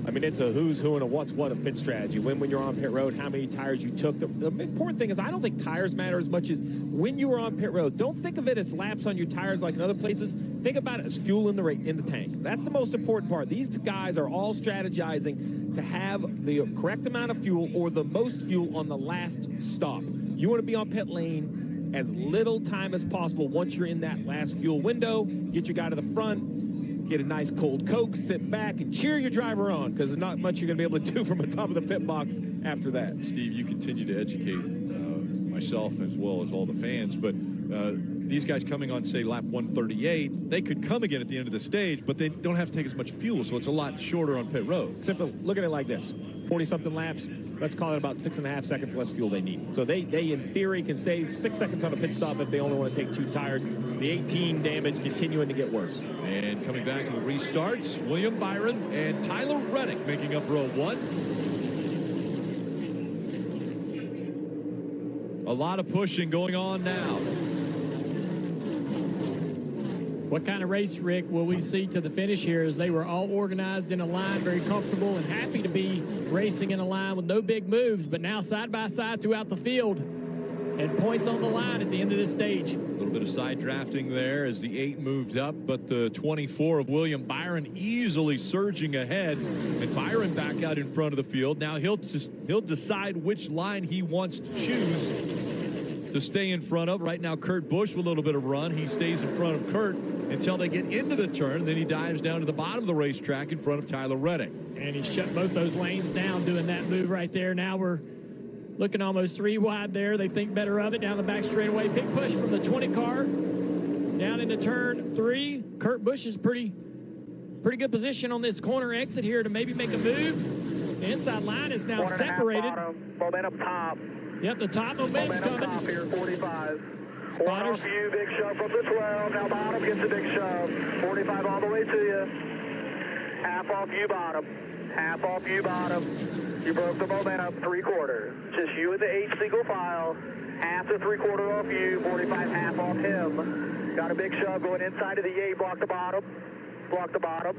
I mean, it's a who's who and a what's what of pit strategy. When you're on pit road, how many tires you took. The important thing is I don't think tires matter as much as when you were on pit road. Don't think of it as laps on your tires like in other places. Think about it as fuel in the tank. That's the most important part. These guys are all strategizing to have the correct amount of fuel or the most fuel on the last stop. You want to be on pit lane as little time as possible once you're in that last fuel window. Get your guy to the front. Get a nice cold Coke, sit back, and cheer your driver on, because there's not much you're going to be able to do from the top of the pit box after that. Steve, you continue to educate myself as well as all the fans, but these guys coming on, say, lap 138, they could come again at the end of the stage, but they don't have to take as much fuel, so it's a lot shorter on pit road. Simple. Look at it like this. 40-something laps, let's call it about 6.5 seconds less fuel they need. So they in theory, can save 6 seconds on a pit stop if they only want to take 2 tires. The 18 damage continuing to get worse. And coming back to the restarts, William Byron and Tyler Reddick making up row 1. A lot of pushing going on now. What kind of race, Rick, will we see to the finish here as they were all organized in a line, very comfortable and happy to be racing in a line with no big moves, but now side by side throughout the field and points on the line at the end of this stage. A little bit of side drafting there as the 8 moves up, but the 24 of William Byron easily surging ahead, and Byron back out in front of the field. Now he'll decide which line he wants to choose to stay in front of. Right now, Kurt Busch with a little bit of run. He stays in front of Kurt until they get into the turn. Then he dives down to the bottom of the racetrack in front of Tyler Reddick. And he shut both those lanes down doing that move right there. Now we're looking almost 3 wide there. They think better of it down the back straightaway. Big push from the 20 car down into turn 3. Kurt Busch is pretty good position on this corner exit here to maybe make a move. The inside line is now separated. Momentum top. Yep, the top momentum's coming. Top here, 45. Spotters. Off you, big shove from the 12. Now bottom gets a big shove. 45 all the way to you. Half off you, bottom. Half off you, bottom. You broke the momentum, 3/4. Just you and the 8 single file. Half to 3/4 off you. 45 half off him. Got a big shove going inside of the 8. Block the bottom. Block the bottom.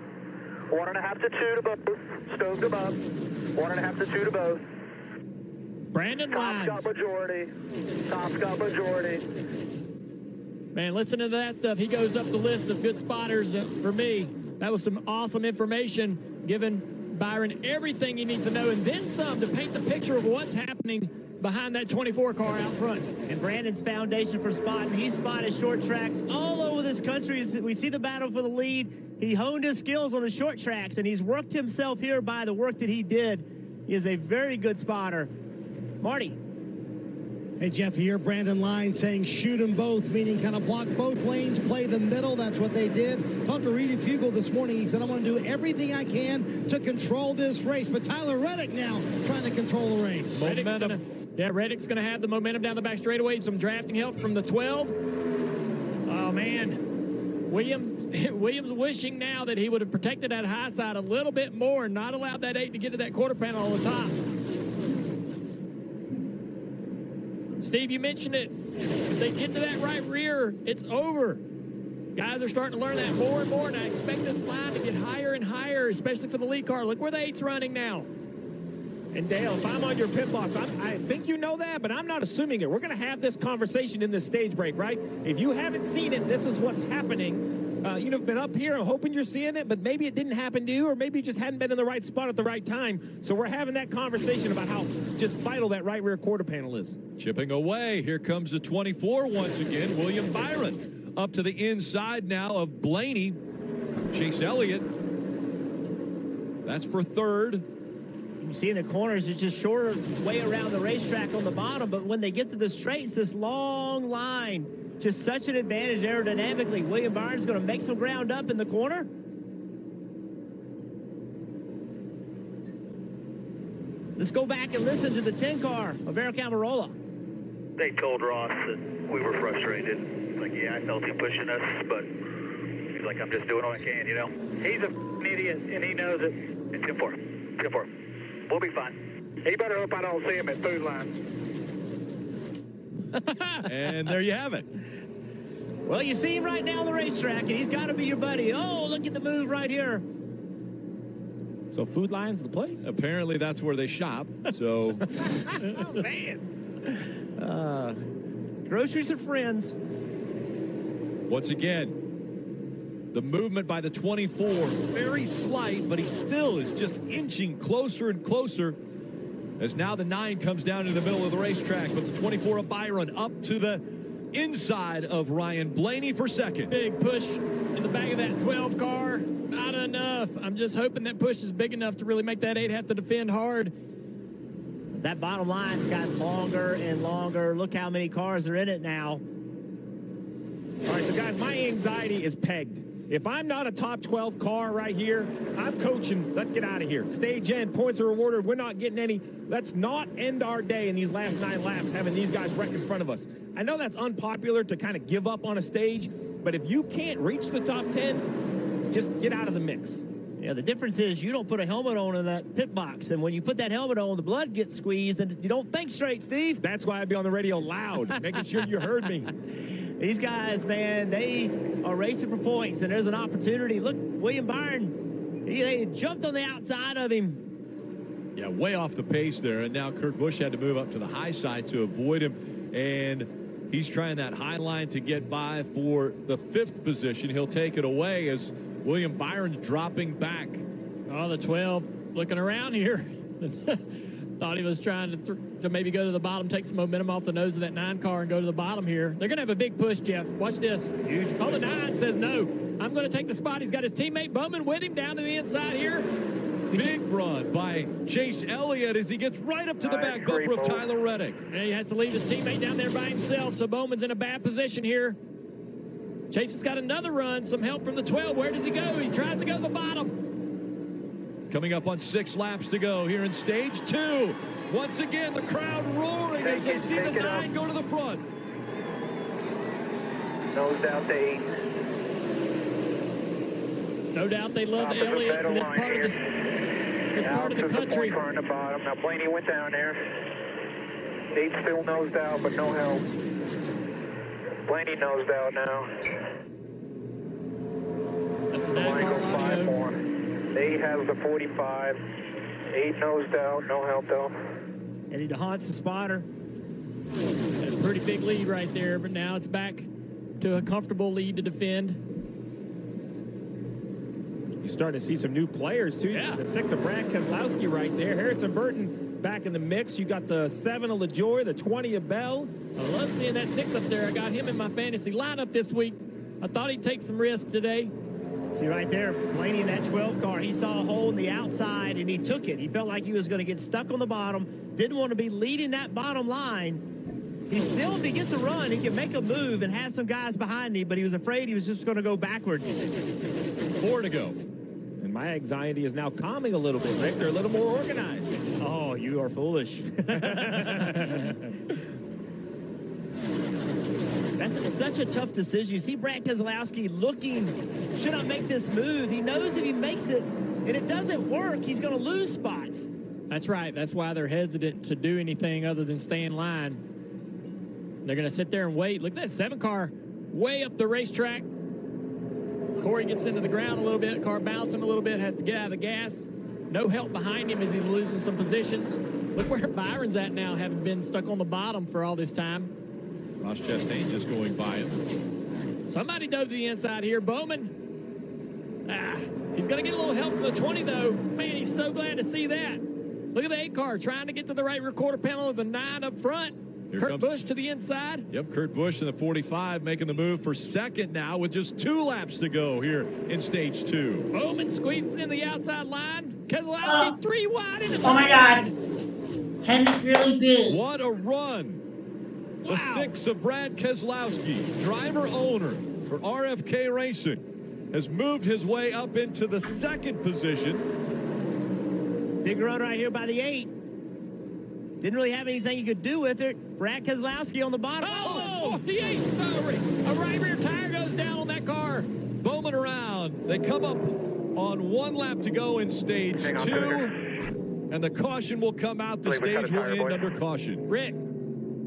1.5 to 2 to both. Stoked them up. 1.5 to 2 to both. Brandon Lyons. Top's got majority. Top's got majority. Man, listen to that stuff. He goes up the list of good spotters for me. That was some awesome information, giving Byron everything he needs to know and then some to paint the picture of what's happening behind that 24 car out front. And Brandon's foundation for spotting. He spotted short tracks all over this country. We see the battle for the lead. He honed his skills on the short tracks, and he's worked himself here by the work that he did. He is a very good spotter. Marty. Hey, Jeff, here, Brandon Lyons saying shoot them both, meaning kind of block both lanes, play the middle. That's what they did. Talked to Reedy Fugel this morning. He said, I'm going to do everything I can to control this race. But Tyler Reddick now trying to control the race. Momentum. Reddick's going to have the momentum down the back straightaway. Some drafting help from the 12. Oh, man. Williams wishing now that he would have protected that high side a little bit more and not allowed that 8 to get to that quarter panel on the top. Steve, you mentioned it. If they get to that right rear, it's over. Guys are starting to learn that more and more, and I expect this line to get higher and higher, especially for the lead car. Look where the 8's running now. And Dale, if I'm on your pit box, I think you know that, but I'm not assuming it. We're going to have this conversation in this stage break, right? If you haven't seen it, this is what's happening. You've been up here. I'm hoping you're seeing it, but maybe it didn't happen to you, or maybe you just hadn't been in the right spot at the right time. So we're having that conversation about how just vital that right rear quarter panel is. Chipping away. Here comes the 24 once again. William Byron up to the inside now of Blaney. Chase Elliott. That's for third. You see in the corners, it's just shorter way around the racetrack on the bottom, but when they get to the straights, this long line, just such an advantage aerodynamically. William Byron's going to make some ground up in the corner. Let's go back and listen to the 10 car of Eric Almirola. They told Ross that we were frustrated. Like, yeah, I felt him pushing us, but he's like, I'm just doing all I can, you know? He's an idiot, and he knows it. It's 10-4. 10-4. We'll be fine. He better hope I don't see him at food line. And there you have it. Well, you see him right now on the racetrack, and he's got to be your buddy. Oh, look at the move right here. So Food Lion's the place? Apparently that's where they shop. So, oh, man. Groceries are friends. Once again, the movement by the 24, very slight, but he still is just inching closer and closer as now the 9 comes down in the middle of the racetrack. But the 24 of Byron up to the inside of Ryan Blaney for second. Big push in the back of that 12 car. Not enough. I'm just hoping that push is big enough to really make that 8 have to defend hard. That bottom line's gotten longer and longer. Look how many cars are in it now. All right, so guys, my anxiety is pegged. If I'm not a top 12 car right here, I'm coaching, let's get out of here. Stage end, points are rewarded, we're not getting any. Let's not end our day in these last 9 laps having these guys wreck in front of us. I know that's unpopular to kind of give up on a stage, but if you can't reach the top 10, just get out of the mix. Yeah, the difference is you don't put a helmet on in that pit box, and when you put that helmet on, the blood gets squeezed, and you don't think straight, Steve. That's why I'd be on the radio loud, making sure you heard me. These guys, man, they are racing for points, and there's an opportunity. Look, William Byron, they jumped on the outside of him. Yeah, way off the pace there, and now Kurt Busch had to move up to the high side to avoid him, and he's trying that high line to get by for the 5th position. He'll take it away as William Byron's dropping back. Oh, the 12 looking around here. Thought he was trying to maybe go to the bottom, take some momentum off the nose of that 9 car and go to the bottom here. They're going to have a big push, Jeff. Watch this. Huge. Oh, the 9 says no. I'm going to take the spot. He's got his teammate Bowman with him down to the inside here. Big run by Chase Elliott as he gets right up to the back bumper of Tyler Reddick. And he has to leave his teammate down there by himself, so Bowman's in a bad position here. Chase has got another run, some help from the 12. Where does he go? He tries to go to the bottom. Coming up on 6 laps to go here in stage 2. Once again, the crowd roaring as they see the 9 go to the front. Nose down to 8. No doubt they love the Elliots in this part of the country. The the bottom. Now Blaney went down there. 8 still nosed out, but no help. Blaney nosed out now. That's the 9 car 5 more. 8 has the 45. 8 nosed out, no help though. Eddie DeHaant's the spotter. That's a pretty big lead right there, but now it's back to a comfortable lead to defend. You're starting to see some new players, too. Yeah. The 6 of Brad Keselowski right there. Harrison Burton back in the mix. You got the 7 of LaJoy, the 20 of Bell. I love seeing that 6 up there. I got him in my fantasy lineup this week. I thought he'd take some risk today. See right there, Blaney in that 12 car, he saw a hole in the outside and he took it. He felt like he was going to get stuck on the bottom, didn't want to be leading that bottom line. He still, if he gets a run, he can make a move and have some guys behind him, but he was afraid he was just going to go backwards. 4 to go. And my anxiety is now calming a little bit, Rick. They're a little more organized. Oh, you are foolish. That's such a tough decision. You see Brad Keselowski looking, should I make this move? He knows if he makes it and it doesn't work, he's going to lose spots. That's right. That's why they're hesitant to do anything other than stay in line. They're going to sit there and wait. Look at that 7 car way up the racetrack. Corey gets into the ground a little bit. Car bouncing a little bit, has to get out of the gas. No help behind him as he's losing some positions. Look where Byron's at now, having been stuck on the bottom for all this time. Ross Chastain just going by him. Somebody dove to the inside here. Bowman. He's going to get a little help from the 20, though. Man, he's so glad to see that. Look at the 8 car trying to get to the right rear quarter panel of the 9 up front. Kurt Busch to the inside. Yep, Kurt Busch in the 45 making the move for second now with just 2 laps to go here in stage 2. Bowman squeezes in the outside line. Keselowski 3 wide in the Oh my God. Henry's really big. What a run. The 6 of Brad Keselowski, driver owner for RFK Racing, has moved his way up into the 2nd position. Big run right here by the 8. Didn't really have anything he could do with it. Brad Keselowski on the bottom. Oh, 48, sorry. A right rear tire goes down on that car. Bowman around. They come up on 1 lap to go in stage 2. And the caution will come out. The stage will end under caution. Rick,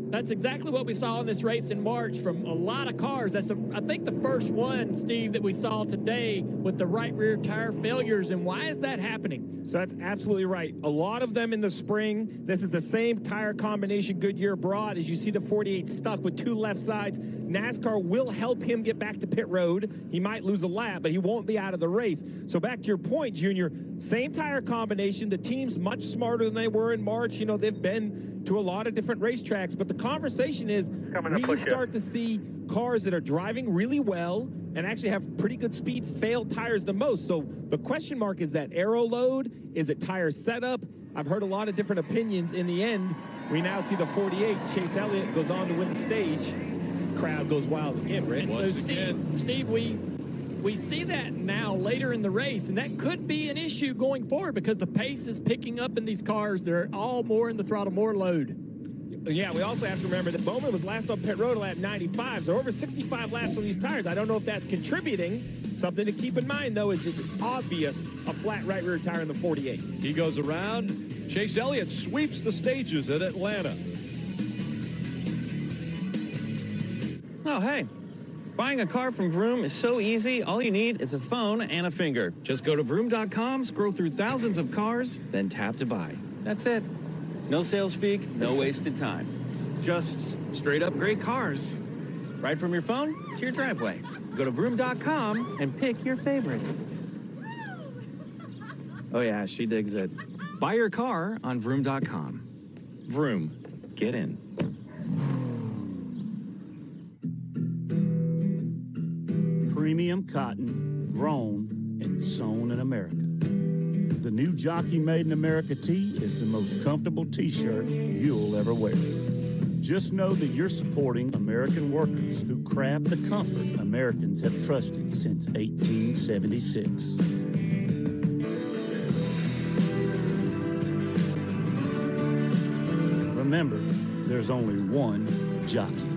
that's exactly what we saw in this race in March from a lot of cars. That's, I think, the first one, Steve, that we saw today with the right rear tire failures. And why is that happening? So that's absolutely right. A lot of them in the spring. This is the same tire combination Goodyear brought. As you see the 48 stuck with 2 left sides, NASCAR will help him get back to pit road. He might lose a lap, but he won't be out of the race. So back to your point, Junior, same tire combination. The team's much smarter than they were in March. You know, they've been to a lot of different racetracks, but the conversation is we start to see cars that are driving really well and actually have pretty good speed fail tires the most. So the question mark is that aero load, is it tire setup? I've heard a lot of different opinions. In the end, we now see the 48. Chase Elliott goes on to win the stage. Crowd goes wild again, Britt. So Steve, we see that now later in the race, and that could be an issue going forward because the pace is picking up in these cars. They're all more in the throttle, more load. Yeah, we also have to remember that Bowman was last on pit road at 95, so over 65 laps on these tires. I don't know if that's contributing. Something to keep in mind, though, is it's obvious a flat right rear tire in the 48. He goes around. Chase Elliott sweeps the stages at Atlanta. Oh, hey. Buying a car from Vroom is so easy. All you need is a phone and a finger. Just go to vroom.com, scroll through thousands of cars, then tap to buy. That's it. No sales speak, no wasted time. Just straight up great cars. Right from your phone to your driveway. Go to vroom.com and pick your favorites. Oh yeah, she digs it. Buy your car on vroom.com. Vroom. Get in. Premium cotton, grown and sewn in America. The new Jockey Made in America tee is the most comfortable t-shirt you'll ever wear. Just know that you're supporting American workers who craft the comfort Americans have trusted since 1876. Remember, there's only one jockey.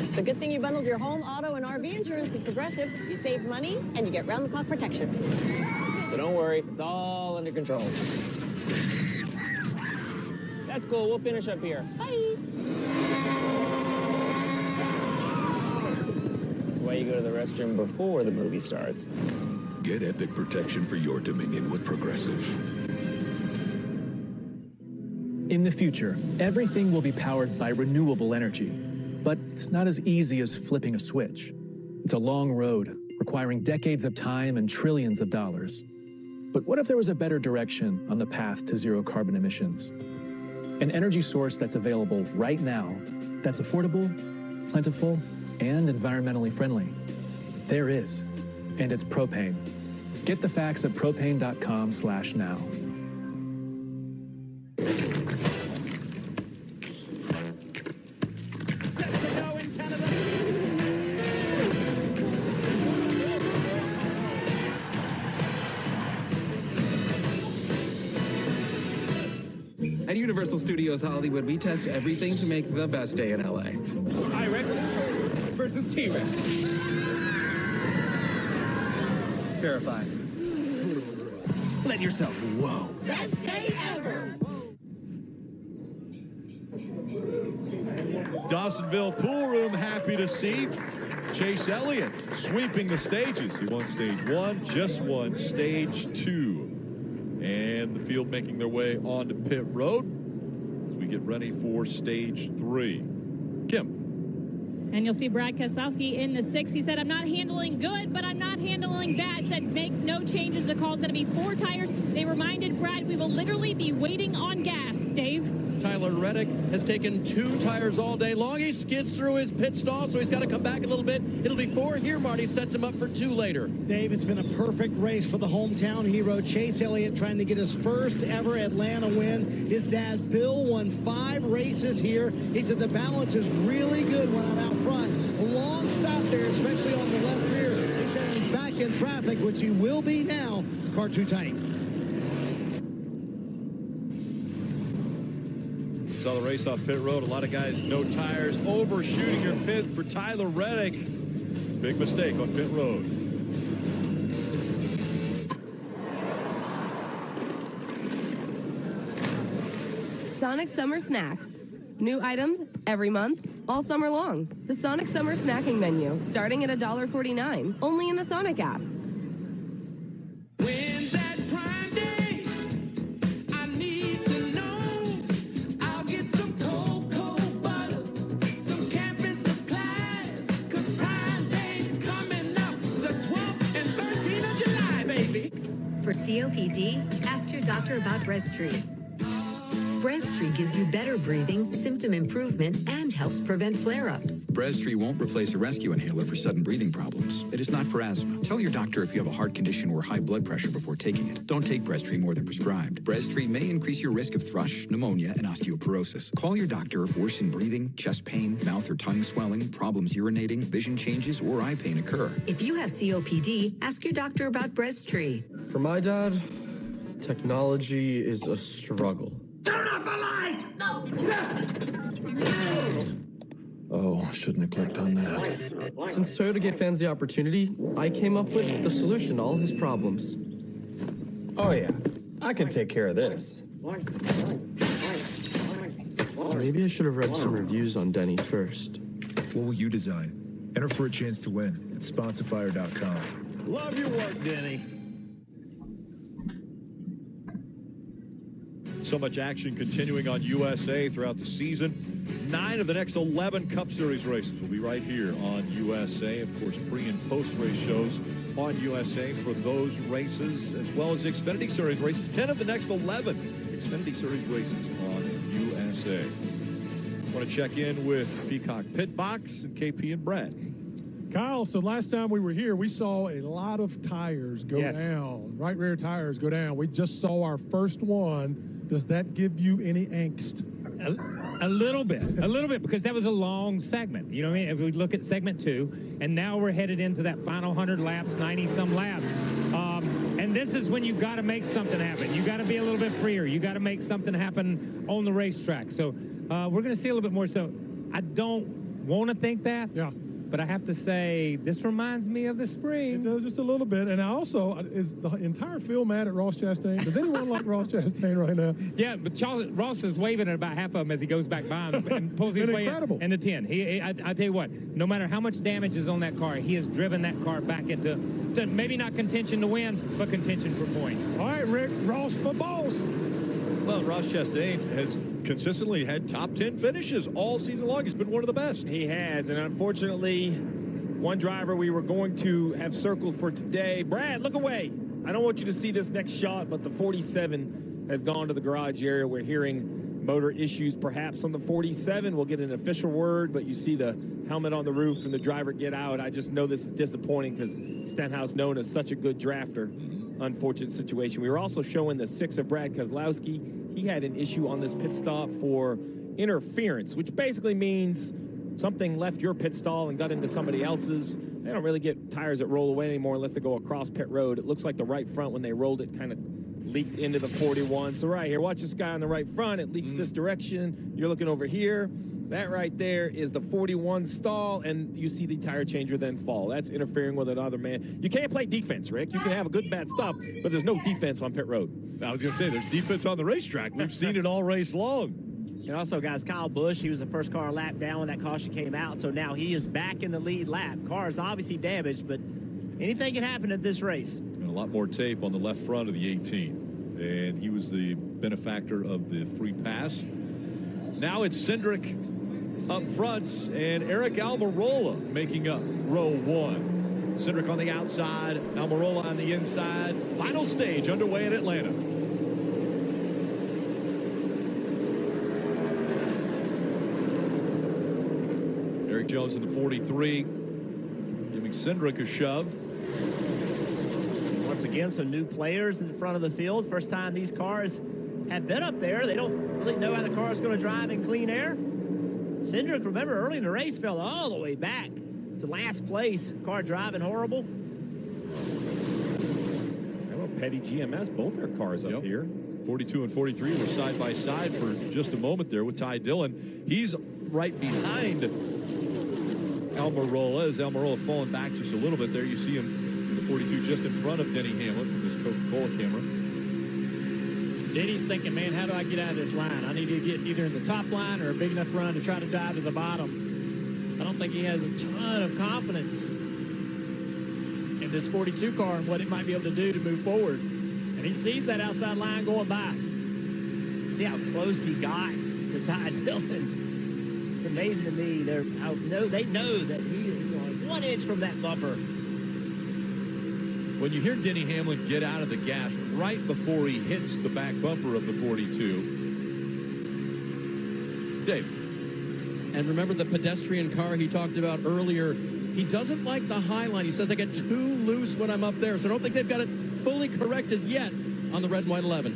It's a good thing you bundled your home, auto, and RV insurance with Progressive. You save money, and you get round-the-clock protection. So don't worry, it's all under control. That's cool, we'll finish up here. Bye. That's why you go to the restroom before the movie starts. Get epic protection for your Dominion with Progressive. In the future, everything will be powered by renewable energy. But it's not as easy as flipping a switch. It's a long road, requiring decades of time and trillions of dollars. But what if there was a better direction on the path to zero carbon emissions? An energy source that's available right now, that's affordable, plentiful, and environmentally friendly. There is, and it's propane. Get the facts at propane.com/now. At Universal Studios Hollywood, we test everything to make the best day in LA. I-Rex versus T-Rex. Terrifying. Let yourself, whoa. Best day Dawsonville Pool Room, happy to see Chase Elliott sweeping the stages. He won stage 1, just won stage 2. And the field making their way onto pit road as we get ready for stage 3. Kim. And you'll see Brad Keselowski in the 6. He said, I'm not handling good, but I'm not handling bad. Said, make no changes. The call is going to be 4 tires. They reminded Brad, we will literally be waiting on gas. Dave? Tyler Reddick has taken 2 tires all day long. He skids through his pit stall, so he's got to come back a little bit. It'll be 4 here. Marty sets him up for 2 later. Dave, it's been a perfect race for the hometown hero, Chase Elliott, trying to get his first ever Atlanta win. His dad, Bill, won 5 races here. He said the balance is really good when I'm out front. A long stop there, especially on the left rear. He said he's back in traffic, which he will be now. Car too tight. Saw the race off pit road. A lot of guys, no tires, overshooting your pit for Tyler Reddick. Big mistake on pit road. Sonic Summer Snacks. New items every month, all summer long. The Sonic Summer Snacking Menu, starting at $1.49, only in the Sonic app. For COPD, ask your doctor about Breztri. Breztri gives you better breathing, symptom improvement, and helps prevent flare-ups. Breztri won't replace a rescue inhaler for sudden breathing problems. It is not for asthma. Tell your doctor if you have a heart condition or high blood pressure before taking it. Don't take Breztri more than prescribed. Breztri may increase your risk of thrush, pneumonia, and osteoporosis. Call your doctor if worsened breathing, chest pain, mouth or tongue swelling, problems urinating, vision changes, or eye pain occur. If you have COPD, ask your doctor about Breztri. For my dad, technology is a struggle. Turn off the light! No! Oh, I shouldn't have clicked on that. Since Toyota gave fans the opportunity, I came up with the solution to all his problems. Oh yeah, I can take care of this. Maybe I should have read some reviews on Denny first. What will you design? Enter for a chance to win at sponsorfire.com. Love your work, Denny. So much action continuing on USA throughout the season. 9 of the next 11 Cup Series races will be right here on USA. Of course, pre- and post-race shows on USA for those races, as well as the Xfinity Series races. 10 of the next 11 Xfinity Series races on USA. I want to check in with Peacock Pit Box and KP and Brad. Kyle, so last time we were here, we saw a lot of tires go down. Right rear tires go down. We just saw our first one. Does that give you any angst? A little bit, because that was a long segment. You know what I mean? If we look at segment 2, and now we're headed into that final 100 laps, 90-some laps. And this is when you got to make something happen. You got to be a little bit freer. You got to make something happen on the racetrack. So we're going to see a little bit more. So I don't want to think that. Yeah. But I have to say, this reminds me of the spring. It does just a little bit. And I also, is the entire field mad at Ross Chastain? Does anyone like Ross Chastain right now? Yeah, but Ross is waving at about half of them as he goes back by him and pulls his way in the 10. I tell you what, no matter how much damage is on that car, he has driven that car back into maybe not contention to win, but contention for points. All right, Rick, Ross for boss. Well, Ross Chastain has consistently had top 10 finishes all season long. He's been one of the best. He has, and unfortunately, one driver we were going to have circled for today. Brad, look away. I don't want you to see this next shot, but the 47 has gone to the garage area. We're hearing motor issues perhaps on the 47. We'll get an official word, but you see the helmet on the roof and the driver get out. I just know this is disappointing because Stenhouse, known as such a good drafter. Unfortunate situation. We were also showing the 6 of Brad Keselowski. He had an issue on this pit stop for interference, which basically means something left your pit stall and got into somebody else's. They don't really get tires that roll away anymore unless they go across pit road. It looks like the right front, when they rolled it, kind of leaked into the 41. So right here, watch this guy on the right front. It leaks this direction. You're looking over here. That right there is the 41 stall, and you see the tire changer then fall. That's interfering with another man. You can't play defense, Rick. You can have a good bad stop, but there's no defense on pit road. I was going to say, there's defense on the racetrack. We've seen it all race long. And also, guys, Kyle Busch, he was the first car lap down when that caution came out, so now he is back in the lead lap. Car is obviously damaged, but anything can happen at this race. And a lot more tape on the left front of the 18. And he was the benefactor of the free pass. Now it's Cindric up front and Eric Almirola making up row 1. Cindric on the outside, Almirola on the inside. Final stage underway in Atlanta. Eric Jones in the 43, giving Cindric a shove. Once again, some new players in the front of the field. First time these cars have been up there. They don't really know how the car is going to drive in clean air. Cindric, remember, early in the race, fell all the way back to last place. Car driving horrible. Well, Petty GMS, both their cars up here. 42 and 43 were side by side for just a moment there with Ty Dillon. He's right behind Almirola. As Almirola falling back just a little bit there, you see him in the 42 just in front of Denny Hamlin from this Coca-Cola camera. Denny's thinking, man, how do I get out of this line? I need to get either in the top line or a big enough run to try to dive to the bottom. I don't think he has a ton of confidence in this 42 car and what it might be able to do to move forward. And he sees that outside line going by. See how close he got to Ty Dillon. It's amazing to me. They know that he is going 1 inch from that bumper. When you hear Denny Hamlin get out of the gas right before he hits the back bumper of the 42. Dave. And remember the pedestrian car he talked about earlier. He doesn't like the high line. He says, I get too loose when I'm up there. So I don't think they've got it fully corrected yet on the red and white 11.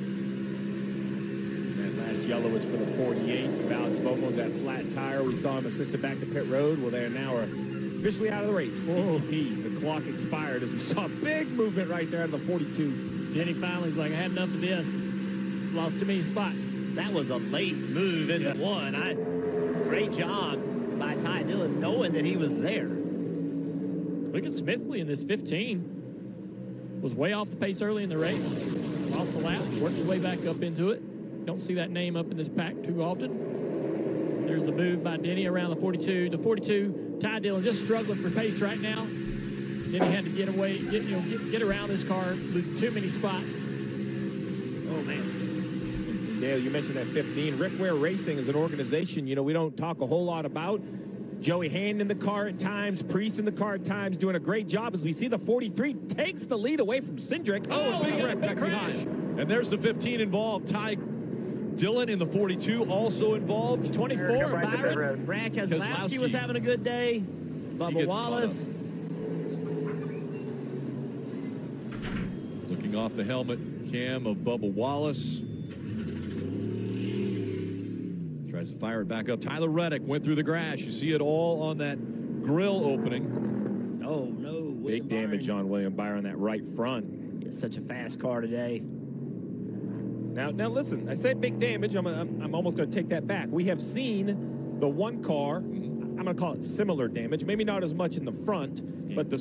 That last yellow was for the 48. Alex Bomo, that flat tire. We saw him assisted back to pit road. Well, they now are officially out of the race. The clock expired as we saw a big movement right there in the 42. Denny finally's like, I had enough of this. Lost too many spots. That was a late move into one. Great job by Ty Dillon knowing that he was there. Look at Smithley in this 15. Was way off the pace early in the race. Lost the lap, worked his way back up into it. Don't see that name up in this pack too often. There's the move by Denny around the 42. The 42, Ty Dillon just struggling for pace right now. Denny had to get away, get around this car, lose too many spots. Oh, man. Dale, you mentioned that 15. Rick Ware Racing is an organization, we don't talk a whole lot about. Joey Hand in the car at times, Priest in the car at times, doing a great job as we see the 43 takes the lead away from Cindric. Oh, big wreck back behind. And there's the 15 involved. Ty Dillon in the 42 also involved. 24, Byron. Brad Keselowski was having a good day. Bubba Wallace. Looking off the helmet cam of Bubba Wallace. Tries to fire it back up. Tyler Reddick went through the grass. You see it all on that grill opening. Oh, no. Big damage on William Byron, that right front. It's such a fast car today. Now listen, I said big damage. I'm almost going to take that back. We have seen the one car, I'm going to call it similar damage, maybe not as much in the front, but the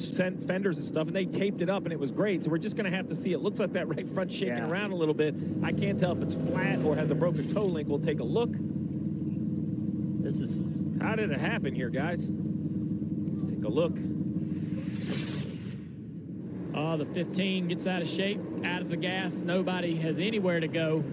fenders and stuff, and they taped it up, and it was great. So we're just going to have to see. It looks like that right front shaking around a little bit. I can't tell if it's flat or has a broken toe link. We'll take a look. How did it happen here, guys? Let's take a look. Oh, the 15 gets out of shape, out of the gas. Nobody has anywhere to go.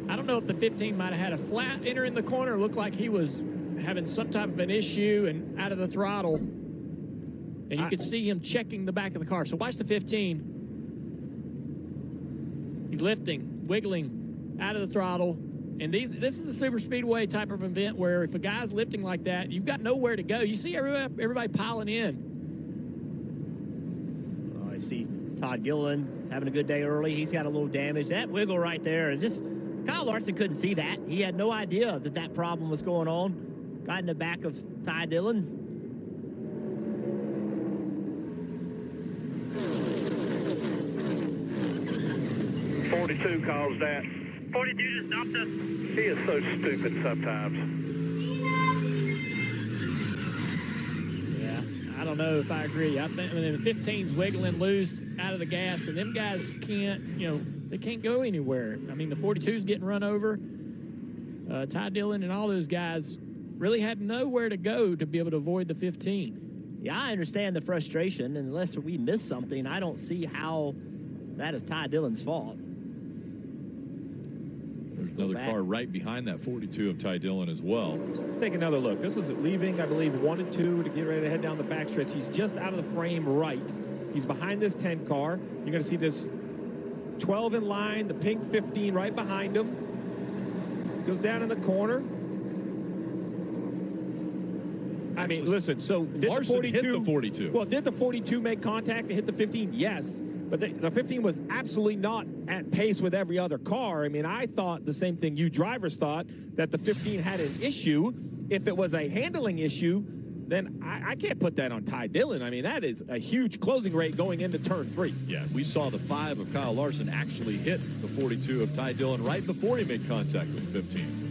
I don't know if the 15 might have had a flat entering the corner. It looked like he was having some type of an issue and out of the throttle. And you could see him checking the back of the car. So watch the 15. He's lifting, wiggling, out of the throttle. And this is a super speedway type of event where if a guy's lifting like that, you've got nowhere to go. You see everybody piling in. Oh, I see Todd Gilliland is having a good day early. He's got a little damage. That wiggle right there, and just Kyle Larson couldn't see that. He had no idea that problem was going on. Got in the back of Ty Dillon. .42 calls that. 42 just stopped us. He is so stupid sometimes. Yeah, I don't know if I agree. I think the 15's wiggling loose out of the gas, and them guys can't, they can't go anywhere. I mean, the 42's getting run over. Ty Dillon and all those guys really had nowhere to go to be able to avoid the 15. Yeah, I understand the frustration, and unless we miss something, I don't see how that is Ty Dillon's fault. There's another car right behind that 42 of Ty Dillon as well. Let's take another look. This was leaving, I believe, 1 and 2 to get ready to head down the backstretch. He's just out of the frame right. He's behind this 10 car. You're going to see this 12 in line, the pink 15 right behind him. Goes down in the corner. I mean, listen, so did Larson the 42 hit the 42. Well, did the 42 make contact and hit the 15? Yes. But the 15 was absolutely not at pace with every other car. I mean, I thought the same thing you drivers thought, that the 15 had an issue. If it was a handling issue, then I can't put that on Ty Dillon. I mean, that is a huge closing rate going into turn 3. Yeah, we saw the 5 of Kyle Larson actually hit the 42 of Ty Dillon right before he made contact with the 15.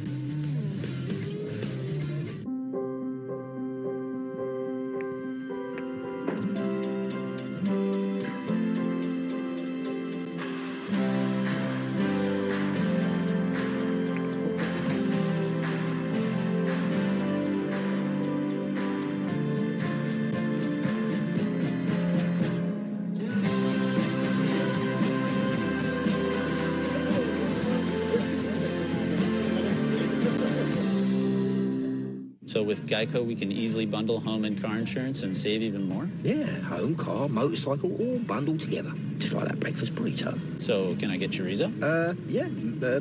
So with Geico, we can easily bundle home and car insurance and save even more? Yeah, home, car, motorcycle, all bundled together. Just like that breakfast burrito. So can I get chorizo?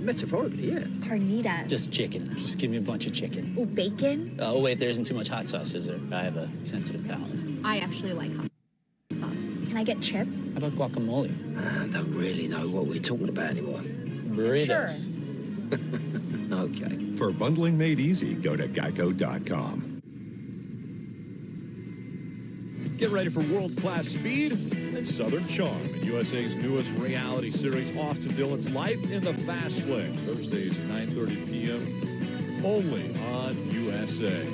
Metaphorically, yeah. Carnita. Just chicken. Just give me a bunch of chicken. Oh, bacon? Oh, wait, there isn't too much hot sauce, is there? I have a sensitive palate. I actually like hot sauce. Can I get chips? How about guacamole? I don't really know what we're talking about anymore. Burritos. Sure. Okay. For bundling made easy, go to geico.com. Get ready for world-class speed and Southern charm in USA's newest reality series, Austin Dillon's Life in the Fast Lane. Thursdays at 9:30 p.m. only on USA.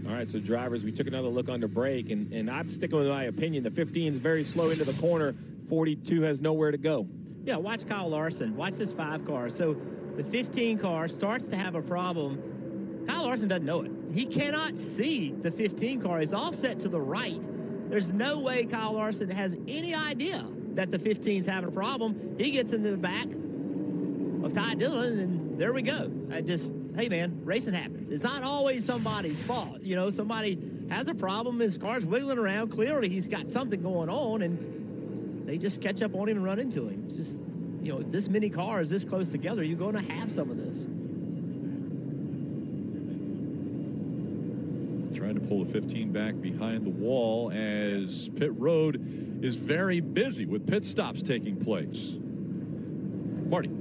All right, so drivers, we took another look under brake, and I'm sticking with my opinion. The 15 is very slow into the corner. 42 has nowhere to go. Yeah, watch Kyle Larson. Watch this 5 car. So the 15 car starts to have a problem. Kyle Larson doesn't know it. He cannot see the 15 car. He's offset to the right. There's no way Kyle Larson has any idea that the 15's having a problem. He gets into the back of Ty Dillon, and there we go. Hey, man, racing happens. It's not always somebody's fault. You know, somebody has a problem, his car's wiggling around. Clearly, he's got something going on, and they just catch up on him and run into him. It's just, you know, this many cars this close together, you're going to have some of this. Trying to pull the 15 back behind the wall as pit road is very busy with pit stops taking place. Marty.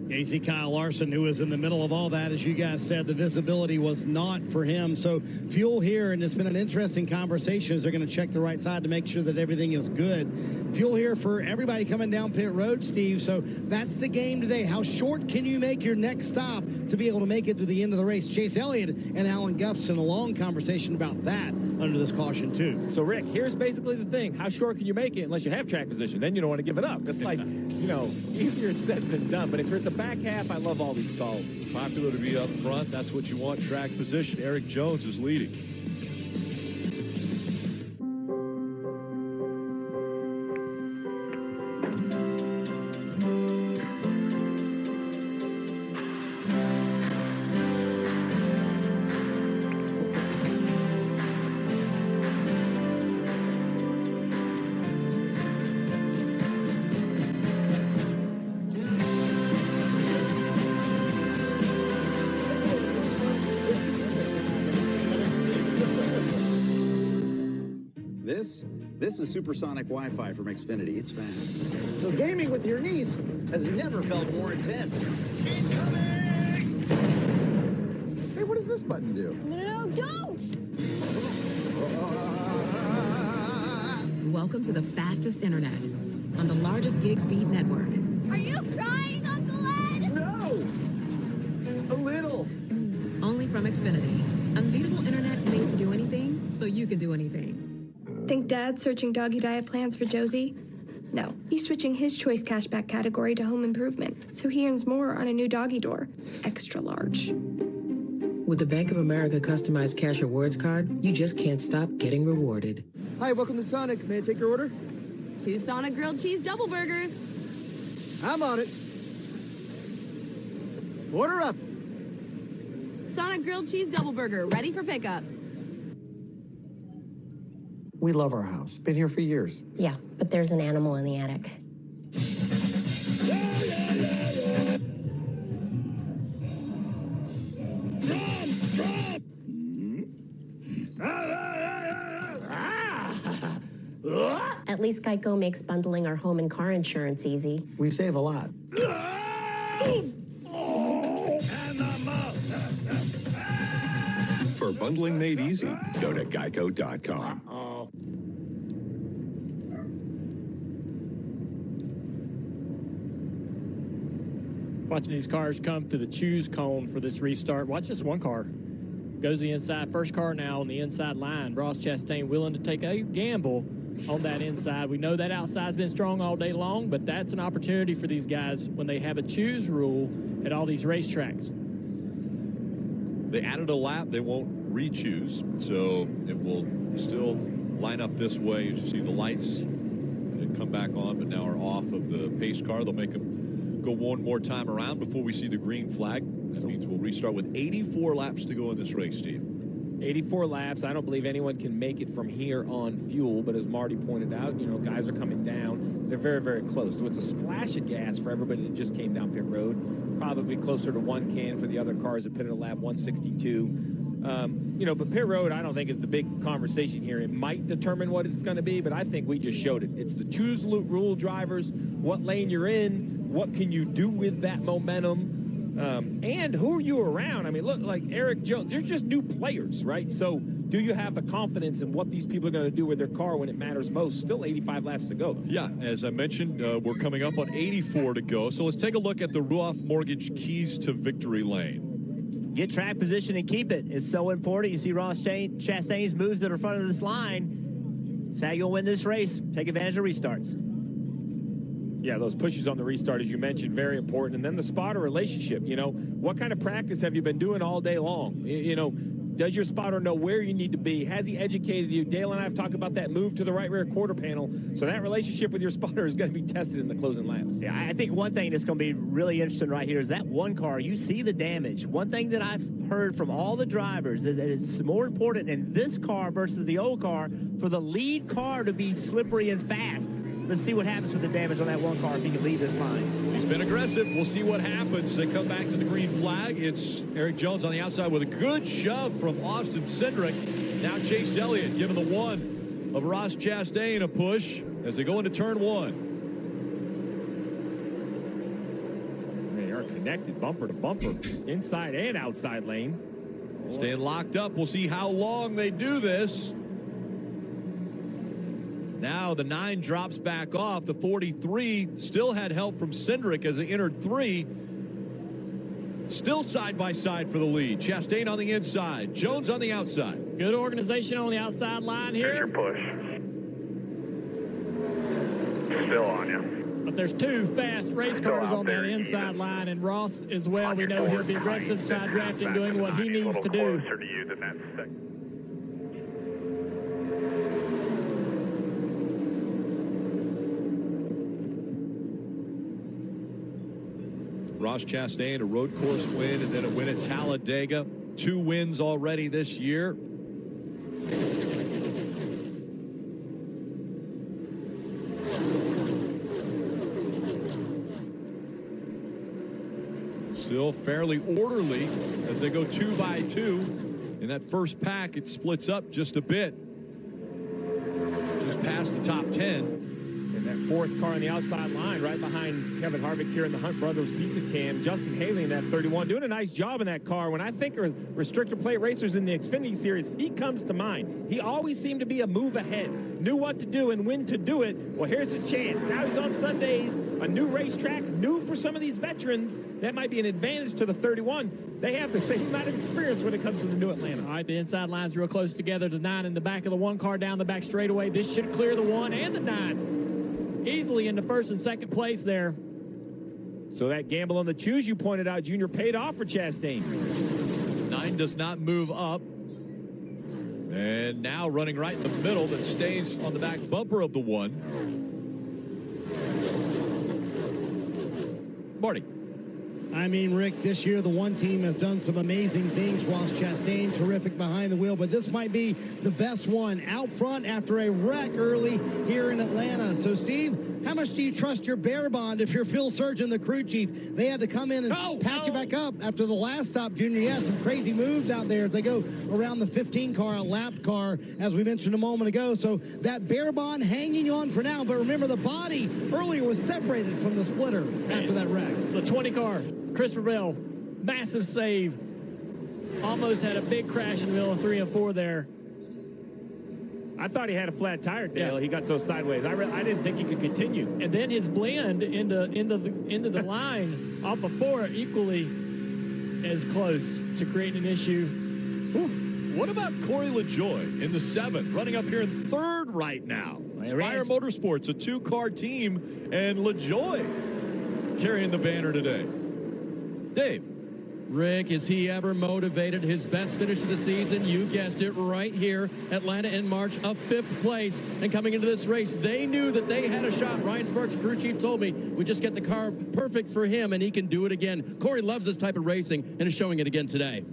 Yeah, you see Kyle Larson, who was in the middle of all that. As you guys said, the visibility was not for him. So fuel here, and it's been an interesting conversation as they're going to check the right side to make sure that everything is good. Fuel here for everybody coming down pit road, Steve. So that's the game today. How short can you make your next stop to be able to make it to the end of the race? Chase Elliott and Alan Gustafson, a long conversation about that under this caution, too. So, Rick, here's basically the thing. How short can you make it unless you have track position? Then you don't want to give it up. It's like, you know, easier said than done. But if you're at the back half, I love all these calls. Popular to be up front. That's what you want. Track position. Eric Jones is leading. This is supersonic Wi-Fi from Xfinity. It's fast. So gaming with your niece has never felt more intense. Hey, what does this button do? No, don't! Welcome to the fastest internet on the largest gig speed network. Are you crying, Uncle Ed? No! A little. Only from Xfinity. Unbeatable internet made to do anything, so you can do anything. Think Dad's searching doggy diet plans for Josie? No, he's switching his choice cashback category to home improvement, so he earns more on a new doggy door. Extra large. With the Bank of America customized cash rewards card, you just can't stop getting rewarded. Hi, welcome to Sonic. May I take your order? 2 Sonic grilled cheese double burgers. I'm on it. Order up. Sonic grilled cheese double burger, ready for pickup. We love our house. Been here for years. Yeah, but there's an animal in the attic. At least Geico makes bundling our home and car insurance easy. We save a lot. For bundling made easy, go to geico.com. Watching these cars come to the choose cone for this restart. Watch this one car. Goes to the inside. First car now on the inside line. Ross Chastain willing to take a gamble on that inside. We know that outside's been strong all day long, but that's an opportunity for these guys when they have a choose rule at all these racetracks. They added a lap. They won't re-choose, so it will still line up this way. You see the lights that come back on, but now are off of the pace car. They'll make them go one more time around before we see the green flag. That means we'll restart with 84 laps to go in this race, Steve. 84 laps. I don't believe anyone can make it from here on fuel, but as Marty pointed out, you know, guys are coming down. They're very, very close. So it's a splash of gas for everybody that just came down pit road. Probably closer to 1 can for the other cars that pitted a lap 162. You know, but pit road, I don't think is the big conversation here. It might determine what it's going to be, but I think we just showed it. It's the choose rule drivers, what lane you're in, what can you do with that momentum, and who are you around? I mean, look, like Eric Jones, they're just new players, right? So do you have the confidence in what these people are going to do with their car when it matters most? Still 85 laps to go. Yeah, as I mentioned, we're coming up on 84 to go. So let's take a look at the Ruoff Mortgage Keys to Victory lane. Get track position and keep it. It's so important. You see Ross Chastain's moves to the front of this line. It's how you'll win this race. Take advantage of restarts. Yeah, those pushes on the restart, as you mentioned, very important. And then the spotter relationship, you know, what kind of practice have you been doing all day long? You know, does your spotter know where you need to be? Has he educated you? Dale and I have talked about that move to the right rear quarter panel. So that relationship with your spotter is going to be tested in the closing laps. Yeah, I think one thing that's going to be really interesting right here is that one car, you see the damage. One thing that I've heard from all the drivers is that it's more important in this car versus the old car for the lead car to be slippery and fast. Let's see what happens with the damage on that one car if he can lead this line. He's been aggressive. We'll see what happens. They come back to the green flag. It's Eric Jones on the outside with a good shove from Austin Cindric. Now Chase Elliott giving the one of Ross Chastain a push as they go into turn one. They are connected bumper to bumper, inside and outside lane. Staying locked up. We'll see how long they do this. Now the 9 drops back off. The 43 still had help from Cindric as they entered 3. Still side by side for the lead. Chastain on the inside. Jones on the outside. Good organization on the outside line here. There's your push. Still on you. But there's 2 fast race cars on that inside line, and Ross as well. We know he'll be aggressive side drafting, doing what he needs to do. Closer to you than that second. Ross Chastain, a road course win and then a win at Talladega. 2 wins already this year. Still fairly orderly as they go 2 by 2. In that first pack, it splits up just a bit. Just past the top 10. And that 4th car on the outside line right behind Kevin Harvick here in the Hunt Brothers Pizza Cam. Justin Haley in that 31 doing a nice job in that car. When I think of restrictor plate racers in the Xfinity Series, he comes to mind. He always seemed to be a move ahead, knew what to do and when to do it. Well, here's his chance. Now he's on Sundays, a new racetrack, new for some of these veterans. That might be an advantage to the 31. They have the same amount of experience when it comes to the new Atlanta. All right, the inside line's real close together. The 9 in the back of the 1 car down the back straightaway. This should clear the 1 and the 9. easily into first and second place there. So that gamble on the choose you pointed out, Junior, paid off for Chastain. 9 does not move up. And now running right in the middle, that stays on the back bumper of the 1. Marty. I mean, Rick, this year the 1 team has done some amazing things. Ross Chastain, terrific behind the wheel, but this might be the best one out front after a wreck early here in Atlanta. So, Steve, how much do you trust your bear bond if you're Phil Surgeon, the crew chief? They had to come in and patch you back up after the last stop, Junior. Yeah, some crazy moves out there as they go around the 15 car, a lap car, as we mentioned a moment ago. So that bear bond hanging on for now. But remember, the body earlier was separated from the splitter after that wreck. The 20 car. Christopher Bell, massive save. Almost had a big crash in the middle of 3 and 4 there. I thought he had a flat tire, Dale. Yeah. He got so sideways. I didn't think he could continue. And then his blend into the line off of 4 equally as close to creating an issue. Whew. What about Corey LaJoie in the 7, running up here in 3rd right now? Spire Motorsports, a 2-car team, and LaJoie carrying the banner today. Dave. Rick, is he ever motivated? His best finish of the season, you guessed it, right here, Atlanta in March, a 5th place. And coming into this race, they knew that they had a shot. Ryan Sparks, crew chief, told me, we just get the car perfect for him, and he can do it again. Corey loves this type of racing and is showing it again today.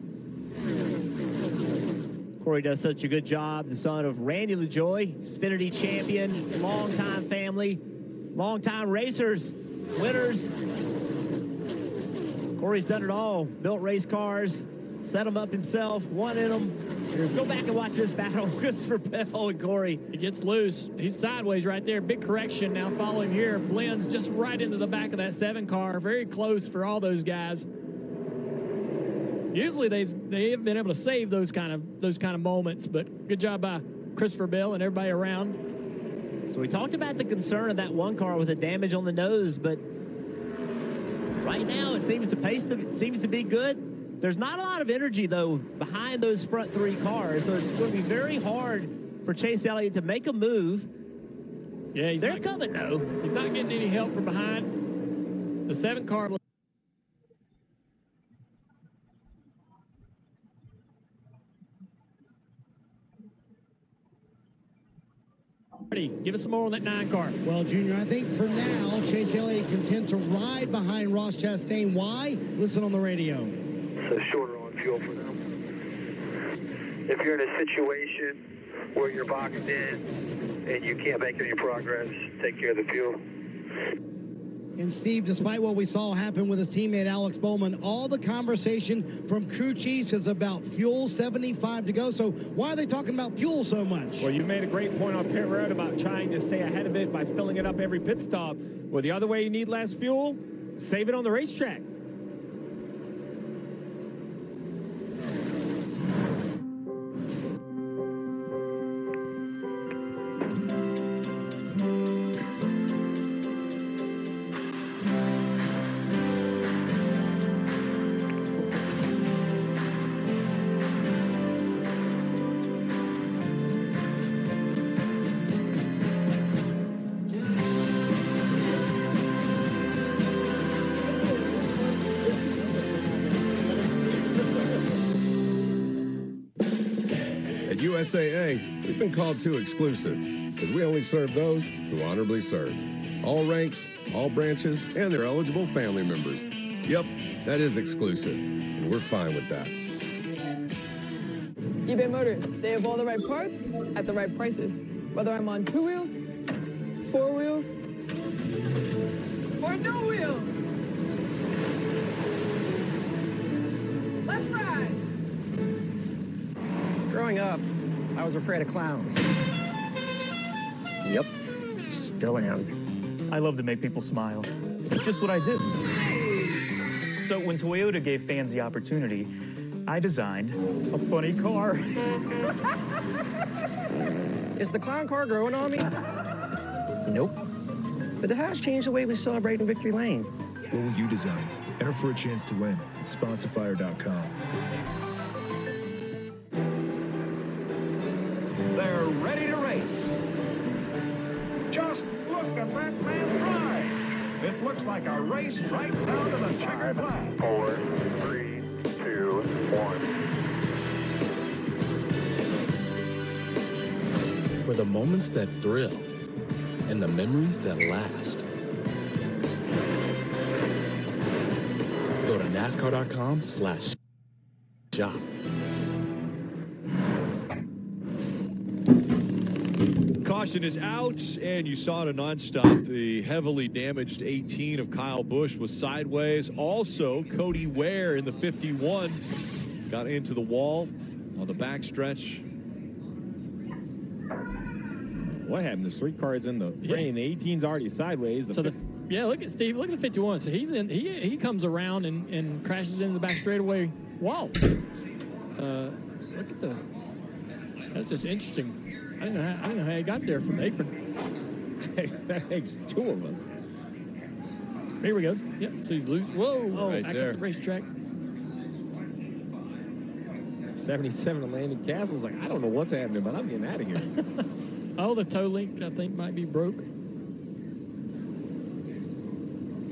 Corey does such a good job. The son of Randy LaJoie, Xfinity champion, longtime family, longtime racers, winners. Corey's done it all. Built race cars, set them up himself, won in them. Go back and watch this battle. Christopher Bell and Corey. He gets loose. He's sideways right there. Big correction now following here. Blends just right into the back of that 7 car. Very close for all those guys. Usually they have been able to save those kind of moments, but good job by Christopher Bell and everybody around. So we talked about the concern of that 1 car with the damage on the nose, but right now, it seems the pace seems to be good. There's not a lot of energy, though, behind those front 3 cars, so it's going to be very hard for Chase Elliott to make a move. Yeah, they're coming, though. He's not getting any help from behind. The 7 car. Give us some more on that 9 car. Well, Junior, I think for now, Chase Elliott content to ride behind Ross Chastain. Why? Listen on the radio. So shorter on fuel for them. If you're in a situation where you're boxed in and you can't make any progress, take care of the fuel. And Steve, despite what we saw happen with his teammate Alex Bowman, all the conversation from crew chiefs is about fuel, 75 to go. So why are they talking about fuel so much? Well, you made a great point on pit road about trying to stay ahead of it by filling it up every pit stop. Well, the other way you need less fuel, save it on the racetrack. USAA, we've been called too exclusive because we only serve those who honorably serve. All ranks, all branches, and their eligible family members. Yep, that is exclusive, and we're fine with that. eBay Motors, they have all the right parts at the right prices. Whether I'm on 2 wheels, 4 wheels, or no wheels. Let's ride! Growing up, I was afraid of clowns. Yep, still am. I love to make people smile. It's just what I do. So when Toyota gave fans the opportunity, I designed a funny car. Is the clown car growing on me? Nope. But it has changed the way we celebrate in Victory Lane. What will you design? Enter for a chance to win at sponsorfire.com. They're ready to race. Just look at that man. It looks like a race right down to the checkered flag. 4, 3, 2, 1. For the moments that thrill and the memories that last, go to NASCAR.com/shop. Caution is out, and you saw it a nonstop. The heavily damaged 18 of Kyle Busch was sideways. Also, Cody Ware in the 51 got into the wall on the backstretch. What happened? There's 3 cars in the frame. The 18's already sideways. Look at Steve. Look at the 51. So he's in. He comes around and crashes into the back straightaway wall. Look at the. That's just interesting. I didn't know how he got there from the apron. That makes 2 of us. Here we go. Yep. So he's loose. Whoa! Right back there. up the racetrack. 77 to Landon Castle's like, I don't know what's happening, but I'm getting out of here. Oh, the toe link I think might be broke.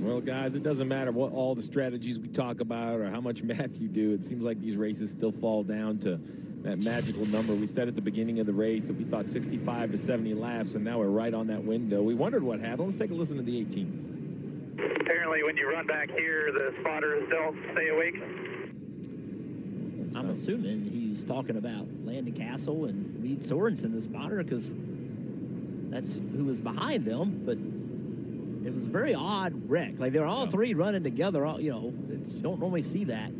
Well, guys, it doesn't matter what all the strategies we talk about or how much math you do. It seems like these races still fall down to that magical number we said at the beginning of the race that we thought 65 to 70 laps, and now we're right on that window. We wondered what happened. Let's take a listen to the 18. Apparently, when you run back here, the spotters don't stay awake. I'm assuming he's talking about Landon Castle and Reed Sorensen, the spotter, because that's who was behind them. But it was a very odd wreck. Like, they're all 3 running together. You don't normally see that.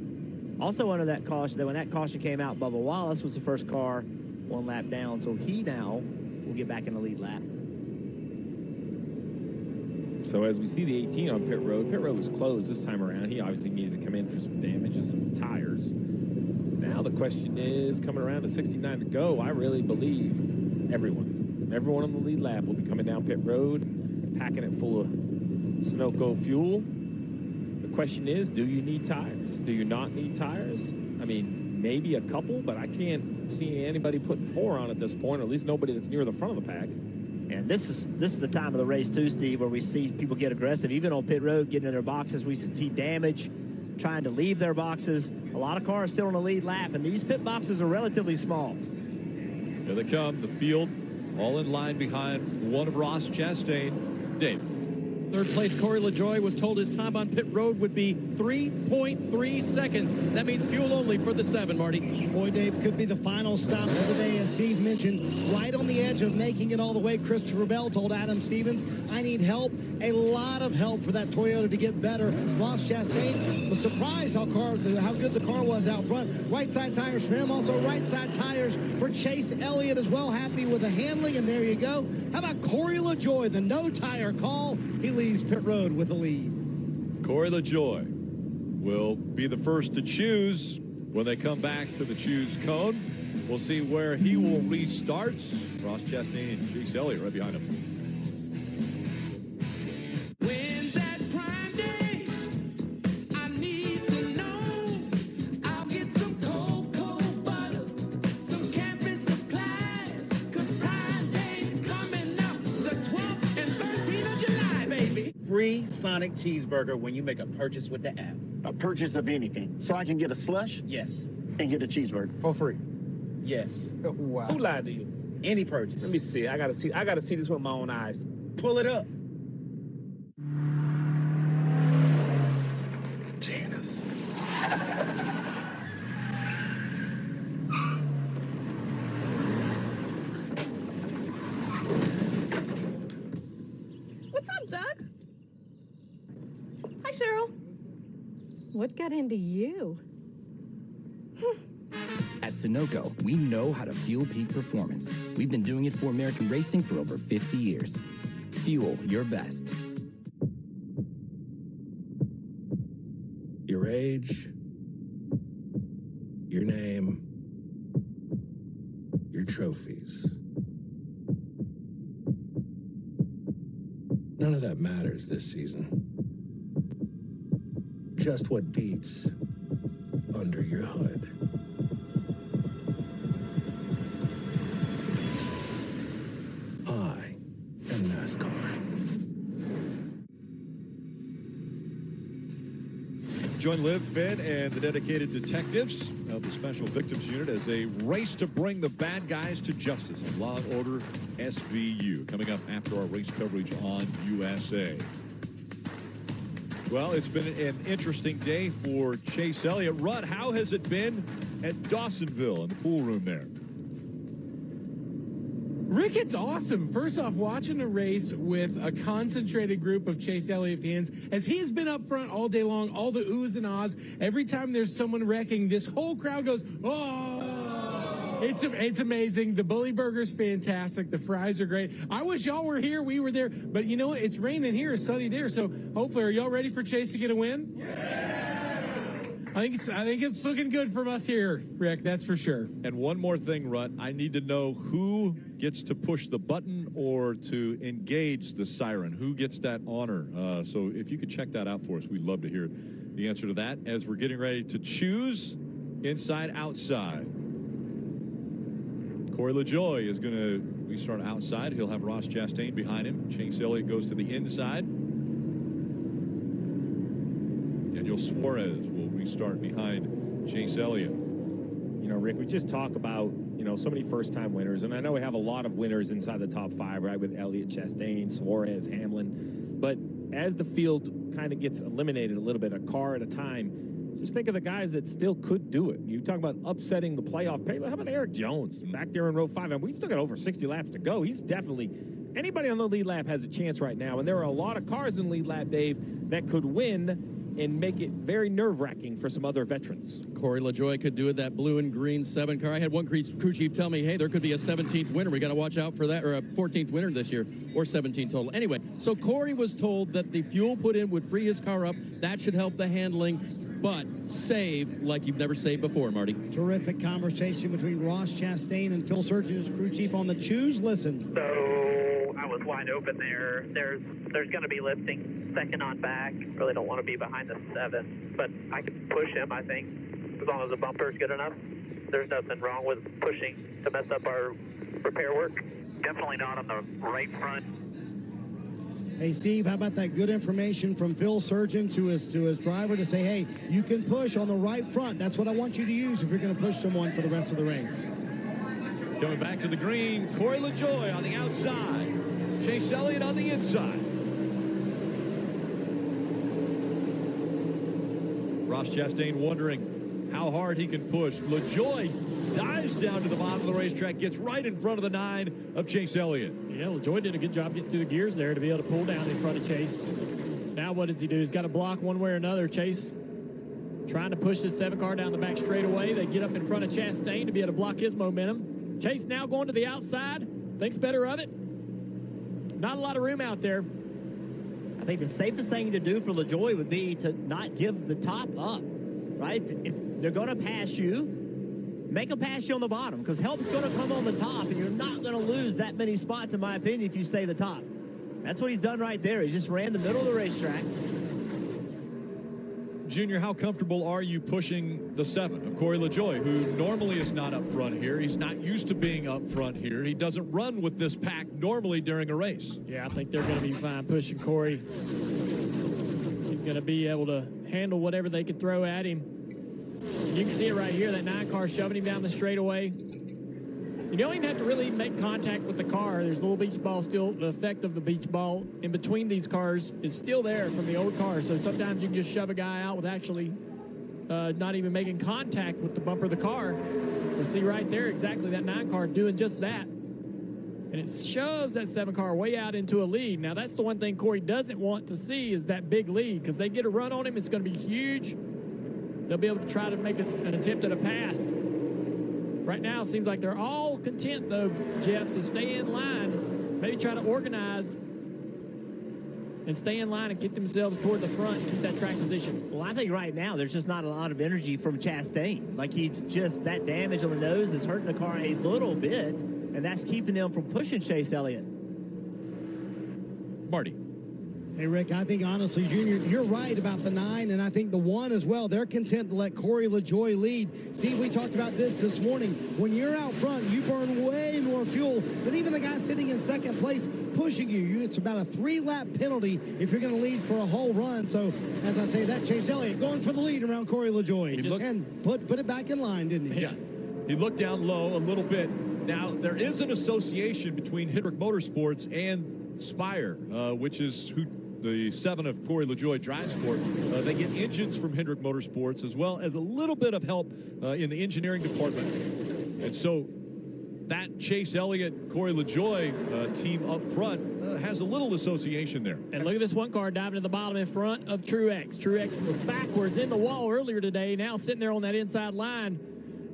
Also under that caution, when that caution came out, Bubba Wallace was the first car 1 lap down, so he now will get back in the lead lap. So as we see the 18 on pit road was closed this time around. He obviously needed to come in for some damage and some tires. Now the question is, coming around to 69 to go, I really believe everyone on the lead lap will be coming down pit road, packing it full of Sunoco fuel. The question is, do you need tires? Do you not need tires? I mean, maybe a couple, but I can't see anybody putting 4 on at this point, or at least nobody that's near the front of the pack. And this is the time of the race too, Steve, where we see people get aggressive, even on pit road, getting in their boxes. We see damage, trying to leave their boxes. A lot of cars still on the lead lap, and these pit boxes are relatively small. Here they come, the field, all in line behind one of Ross Chastain. Dave. Third place, Corey LaJoie was told his time on pit road would be 3.3 seconds. That means fuel only for the 7, Marty. Boy, Dave, could be the final stop of the day, as Steve mentioned, right on the edge of making it all the way. Christopher Bell told Adam Stevens, I need help, a lot of help for that Toyota to get better. Ross Chastain was surprised how good the car was out front. Right side tires for him, also right side tires for Chase Elliott as well. Happy with the handling, and there you go. How about Corey LaJoie, the no tire call? He leaves pit road with the lead. Corey LaJoie will be the first to choose when they come back to the choose cone. We'll see where he will restart. Ross Chastain and Chase Elliott right behind him. When's that prime day? I need to know. I'll get some cold butter, some camping supplies, 'cause Prime Day's coming up the 12th and 13th of July, baby. Free Sonic cheeseburger when you make a purchase with the app. A purchase of anything. So I can get a slush? Yes. And get a cheeseburger for free? Yes. Wow. Who lied to you? Any purchase. Let me see. I gotta see this with my own eyes. Pull it up. Janice. What's up, Doug? Hi, Cheryl. What got into you? At Sunoco, we know how to fuel peak performance. We've been doing it for American racing for over 50 years. Fuel your best. Your age, your name, your trophies. None of that matters this season. Just what beats under your hood. I am NASCAR. join Liv, Finn, and the dedicated detectives of the Special Victims Unit as they race to bring the bad guys to justice on Law & Order SVU. Coming up after our race coverage on USA. Well, it's been an interesting day for Chase Elliott. Rudd, how has it been at Dawsonville in the pool room there? Rick, it's awesome. First off, watching a race with a concentrated group of Chase Elliott fans, as he's been up front all day long, all the oohs and ahs. Every time there's someone wrecking, this whole crowd goes, oh! It's amazing. The Bully Burger's fantastic. The fries are great. I wish y'all were here. We were there. But you know what? It's raining here. It's sunny there. So hopefully, are y'all ready for Chase to get a win? I think it's looking good from us here, Rick. That's for sure. And one more thing, Rut. I need to know who gets to push the button or to engage the siren. Who gets that honor? So if you could check that out for us, we'd love to hear the answer to that as we're getting ready to choose inside, outside. Corey LaJoie is going to restart outside. He'll have Ross Chastain behind him. Chase Elliott goes to the inside. Daniel Suarez will restart behind Chase Elliott. You know, Rick, we just talk about, you know, so many first-time winners, and I know we have a lot of winners inside the top 5, right, with Elliott, Chastain, Suarez, Hamlin. But as the field kind of gets eliminated a little bit, a car at a time, just think of the guys that still could do it. You talk about upsetting the playoff paper. How about Eric Jones back there in row 5? And we still got over 60 laps to go. He's definitely, anybody on the lead lap has a chance right now. And there are a lot of cars in lead lap, Dave, that could win and make it very nerve-wracking for some other veterans. Corey LaJoie could do it, that blue and green 7 car. I had one crew chief tell me, hey, there could be a 17th winner. We got to watch out for that, or a 14th winner this year, or 17 total. Anyway, so Corey was told that the fuel put in would free his car up. That should help the handling, but save like you've never saved before, Marty. Terrific conversation between Ross Chastain and Phil Surgeon, his crew chief, on the choose. Listen. So I was wide open there. There's going to be lifting. Second on back. Really don't want to be behind the 7, but I can push him, I think, as long as the bumper is good enough. There's nothing wrong with pushing to mess up our repair work. Definitely not on the right front. Hey, Steve, how about that good information from Phil Surgeon to his driver to say, hey, you can push on the right front. That's what I want you to use if you're going to push someone for the rest of the race. Coming back to the green, Corey LaJoie on the outside. Chase Elliott on the inside. Ross Chastain wondering how hard he can push. LaJoie dives down to the bottom of the racetrack, gets right in front of the 9 of Chase Elliott. Yeah, LaJoie did a good job getting through the gears there to be able to pull down in front of Chase. Now what does he do? He's got to block one way or another. Chase trying to push this 7 car down the back straightaway. They get up in front of Chastain to be able to block his momentum. Chase now going to the outside. Thinks better of it. Not a lot of room out there. I think the safest thing to do for LaJoie would be to not give the top up, right? If they're going to pass you, make them pass you on the bottom, because help's going to come on the top, and you're not going to lose that many spots, in my opinion, if you stay the top. That's what he's done right there. He just ran the middle of the racetrack. Junior, how comfortable are you pushing the 7 of Corey LaJoie, who normally is not up front here? He's not used to being up front here. He doesn't run with this pack normally during a race. Yeah, I think they're going to be fine pushing Corey. He's going to be able to handle whatever they could throw at him. You can see it right here, that 9 car shoving him down the straightaway. You don't even have to really make contact with the car. There's a little beach ball still. The effect of the beach ball in between these cars is still there from the old car. So sometimes you can just shove a guy out with actually not even making contact with the bumper of the car. You'll see right there exactly that 9 car doing just that. And it shoves that 7 car way out into a lead. Now that's the one thing Corey doesn't want to see is that big lead, because they get a run on him, it's going to be huge. They'll be able to try to make an attempt at a pass. Right now, it seems like they're all content, though, Jeff, to stay in line. Maybe try to organize and stay in line and get themselves toward the front and keep that track position. Well, I think right now there's just not a lot of energy from Chastain. Like, he's just, that damage on the nose is hurting the car a little bit, and that's keeping them from pushing Chase Elliott. Marty. Hey, Rick, I think honestly, Junior, you're right about the 9, and I think the 1 as well. They're content to let Corey LaJoie lead. Steve, we talked about this morning. When you're out front, you burn way more fuel than even the guy sitting in second place pushing you. It's about a 3-lap penalty if you're going to lead for a whole run. So, as I say, that Chase Elliott going for the lead around Corey LaJoie. And put it back in line, didn't he? Yeah. He looked down low a little bit. Now, there is an association between Hendrick Motorsports and Spire, which is who the 7 of Corey LaJoie drives for. They get engines from Hendrick Motorsports as well as a little bit of help in the engineering department. And so that Chase Elliott, Corey LaJoie team up front has a little association there. And look at this one car diving to the bottom in front of Truex. Truex was backwards in the wall earlier today, now sitting there on that inside line.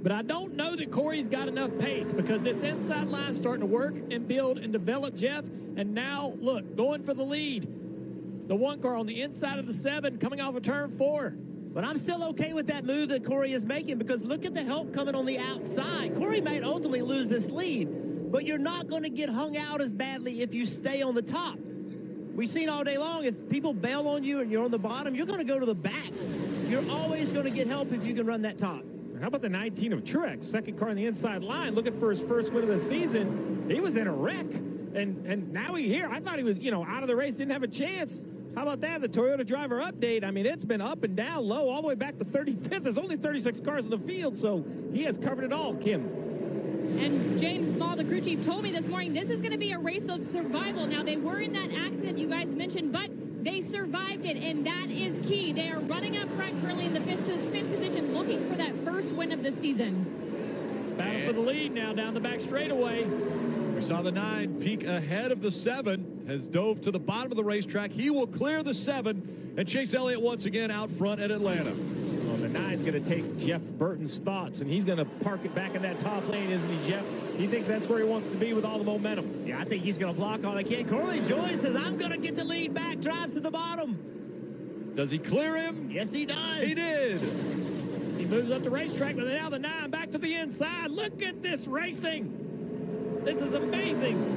But I don't know that Corey's got enough pace because this inside line's starting to work and build and develop, Jeff. And now, look, going for the lead. The 1 car on the inside of the 7 coming off of turn 4. But I'm still okay with that move that Corey is making because look at the help coming on the outside. Corey might ultimately lose this lead, but you're not going to get hung out as badly if you stay on the top. We've seen all day long, if people bail on you and you're on the bottom, you're going to go to the back. You're always going to get help if you can run that top. How about the 19 of Truex, second car on the inside line, looking for his first win of the season. He was in a wreck, and now he's here. I thought he was, out of the race, didn't have a chance. How about that? The Toyota driver update. I mean, it's been up and down, low, all the way back to 35th. There's only 36 cars in the field, so he has covered it all, Kim. And James Small, the crew chief, told me this morning this is going to be a race of survival. Now, they were in that accident you guys mentioned, but they survived it, and that is key. They are running up front currently in the fifth position, looking for that first win of the season. Battle for the lead now down the back straightaway. We saw the 9 peak ahead of the 7, has dove to the bottom of the racetrack. He will clear the 7, and Chase Elliott once again out front at Atlanta. Well, the 9's going to take Jeff Burton's thoughts, and he's going to park it back in that top lane, isn't he, Jeff? He thinks that's where he wants to be with all the momentum. Yeah, I think he's going to block all he can. Corey LaJoie says, I'm going to get the lead back, drives to the bottom. Does he clear him? Yes, he does. He did. He moves up the racetrack, but now the 9 back to the inside. Look at this racing. This is amazing.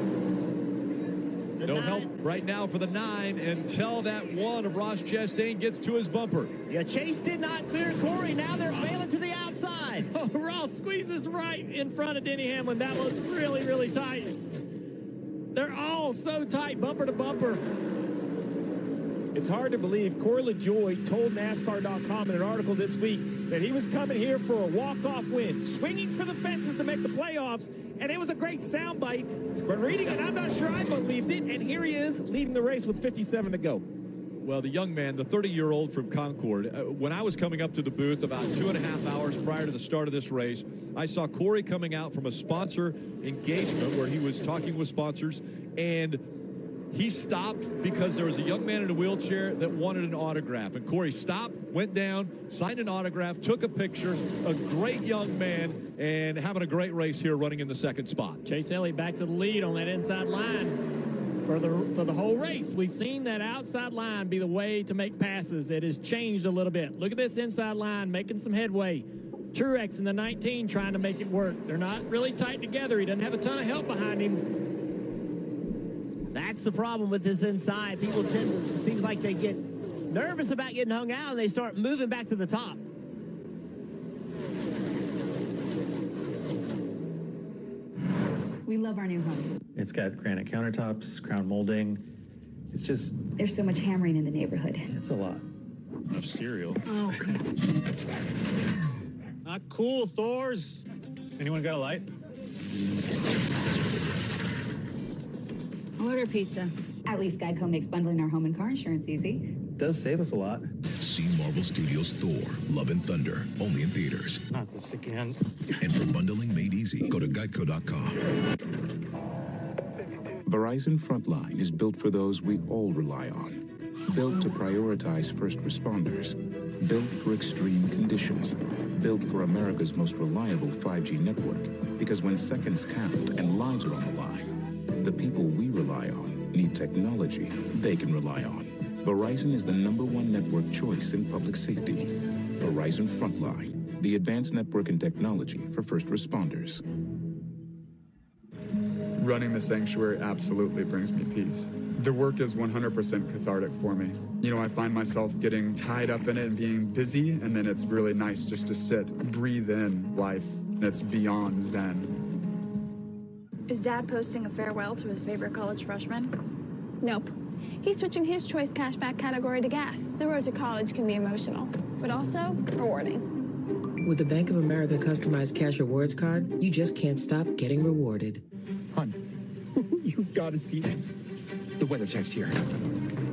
No help right now for the 9 until that 1 of Ross Chastain gets to his bumper. Yeah, Chase did not clear Corey. Now they're bailing to the outside. Oh, Ross squeezes right in front of Denny Hamlin. That was really, really tight. They're all so tight, bumper to bumper. It's hard to believe Corey LaJoie told NASCAR.com in an article this week that he was coming here for a walk-off win, swinging for the fences to make the playoffs, and it was a great soundbite. But reading it, I'm not sure I believed it, and here he is leading the race with 57 to go. Well, the young man, the 30-year-old from Concord, when I was coming up to the booth about 2.5 hours prior to the start of this race, I saw Corey coming out from a sponsor engagement where he was talking with sponsors, and he stopped because there was a young man in a wheelchair that wanted an autograph. And Corey stopped, went down, signed an autograph, took a picture. A great young man and having a great race here running in the 2nd spot. Chase Elliott back to the lead on that inside line for the whole race. We've seen that outside line be the way to make passes. It has changed a little bit. Look at this inside line making some headway. Truex in the 19 trying to make it work. They're not really tight together. He doesn't have a ton of help behind him. That's the problem with this inside. People it seems like they get nervous about getting hung out and they start moving back to the top. We love our new home. It's got granite countertops, crown molding. It's just... There's so much hammering in the neighborhood. It's a lot of cereal. Oh, come on. Not cool, Thors. Anyone got a light? Order pizza. At least Geico makes bundling our home and car insurance easy. Does save us a lot. See Marvel Studios' Thor, Love and Thunder, only in theaters. Not this again. And for bundling made easy, go to geico.com. Verizon Frontline is built for those we all rely on. Built to prioritize first responders. Built for extreme conditions. Built for America's most reliable 5G network. Because when seconds count and lives are on the line, the people we rely on need technology they can rely on. Verizon is the #1 network choice in public safety. Verizon Frontline, the advanced network and technology for first responders. Running the sanctuary absolutely brings me peace. The work is 100% cathartic for me. You know, I find myself getting tied up in it and being busy, and then it's really nice just to sit, breathe in life, and it's beyond zen. Is Dad posting a farewell to his favorite college freshman? Nope. He's switching his choice cashback category to gas. The road to college can be emotional, but also rewarding. With the Bank of America customized cash rewards card, you just can't stop getting rewarded. Hun, you've got to see this. The weather check's here.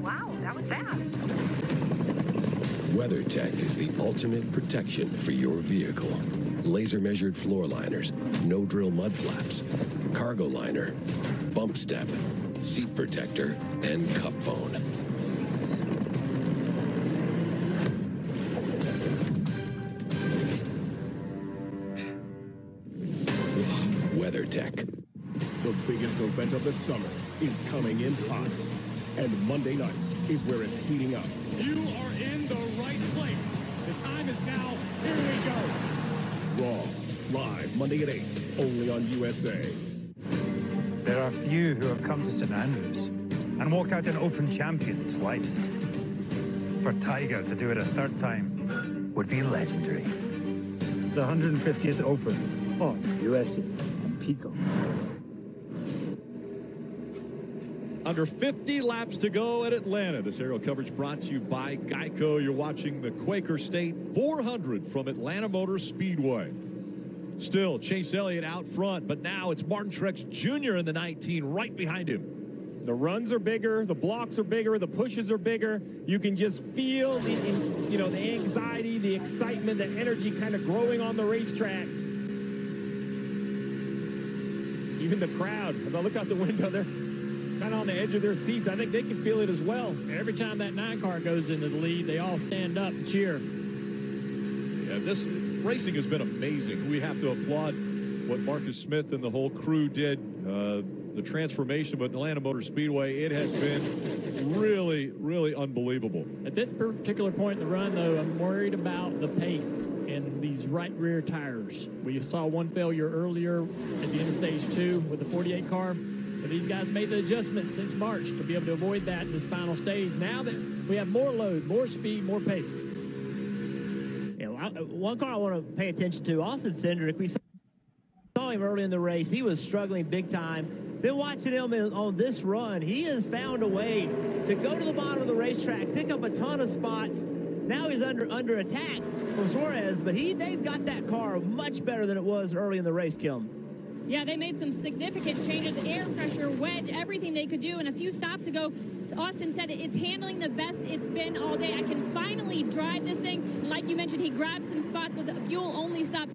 Wow, that was fast. WeatherTech is the ultimate protection for your vehicle. Laser-measured floor liners, no-drill mud flaps, cargo liner, bump step, seat protector, and cup phone. WeatherTech. The biggest event of the summer is coming in hot. And Monday night is where it's heating up. You are in the right place. The time is now. Here we go. Raw, live Monday at 8, only on USA. There are few who have come to St Andrews and walked out an Open champion twice. For Tiger to do it a third time would be legendary. The 150th Open on USA and Pico. Under 50 laps to go at Atlanta. This aerial coverage brought to you by Geico. You're watching the Quaker State 400 from Atlanta Motor Speedway. Still, Chase Elliott out front, but now it's Martin Truex Jr. in the 19 right behind him. The runs are bigger, the blocks are bigger, the pushes are bigger. You can just feel the anxiety, the excitement, the energy kind of growing on the racetrack. Even the crowd, as I look out the window, they're kind of on the edge of their seats. I think they can feel it as well. Every time that 9 car goes into the lead, they all stand up and cheer. Yeah, this racing has been amazing. We have to applaud what Marcus Smith and the whole crew did. The transformation of Atlanta Motor Speedway, it has been really, really unbelievable. At this particular point in the run, though, I'm worried about the pace in these right rear tires. We saw one failure earlier at the end of stage 2 with the 48 car. But these guys made the adjustments since March to be able to avoid that in this final stage. Now that we have more load, more speed, more pace. Yeah, one car I want to pay attention to, Austin Cindric. We saw him early in the race. He was struggling big time. Been watching him on this run. He has found a way to go to the bottom of the racetrack, pick up a ton of spots. Now he's under attack from Suarez, but they've got that car much better than it was early in the race, Kim. Yeah, they made some significant changes, air pressure, wedge, everything they could do. And a few stops ago, Austin said it's handling the best it's been all day. I can finally drive this thing. And like you mentioned, he grabbed some spots with a fuel-only stop.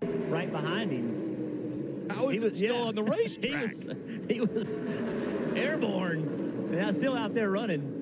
Right behind him. How is it still on the racetrack? he was airborne, and now still out there running.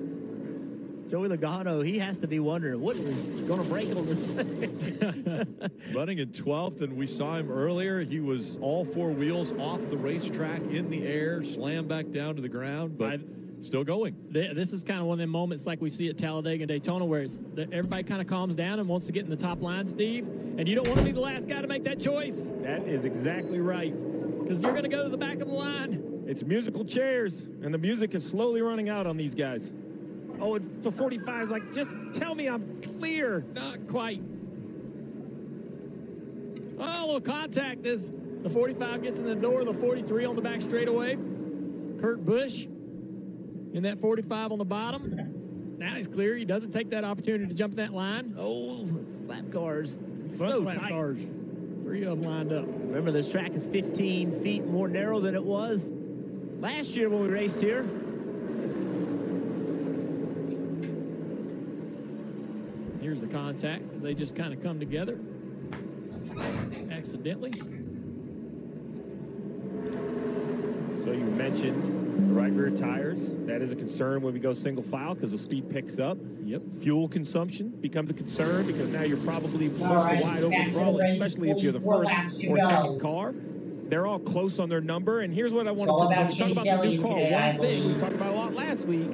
Joey Logano, he has to be wondering what is going to break on this thing. Running in 12th, and we saw him earlier. He was all 4 wheels off the racetrack in the air, slammed back down to the ground, but still going. This is kind of one of them moments like we see at Talladega and Daytona where everybody kind of calms down and wants to get in the top line, Steve, and you don't want to be the last guy to make that choice. That is exactly right. Because you're going to go to the back of the line. It's musical chairs, and the music is slowly running out on these guys. Oh, the 45 is like, just tell me I'm clear. Not quite. Oh, a little contact. The 45 gets in the door, the 43 on the back straightaway. Kurt Busch in that 45 on the bottom. Now he's clear. He doesn't take that opportunity to jump that line. Oh, slap cars. So tight. Cars. 3 of them lined up. Remember, this track is 15 feet more narrow than it was last year when we raced here. Here's the contact as they just kind of come together accidentally. So you mentioned the right rear tires. That is a concern when we go single file because the speed picks up. Yep. Fuel consumption becomes a concern because now you're probably close to wide open throttle, especially if you're the first or second car. They're all close on their number. And here's what I want to talk about. When we talk about the new car, one thing we talked about a lot last week,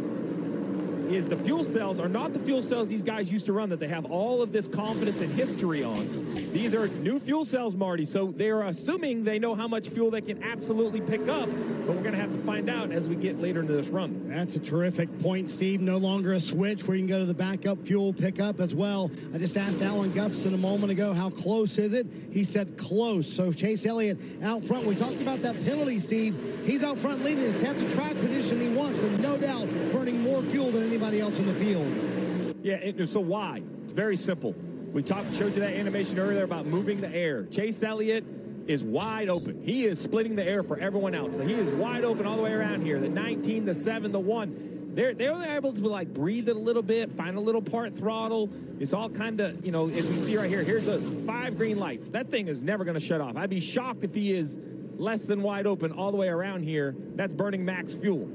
is the fuel cells are not the fuel cells these guys used to run that they have all of this confidence and history on. These are new fuel cells, Marty, so they're assuming they know how much fuel they can absolutely pick up, but we're going to have to find out as we get later into this run. That's a terrific point, Steve. No longer a switch where you can go to the backup fuel pickup as well. I just asked Alan Gustafson a moment ago, how close is it? He said close. So Chase Elliott out front. We talked about that penalty, Steve. He's out front leading this. That's the track position he wants, but no doubt burning more fuel than anybody else in the field. Yeah, so why? It's very simple. We showed you that animation earlier about moving the air. Chase Elliott is wide open. He is splitting the air for everyone else. So he is wide open all the way around here. The 19, the 7, the 1. They're able to like breathe it a little bit, find a little part throttle. It's all kind of, you know, as we see right here, here's the 5 green lights. That thing is never going to shut off. I'd be shocked if he is less than wide open all the way around here. That's burning max fuel.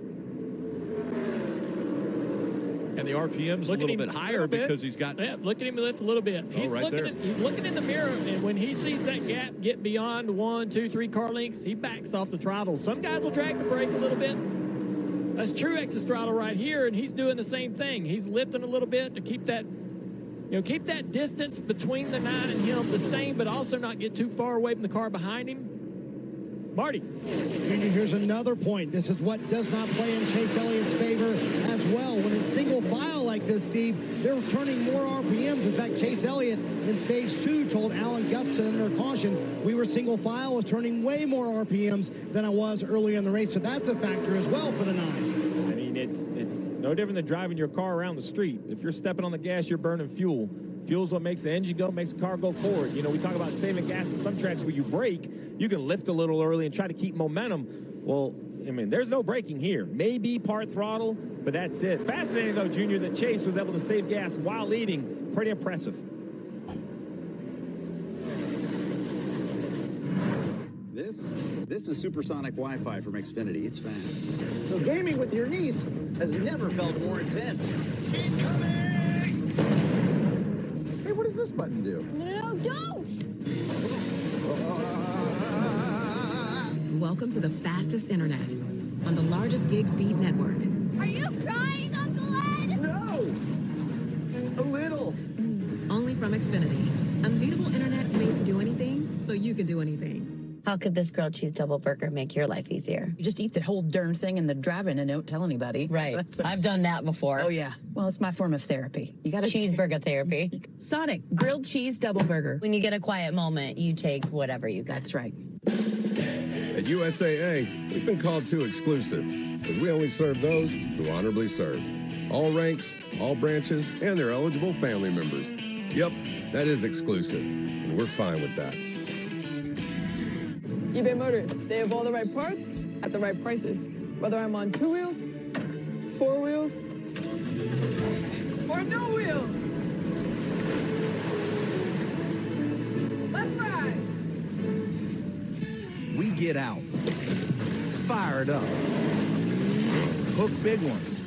And the RPM's a little bit higher because he's got... Yeah, look at him lift a little bit. He's looking in the mirror, and when he sees that gap get beyond 1, 2, 3 car lengths, he backs off the throttle. Some guys will drag the brake a little bit. That's Truex's throttle right here, and he's doing the same thing. He's lifting a little bit to keep that, keep that distance between the 9 and him the same, but also not get too far away from the car behind him. Marty. Junior, here's another point. This is what does not play in Chase Elliott's favor as well. When it's single file like this, Steve, they're turning more RPMs. In fact, Chase Elliott in stage 2 told Alan Gustafson under caution, we were single file, was turning way more RPMs than I was earlier in the race. So that's a factor as well for the 9. I mean, it's no different than driving your car around the street. If you're stepping on the gas, you're burning fuel. Fuel's what makes the engine go, makes the car go forward. You know, we talk about saving gas at some tracks where you brake, you can lift a little early and try to keep momentum. Well, I mean, there's no braking here. Maybe part throttle, but that's it. Fascinating, though, Junior, that Chase was able to save gas while leading. Pretty impressive. This is supersonic Wi-Fi from Xfinity. It's fast. So gaming with your niece has never felt more intense. Hey, what does this button do? No, don't! Welcome to the fastest internet on the largest gig speed network. Are you crying, Uncle Ed? No! A little. Only from Xfinity. Unbeatable internet made to do anything, so you can do anything. How could this grilled cheese double burger make your life easier? You just eat the whole darn thing in the drive-in and don't tell anybody. Right. I've done that before. Oh, yeah. Well, it's my form of therapy. You got cheeseburger therapy. Sonic grilled cheese double burger. When you get a quiet moment, you take whatever you got. That's right. At USAA, we've been called too exclusive because we only serve those who honorably serve. All ranks, all branches, and their eligible family members. Yep, that is exclusive, and we're fine with that. eBay Motors. They have all the right parts at the right prices. Whether I'm on 2 wheels, 4 wheels, or no wheels. Let's ride. We get out, fired up, hook big ones.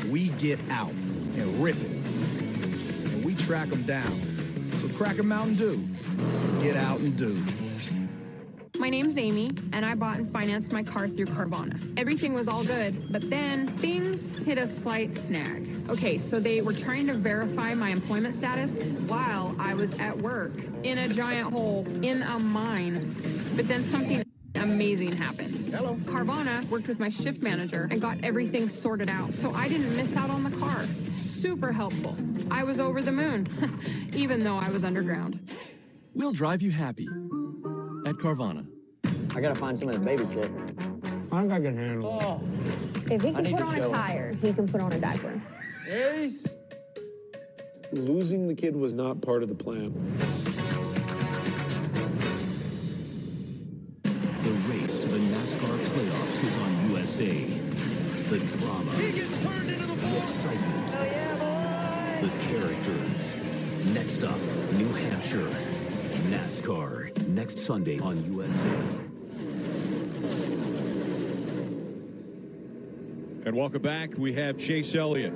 We get out and rip it, and we track them down. So crack a Mountain Dew, get out and do. My name's Amy, and I bought and financed my car through Carvana. Everything was all good, but then things hit a slight snag. Okay, so they were trying to verify my employment status while I was at work in a giant hole in a mine. But then something amazing happened. Hello. Carvana worked with my shift manager and got everything sorted out, so I didn't miss out on the car. Super helpful. I was over the moon, even though I was underground. We'll drive you happy at Carvana. I gotta find someone to babysit. I think I can handle it. Oh. If he can put on a tire, he can put on a diaper. Ace! Losing the kid was not part of the plan. The race to the NASCAR playoffs is on USA. The drama, the excitement, the characters. Next up, New Hampshire. NASCAR, next Sunday on USA. And welcome back. We have Chase Elliott,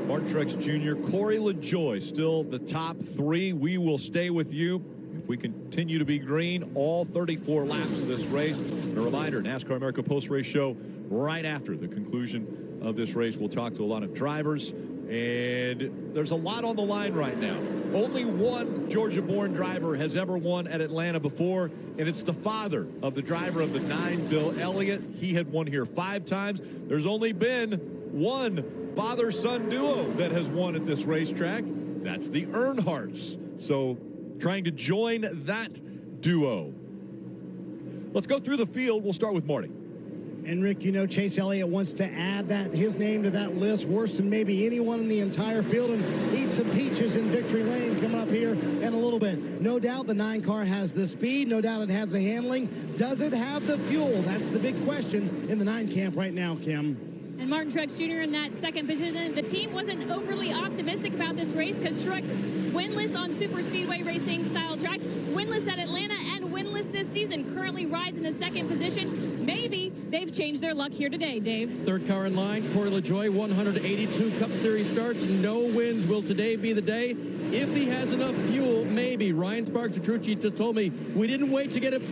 Martin Truex Jr., Corey LaJoie, still the top 3. We will stay with you if we continue to be green all 34 laps of this race. And a reminder, NASCAR America Post Race Show right after the conclusion of this race. We'll talk to a lot of drivers, and there's a lot on the line right now. Only one Georgia-born driver has ever won at Atlanta before, and it's the father of the driver of the 9, Bill Elliott. He had won here 5 times. There's only been one father-son duo that has won at this racetrack. That's the Earnhardts. So trying to join that duo. Let's go through the field. We'll start with Marty. And Rick, you know, Chase Elliott wants to add his name to that list worse than maybe anyone in the entire field, and eat some peaches in victory lane coming up here in a little bit. No doubt the 9 car has the speed. No doubt it has the handling. Does it have the fuel? That's the big question in the 9 camp right now, Kim. And Martin Truex Jr. in that second position. The team wasn't overly optimistic about this race because Truex winless on super speedway racing style tracks, winless at Atlanta, and winless this season. Currently rides in the second position. Maybe they've changed their luck here today, Dave. Third car in line, Corey LaJoie, 182 Cup Series starts. No wins. Will today be the day? If he has enough fuel, maybe. Ryan Sparks, the crew chief, just told me we didn't wait to get it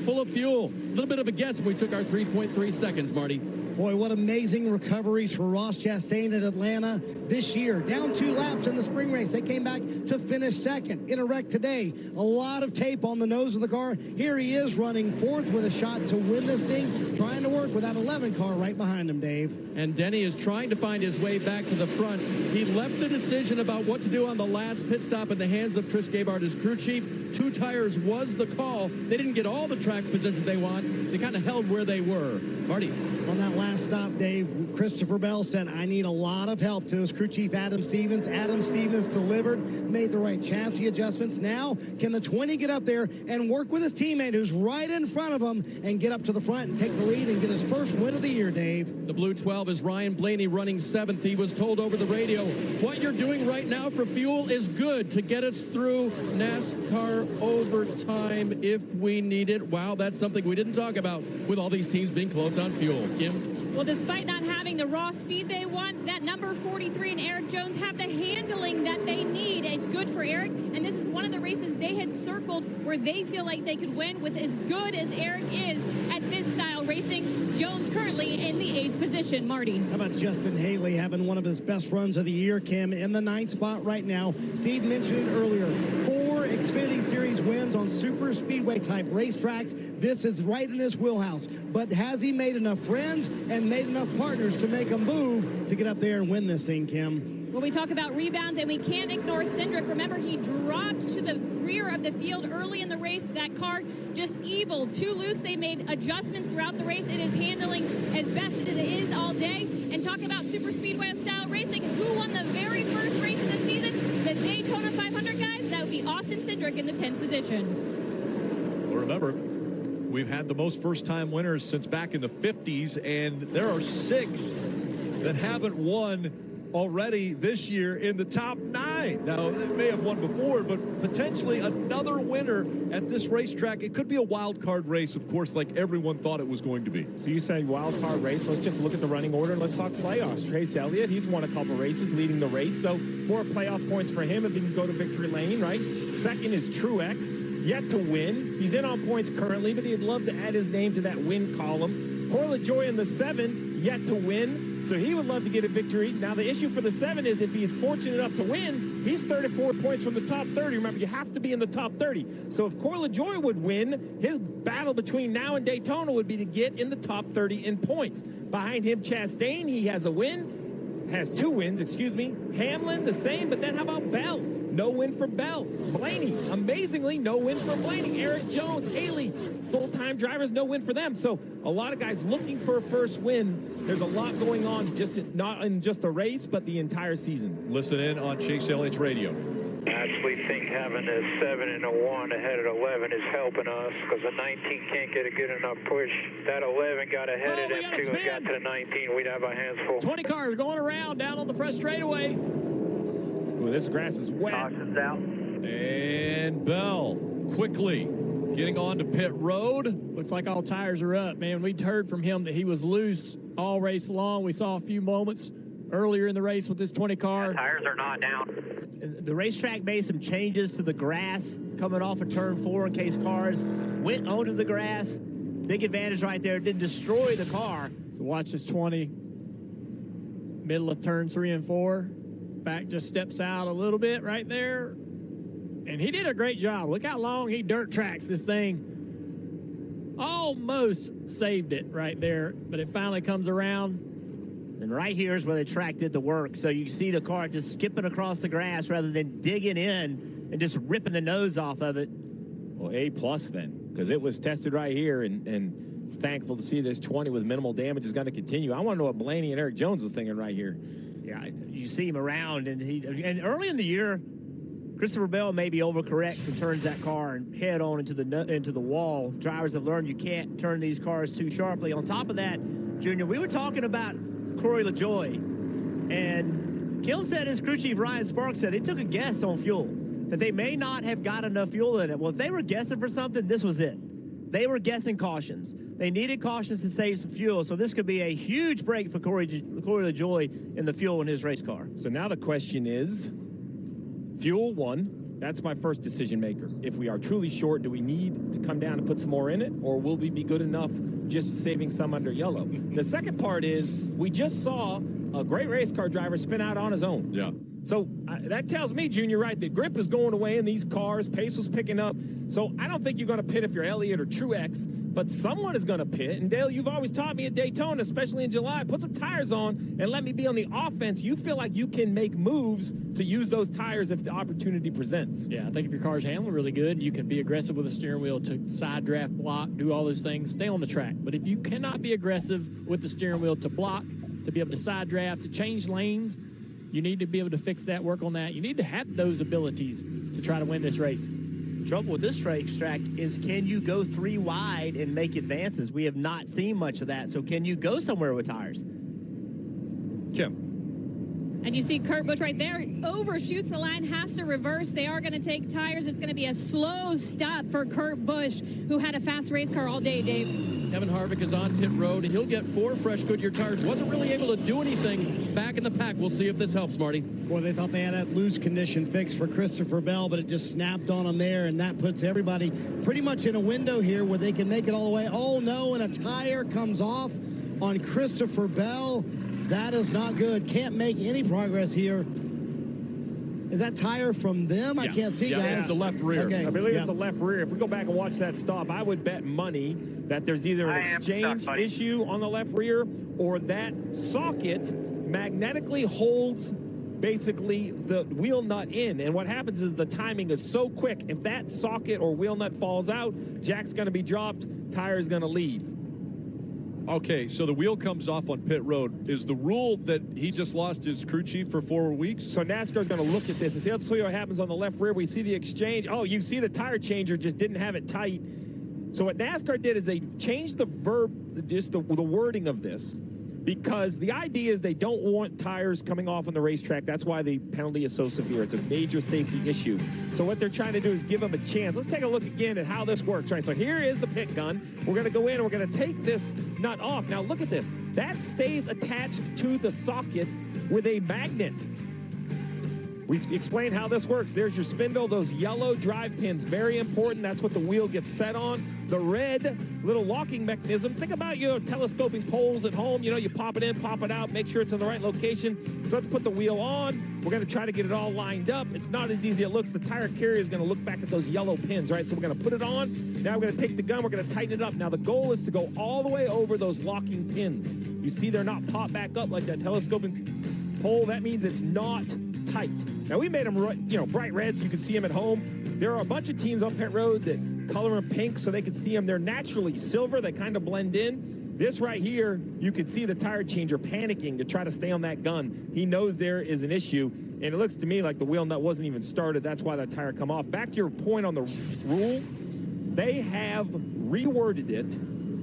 full of fuel. A little bit of a guess when we took our 3.3 seconds, Marty. Boy, what amazing recoveries for Ross Chastain at Atlanta this year. Down 2 laps in the spring race. They came back to finish second. In a wreck today. A lot of tape on the nose of the car. Here he is running 4th with a shot to win this thing. Trying to work with that 11 car right behind him, Dave. And Denny is trying to find his way back to the front. He left the decision about what to do on the last pit stop in the hands of Chris Gabart, his crew chief. 2 tires was the call. They didn't get all the track position they want. They kind of held where they were. Marty. On that last stop, Dave, Christopher Bell said, I need a lot of help to his crew chief, Adam Stevens. Adam Stevens delivered, made the right chassis adjustments. Now, can the 20 get up there and work with his teammate who's right in front of him and get up to the front and take the lead and get his first win of the year, Dave? The Blue 12 is Ryan Blaney running 7th. He was told over the radio, what you're doing right now for fuel is good to get us through NASCAR overtime if we need it. Wow, that's something we didn't talk about with all these teams being close on fuel. Kim? Well, despite not having the raw speed they want, that number 43 and Eric Jones have the handling that they need. It's good for Eric, and this is one of the races they had circled where they feel like they could win with as good as Eric is at this style racing. Jones currently in the 8th position. Marty. How about Justin Haley having one of his best runs of the year, Kim, in the 9th spot right now. Steve mentioned it earlier, 4 Xfinity Series wins on super speedway type racetracks. This is right in his wheelhouse. But has he made enough friends and made enough partners to make a move to get up there and win this thing, Kim? Well, we talk about rebounds, and we can't ignore Cindric. Remember, he dropped to the rear of the field early in the race. That car just evil, too loose. They made adjustments throughout the race. It is handling as best as it is all day. And talking about super speedway style racing, who won the very first race of the season? The Daytona 500, guys. That would be Austin Cindric in the 10th position. Well, remember, we've had the most first-time winners since back in the 50s, and there are 6 that haven't won already this year in the top 9. Now, they may have won before, but potentially another winner at this racetrack. It could be a wild card race, of course, like everyone thought it was going to be. So you say wild card race. Let's just look at the running order and let's talk playoffs. Chase Elliott, he's won a couple races leading the race, so more playoff points for him if he can go to victory lane, right? Second is Truex, yet to win. He's in on points currently, but he'd love to add his name to that win column. Corey LaJoie in the 7, yet to win. So he would love to get a victory. Now, the issue for the 7 is if he's fortunate enough to win, he's 34 points from the top 30. Remember, you have to be in the top 30. So if Corey LaJoie would win, his battle between now and Daytona would be to get in the top 30 in points. Behind him, Chastain, he has a win. Has 2 wins, excuse me. Hamlin, the same, but then how about Bell? No win for Bell. Blaney, amazingly, no win for Blaney. Eric Jones, Haley, full-time drivers, no win for them. So a lot of guys looking for a first win. There's a lot going on, not in just a race, but the entire season. Listen in on Chase Elliott's radio. I actually think having a 7 and a 1 ahead of 11 is helping us because the 19 can't get a good enough push. That 11 got ahead of them 2 and got to the 19. We'd have our hands full. 20 cars going around down on the front straightaway. Ooh, this grass is wet. Caution's out. And Bell quickly getting on to pit road. Looks like all tires are up, man. We'd heard from him that he was loose all race long. We saw a few moments earlier in the race with this 20 car. Tires are not down. The racetrack made some changes to the grass coming off of turn 4 in case cars went onto the grass. Big advantage right there. Didn't destroy the car. So watch this 20. Middle of turn 3 and 4. Back just steps out a little bit right there. And he did a great job. Look how long he dirt tracks this thing. Almost saved it right there, but it finally comes around. And right here is where the track did the work. So you see the car just skipping across the grass rather than digging in and just ripping the nose off of it. Well, A+ then, because it was tested right here, and it's thankful to see this 20 with minimal damage is going to continue. I want to know what Blaney and Eric Jones was thinking right here. Yeah, you see him around, and early in the year, Christopher Bell maybe overcorrects and turns that car and head on into the wall. Drivers have learned you can't turn these cars too sharply. On top of that, Junior, we were talking about Corey LaJoie, and Kim said his crew chief Ryan Sparks said they took a guess on fuel, that they may not have got enough fuel in it. Well, if they were guessing for something, this was it. They were guessing cautions. They needed cautions to save some fuel, so this could be a huge break for Corey LaJoie in the fuel in his race car. So now the question is, fuel 1, that's my first decision maker. If we are truly short, do we need to come down and put some more in it, or will we be good enough just saving some under yellow? The second part is, we just saw a great race car driver spin out on his own. Yeah. So that tells me, Junior, right, the grip is going away in these cars, pace was picking up. So I don't think you're going to pit if you're Elliott or Truex, but someone is going to pit. And Dale, you've always taught me at Daytona, especially in July, put some tires on and let me be on the offense. You feel like you can make moves to use those tires if the opportunity presents. Yeah, I think if your car's handling really good, you can be aggressive with the steering wheel to side draft, block, do all those things, stay on the track. But if you cannot be aggressive with the steering wheel to block, to be able to side draft, to change lanes, you need to be able to fix that, work on that. You need to have those abilities to try to win this race. Trouble with this racetrack is, can you go 3 wide and make advances? We have not seen much of that. So can you go somewhere with tires? Kim. And you see Kurt Busch right there, overshoots the line, has to reverse. They are going to take tires. It's going to be a slow stop for Kurt Busch, who had a fast race car all day, Dave. Kevin Harvick is on pit road. He'll get 4 fresh Goodyear tires. Wasn't really able to do anything back in the pack. We'll see if this helps, Marty. Well, they thought they had that loose condition fix for Christopher Bell, but it just snapped on them there, and that puts everybody pretty much in a window here where they can make it all the way. Oh, no, and a tire comes off on Christopher Bell. That is not good. Can't make any progress here. Is that tire from them? Yeah. I can't see, guys. Yeah, it's the left rear. Okay. I believe it's the left rear. If we go back and watch that stop, I would bet money that there's either an exchange issue on the left rear, or that socket magnetically holds basically the wheel nut in. And what happens is the timing is so quick. If that socket or wheel nut falls out, jack's going to be dropped, tire's going to leave. Okay, so the wheel comes off on pit road. Is the rule that he just lost his crew chief for 4 weeks? So NASCAR's going to look at this and see. Let's see what happens on the left rear. We see the exchange. Oh, you see the tire changer just didn't have it tight. So what NASCAR did is they changed the verb, just the wording of this, because the idea is they don't want tires coming off on the racetrack. That's why the penalty is so severe. It's a major safety issue. So what they're trying to do is give them a chance. Let's take a look again at how this works. Right. So here is the pit gun. We're going to go in and we're going to take this nut off. Now look at this. That stays attached to the socket with a magnet. We've explained how this works. There's your spindle, those yellow drive pins, very important. That's what the wheel gets set on. The red little locking mechanism. Think about your telescoping poles at home. You know, you pop it in, pop it out, make sure it's in the right location. So let's put the wheel on. We're going to try to get it all lined up. It's not as easy as it looks. The tire carrier is going to look back at those yellow pins, right? So we're going to put it on. Now we're going to take the gun. We're going to tighten it up. Now the goal is to go all the way over those locking pins. You see they're not popped back up like that telescoping pole. That means it's not tight. Now we made them, you know, bright red so you can see them at home. There are a bunch of teams on pit road that color them pink so they can see them. They're naturally silver. They kind of blend in. This right here, you can see the tire changer panicking to try to stay on that gun. He knows there is an issue, and it looks to me like the wheel nut wasn't even started. That's why that tire come off. Back to your point on the rule, they have reworded it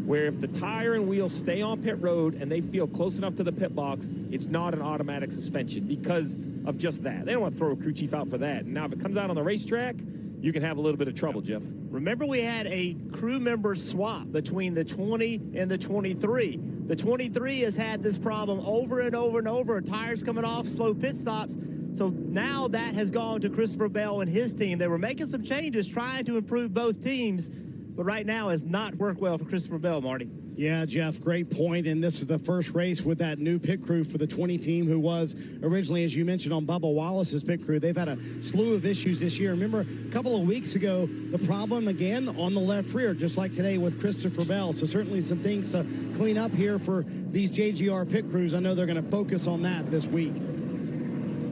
where if the tire and wheel stay on pit road and they feel close enough to the pit box, it's not an automatic suspension because of just that. They don't want to throw a crew chief out for that. Now, if it comes out on the racetrack, you can have a little bit of trouble, Jeff. Remember, we had a crew member swap between the 20 and the 23. The 23 has had this problem over and over and over. Tires coming off, slow pit stops. So now that has gone to Christopher Bell and his team. They were making some changes, trying to improve both teams, but right now has not worked well for Christopher Bell, Marty. Yeah, Jeff, great point. And this is the first race with that new pit crew for the 20 team who was originally, as you mentioned, on Bubba Wallace's pit crew. They've had a slew of issues this year. Remember, a couple of weeks ago, the problem again on the left rear, just like today with Christopher Bell. So certainly some things to clean up here for these JGR pit crews. I know they're going to focus on that this week.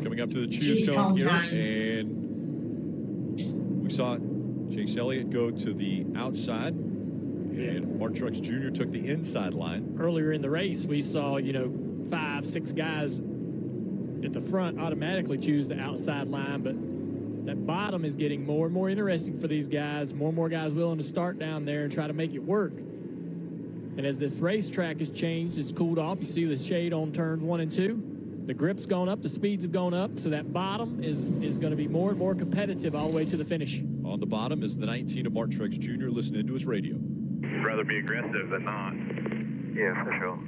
Coming up to the choose cone here, and we saw Chase Elliott go to the outside. And Martin Truex Jr. took the inside line. Earlier in the race, we saw, 5, 6 guys at the front automatically choose the outside line, but that bottom is getting more and more interesting for these guys. More and more guys willing to start down there and try to make it work. And as this racetrack has changed, it's cooled off. You see the shade on turns 1 and 2. The grip's gone up, the speeds have gone up, so that bottom is going to be more and more competitive all the way to the finish. On the bottom is the 19 of Martin Truex Jr. listening to his radio. Rather be aggressive than not. Yeah, for sure.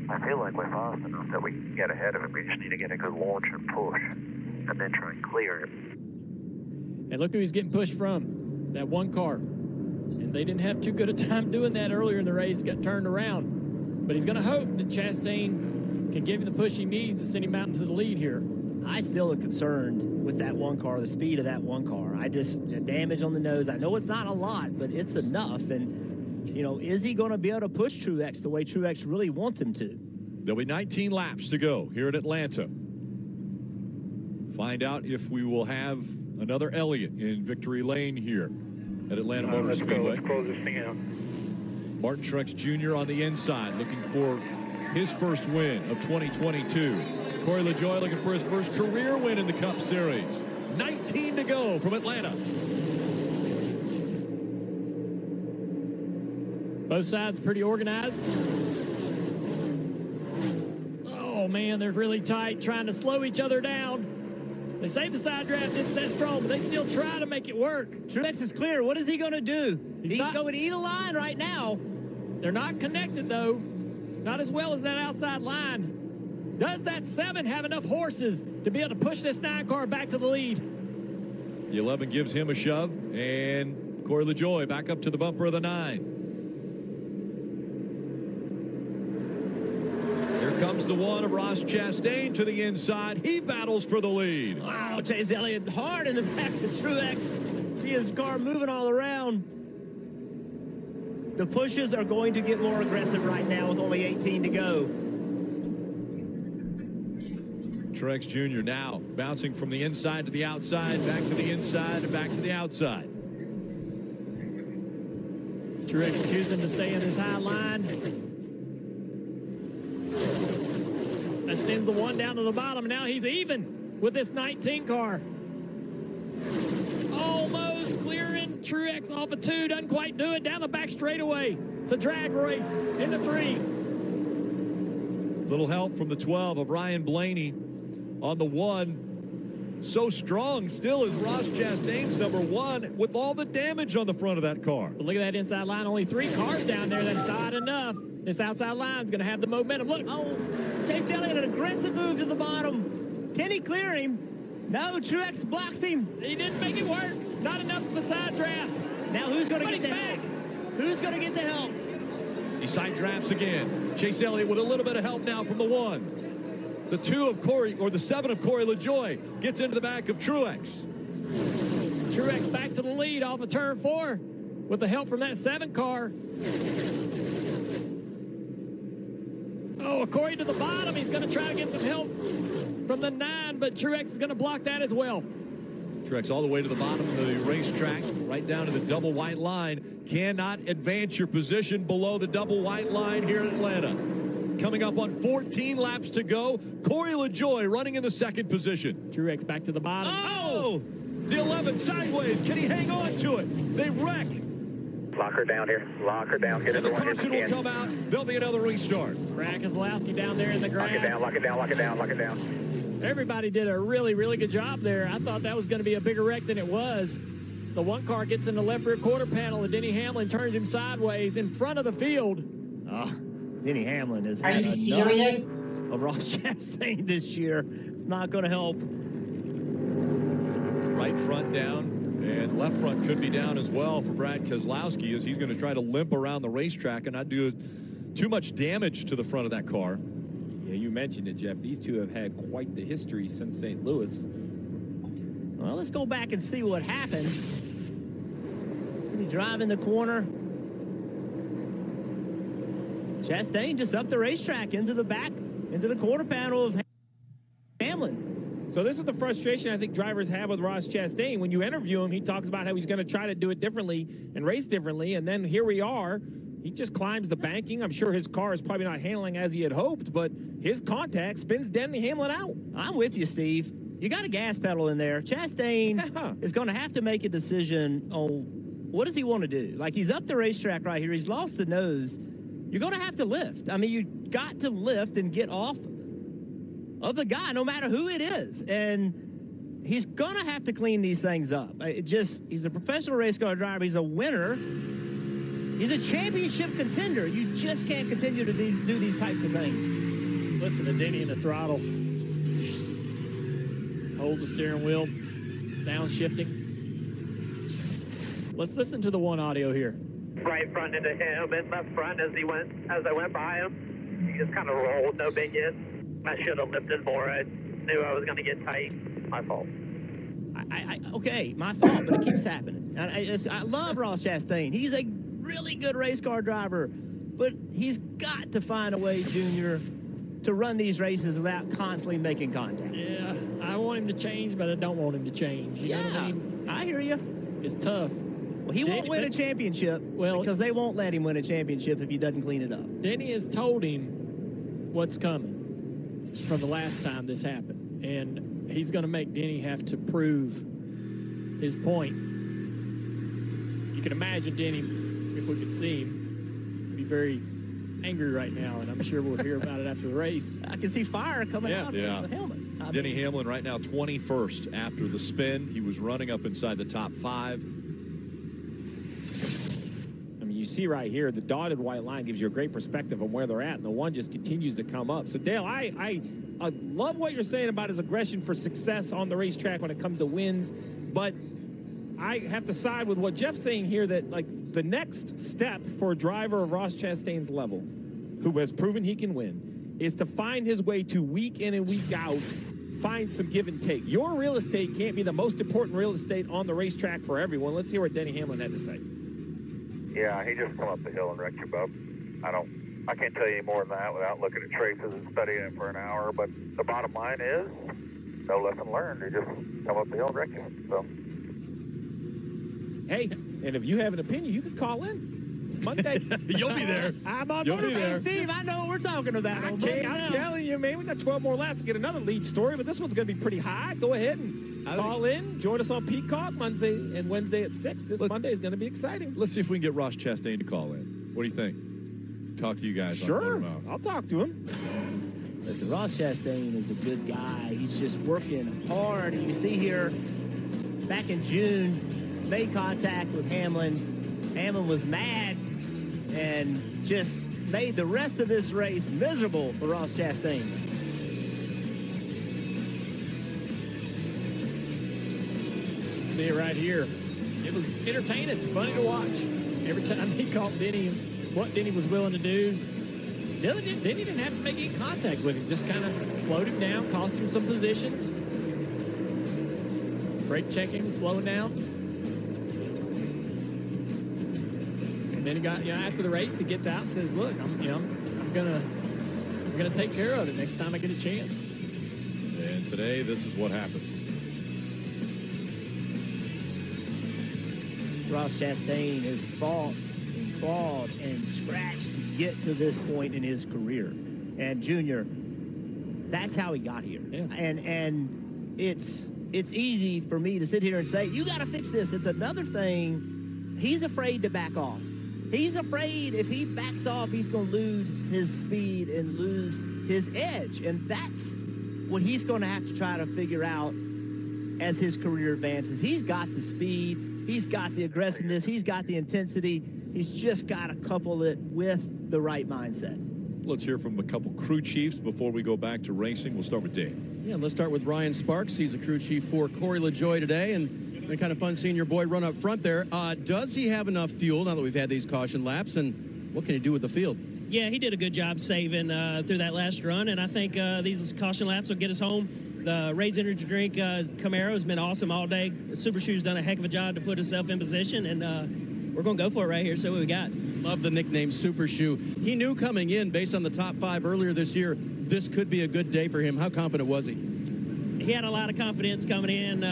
I feel like we're fast enough that we can get ahead of him. We just need to get a good launch and push, and then try and clear him. And look who he's getting pushed from, that one car. And they didn't have too good a time doing that earlier in the race, got turned around. But he's going to hope that Chastain can give him the push he needs to send him out into the lead here. I still am concerned with that one car, the speed of that one car. The damage on the nose, I know it's not a lot, but it's enough. And is he going to be able to push Truex the way Truex really wants him to? There'll be 19 laps to go here at Atlanta. Find out if we will have another Elliott in victory lane here at Atlanta Motor Speedway. Let's close this thing out. Martin Truex Jr. on the inside, looking for his first win of 2022. Corey LaJoie looking for his first career win in the Cup Series. 19 to go from Atlanta. Both sides pretty organized. Oh, man, they're really tight, trying to slow each other down. They say the side draft isn't that strong, but they still try to make it work. Truex is clear. What is he going to do? He's going to eat a line right now. They're not connected, though. Not as well as that outside line. Does that 7 have enough horses to be able to push this 9 car back to the lead? The 11 gives him a shove, and Corey LaJoie back up to the bumper of the 9. Comes the 1 of Ross Chastain to the inside. He battles for the lead. Wow, Chase Elliott hard in the back of Truex. See his car moving all around. The pushes are going to get more aggressive right now with only 18 to go. Truex Jr. now bouncing from the inside to the outside, back to the inside, and back to the outside. Truex choosing to stay in this high line. That sends the 1 down to the bottom. Now he's even with this 19 car. Almost clearing Truex off of 2. Doesn't quite do it. Down the back straightaway. It's a drag race into 3. Little help from the 12 of Ryan Blaney on the 1. So strong still is Ross Chastain's number 1 with all the damage on the front of that car. But look at that inside line. Only 3 cars down there. That's not enough. This outside line's going to have the momentum. Look. Oh, Chase Elliott, an aggressive move to the bottom. Can he clear him? No, Truex blocks him. He didn't make it work. Not enough of a side draft. Now who's going to get the help? Who's going to get the help? He side drafts again. Chase Elliott with a little bit of help now from the 1. The 2 of Corey, or the 7 of Corey LaJoie gets into the back of Truex. Truex back to the lead off of turn 4 with the help from that 7 car. Oh, Corey to the bottom. He's going to try to get some help from the 9, but Truex is going to block that as well. Truex all the way to the bottom of the racetrack, right down to the double white line. Cannot advance your position below the double white line here in Atlanta. Coming up on 14 laps to go, Corey LaJoie running in the 2nd position. Truex back to the bottom. Oh! The 11 sideways. Can he hang on to it? They wreck. Lock her down here. Lock her down. Get and the caution will come out. There'll be another restart. Brad Keselowski down there in the grass. Lock it down, lock it down, lock it down, lock it down. Everybody did a really, really good job there. I thought that was going to be a bigger wreck than it was. The 1 car gets in the left rear quarter panel, and Denny Hamlin turns him sideways in front of the field. Denny Hamlin has had enough of Ross Chastain this year. It's not going to help. Right front down. And left front could be down as well for Brad Keselowski as he's going to try to limp around the racetrack and not do too much damage to the front of that car. Yeah, you mentioned it, Jeff. These two have had quite the history since St. Louis. Well, let's go back and see what happened. He drive in the corner. Chastain just up the racetrack into the back, into the quarter panel of Hamlin. So this is the frustration I think drivers have with Ross Chastain. When you interview him, he talks about how he's going to try to do it differently and race differently, and then here we are. He just climbs the banking. I'm sure his car is probably not handling as he had hoped, but his contact spins Denny Hamlin out. I'm with you, Steve. You got a gas pedal in there. Chastain is going to have to make a decision on what does he want to do. Like, he's up the racetrack right here. He's lost the nose. You're going to have to lift. I mean, you got to lift and get off of the guy, no matter who it is. And he's going to have to clean these things up. He's a professional race car driver. He's a winner. He's a championship contender. You just can't continue to do these types of things. Listen to Denny in the throttle. Hold the steering wheel. Downshifting. Let's listen to the one audio here. Right front into him, and left front as I went by him. He just kind of rolled, no big hit. I should have lifted more. I knew I was going to get tight. My fault. Okay, my fault, but it keeps happening. I love Ross Chastain. He's a really good race car driver, but he's got to find a way, Junior, to run these races without constantly making contact. Yeah, I want him to change, but I don't want him to change. You know what I mean? I hear you. It's tough. Well, he won't win a championship because they won't let him win a championship if he doesn't clean it up. Denny has told him what's coming from the last time this happened, and he's going to make Denny have to prove his point. You can imagine Denny, if we could see him, be very angry right now, and I'm sure we'll hear about it after the race. I can see fire coming out of the helmet. Denny Hamlin right now 21st after the spin. He was running up inside the top 5. You see right here, the dotted white line gives you a great perspective on where they're at, and the one just continues to come up. So, Dale, I love what you're saying about his aggression for success on the racetrack when it comes to wins, but I have to side with what Jeff's saying here, that, like, the next step for a driver of Ross Chastain's level, who has proven he can win, is to find his way to week in and week out, find some give and take. Your real estate can't be the most important real estate on the racetrack for everyone. Let's hear what Denny Hamlin had to say. Yeah, he just come up the hill and wrecked your bub. I can't tell you any more than that without looking at traces and studying it for an hour. But the bottom line is, no lesson learned. He just come up the hill and wreck you. So, hey, and if you have an opinion, you can call in Monday. You'll be there. I'm on You'll be there. Hey, Steve, I know what we're talking about. I'm telling you, man, we got 12 more laps to get another lead story, but this one's going to be pretty high. Go ahead and call in. Join us on Peacock Monday and Wednesday at 6. This Monday is going to be exciting. Let's see if we can get Ross Chastain to call in. What do you think? Talk to you guys. Sure. On Motormouth. I'll talk to him. Listen, Ross Chastain is a good guy. He's just working hard. And you see here, back in June, made contact with Hamlin. Hamlin was mad and just made the rest of this race miserable for Ross Chastain. See it right here. It was entertaining, funny to watch. Every time he caught Denny, what Denny was willing to do. Denny didn't have to make any contact with him. Just kind of slowed him down, cost him some positions. Brake checking, slowing down. And then he got, after the race, he gets out and says, "Look, I'm gonna take care of it next time I get a chance." And today, this is what happened. Ross Chastain has fought and clawed and scratched to get to this point in his career. And Junior, that's how he got here. Yeah. And it's easy for me to sit here and say, you got to fix this. It's another thing. He's afraid to back off. He's afraid if he backs off, he's going to lose his speed and lose his edge. And that's what he's going to have to try to figure out as his career advances. He's got the speed. He's got the aggressiveness. He's got the intensity. He's just got to couple it with the right mindset. Let's hear from a couple crew chiefs before we go back to racing. We'll start with Dave. Yeah, let's start with Ryan Sparks. He's a crew chief for Corey LaJoie today, and been kind of fun seeing your boy run up front there. Does he have enough fuel now that we've had these caution laps, and what can he do with the field? Yeah, he did a good job saving through that last run, and I think these caution laps will get us home. The Ray's Energy Drink Camaro has been awesome all day. Super Shoe's done a heck of a job to put himself in position, and we're going to go for it right here. So what we got? Love the nickname Super Shoe. He knew coming in, based on the top 5 earlier this year, this could be a good day for him. How confident was he? He had a lot of confidence coming in.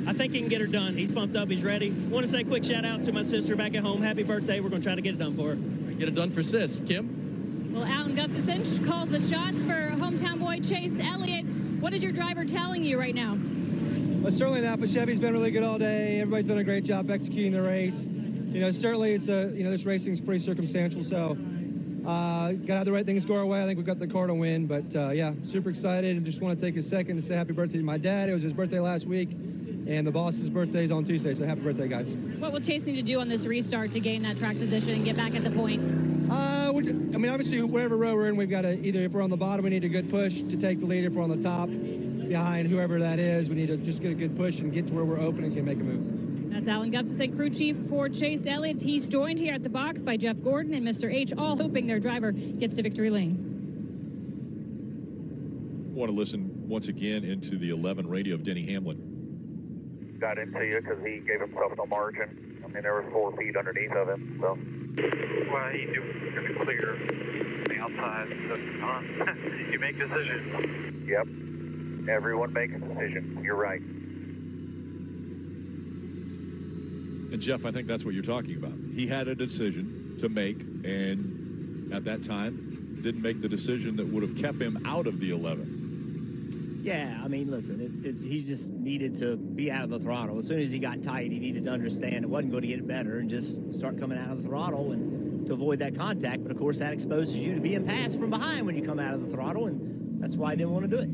I think he can get her done. He's pumped up. He's ready. Want to say a quick shout out to my sister back at home. Happy birthday. We're going to try to get it done for her. Get it done for Sis. Kim? Well, Alan Gustafson calls the shots for hometown boy Chase Elliott. What is your driver telling you right now? Well, certainly not, but Chevy's been really good all day. Everybody's done a great job executing the race. You know, certainly it's this racing's pretty circumstantial, so got to have the right things go our way. I think we've got the car to win, but yeah, super excited, and just want to take a second to say happy birthday to my dad. It was his birthday last week, and the boss's birthday is on Tuesday, so happy birthday, guys. What will Chase need to do on this restart to gain that track position and get back at the point? I mean, obviously, wherever row we're in, we've got to either, if we're on the bottom, we need a good push to take the lead. If we're on the top, behind whoever that is, we need to just get a good push and get to where we're open and can make a move. That's Alan Gustafson, crew chief for Chase Elliott. He's joined here at the box by Jeff Gordon and Mr. H, all hoping their driver gets to victory lane. Want to listen once again into the 11 radio of Denny Hamlin. Got into you because he gave himself no margin. I mean, there was 4 feet underneath of him, so. Well, he knew he was going to clear the outside. So, you make decisions. Yep. Everyone makes a decision. You're right. And Jeff, I think that's what you're talking about. He had a decision to make, and at that time, didn't make the decision that would have kept him out of the 11. Yeah, I mean, listen, he just needed to be out of the throttle. As soon as he got tight, he needed to understand it wasn't going to get better and just start coming out of the throttle and to avoid that contact. But, of course, that exposes you to being passed from behind when you come out of the throttle, and that's why I didn't want to do it.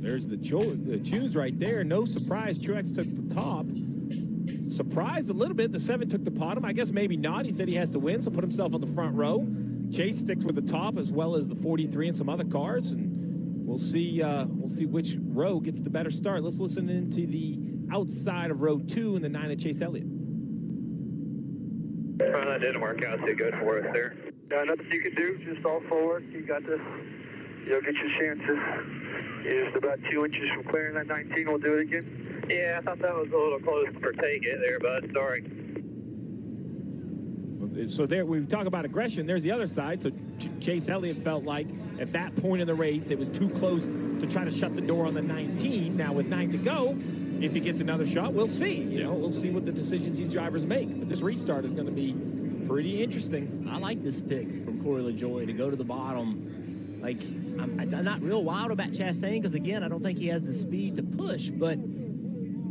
There's the choose right there. No surprise, Truex took the top. Surprised a little bit. The 7 took the bottom. I guess maybe not. He said he has to win, so put himself on the front row. Chase sticks with the top as well as the 43 and some other cars, and we'll see which row gets the better start. Let's listen into the outside of row 2 in the 9 of Chase Elliott. Well, that didn't work out too good for us there. Nothing you can do. Just all forward. You got this. You'll get your chances. You're just about 2 inches from clearing that 19. We'll do it again. Yeah, I thought that was a little close for take it there, bud. Sorry. So there, we talk about aggression. There's the other side. So Chase Elliott felt like at that point in the race, it was too close to try to shut the door on the 19. Now with 9 to go, if he gets another shot, we'll see. We'll see what the decisions these drivers make. But this restart is going to be pretty interesting. I like this pick from Corey LaJoie to go to the bottom. Like, I'm not real wild about Chastain because, again, I don't think he has the speed to push. But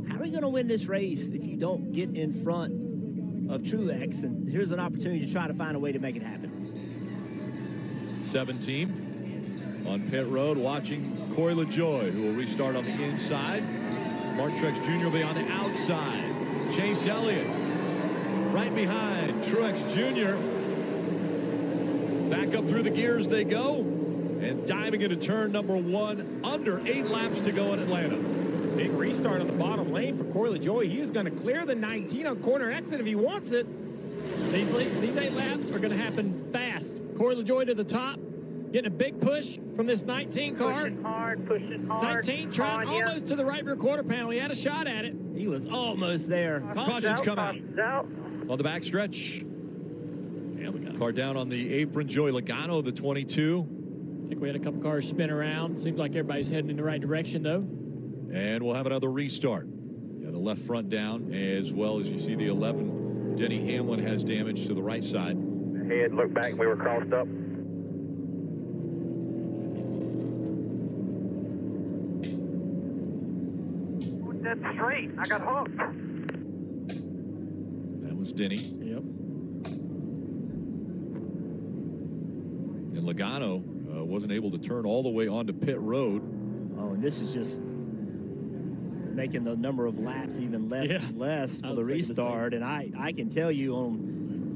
how are you going to win this race if you don't get in front of Truex? And here's an opportunity to try to find a way to make it happen. 17 on pit road, watching Corey LaJoie, who will restart on the inside. Martin Truex Jr. will be on the outside. Chase Elliott right behind Truex Jr. Back up through the gears they go, and diving into turn number 1, under 8 laps to go in Atlanta. Big restart on the bottom lane for Corey LaJoie. He is going to clear the 19 on corner exit if he wants it. These 8 laps are going to happen fast. Corey LaJoie to the top, getting a big push from this 19 car. Pushing hard. 19 trying almost to the right rear quarter panel. He had a shot at it. He was almost there. Cautions come out. On the back stretch. Car down on the apron. Joey Logano, the 22. I think we had a couple cars spin around. Seems like everybody's heading in the right direction, though. And we'll have another restart. Yeah, the left front down, as well as you see the 11. Denny Hamlin has damage to the right side. Head, look back, we were crossed up. Dead straight. I got hooked. That was Denny. Yep. And Logano wasn't able to turn all the way onto pit road. Oh, and this is just making the number of laps even less and less for the restart. And I can tell you,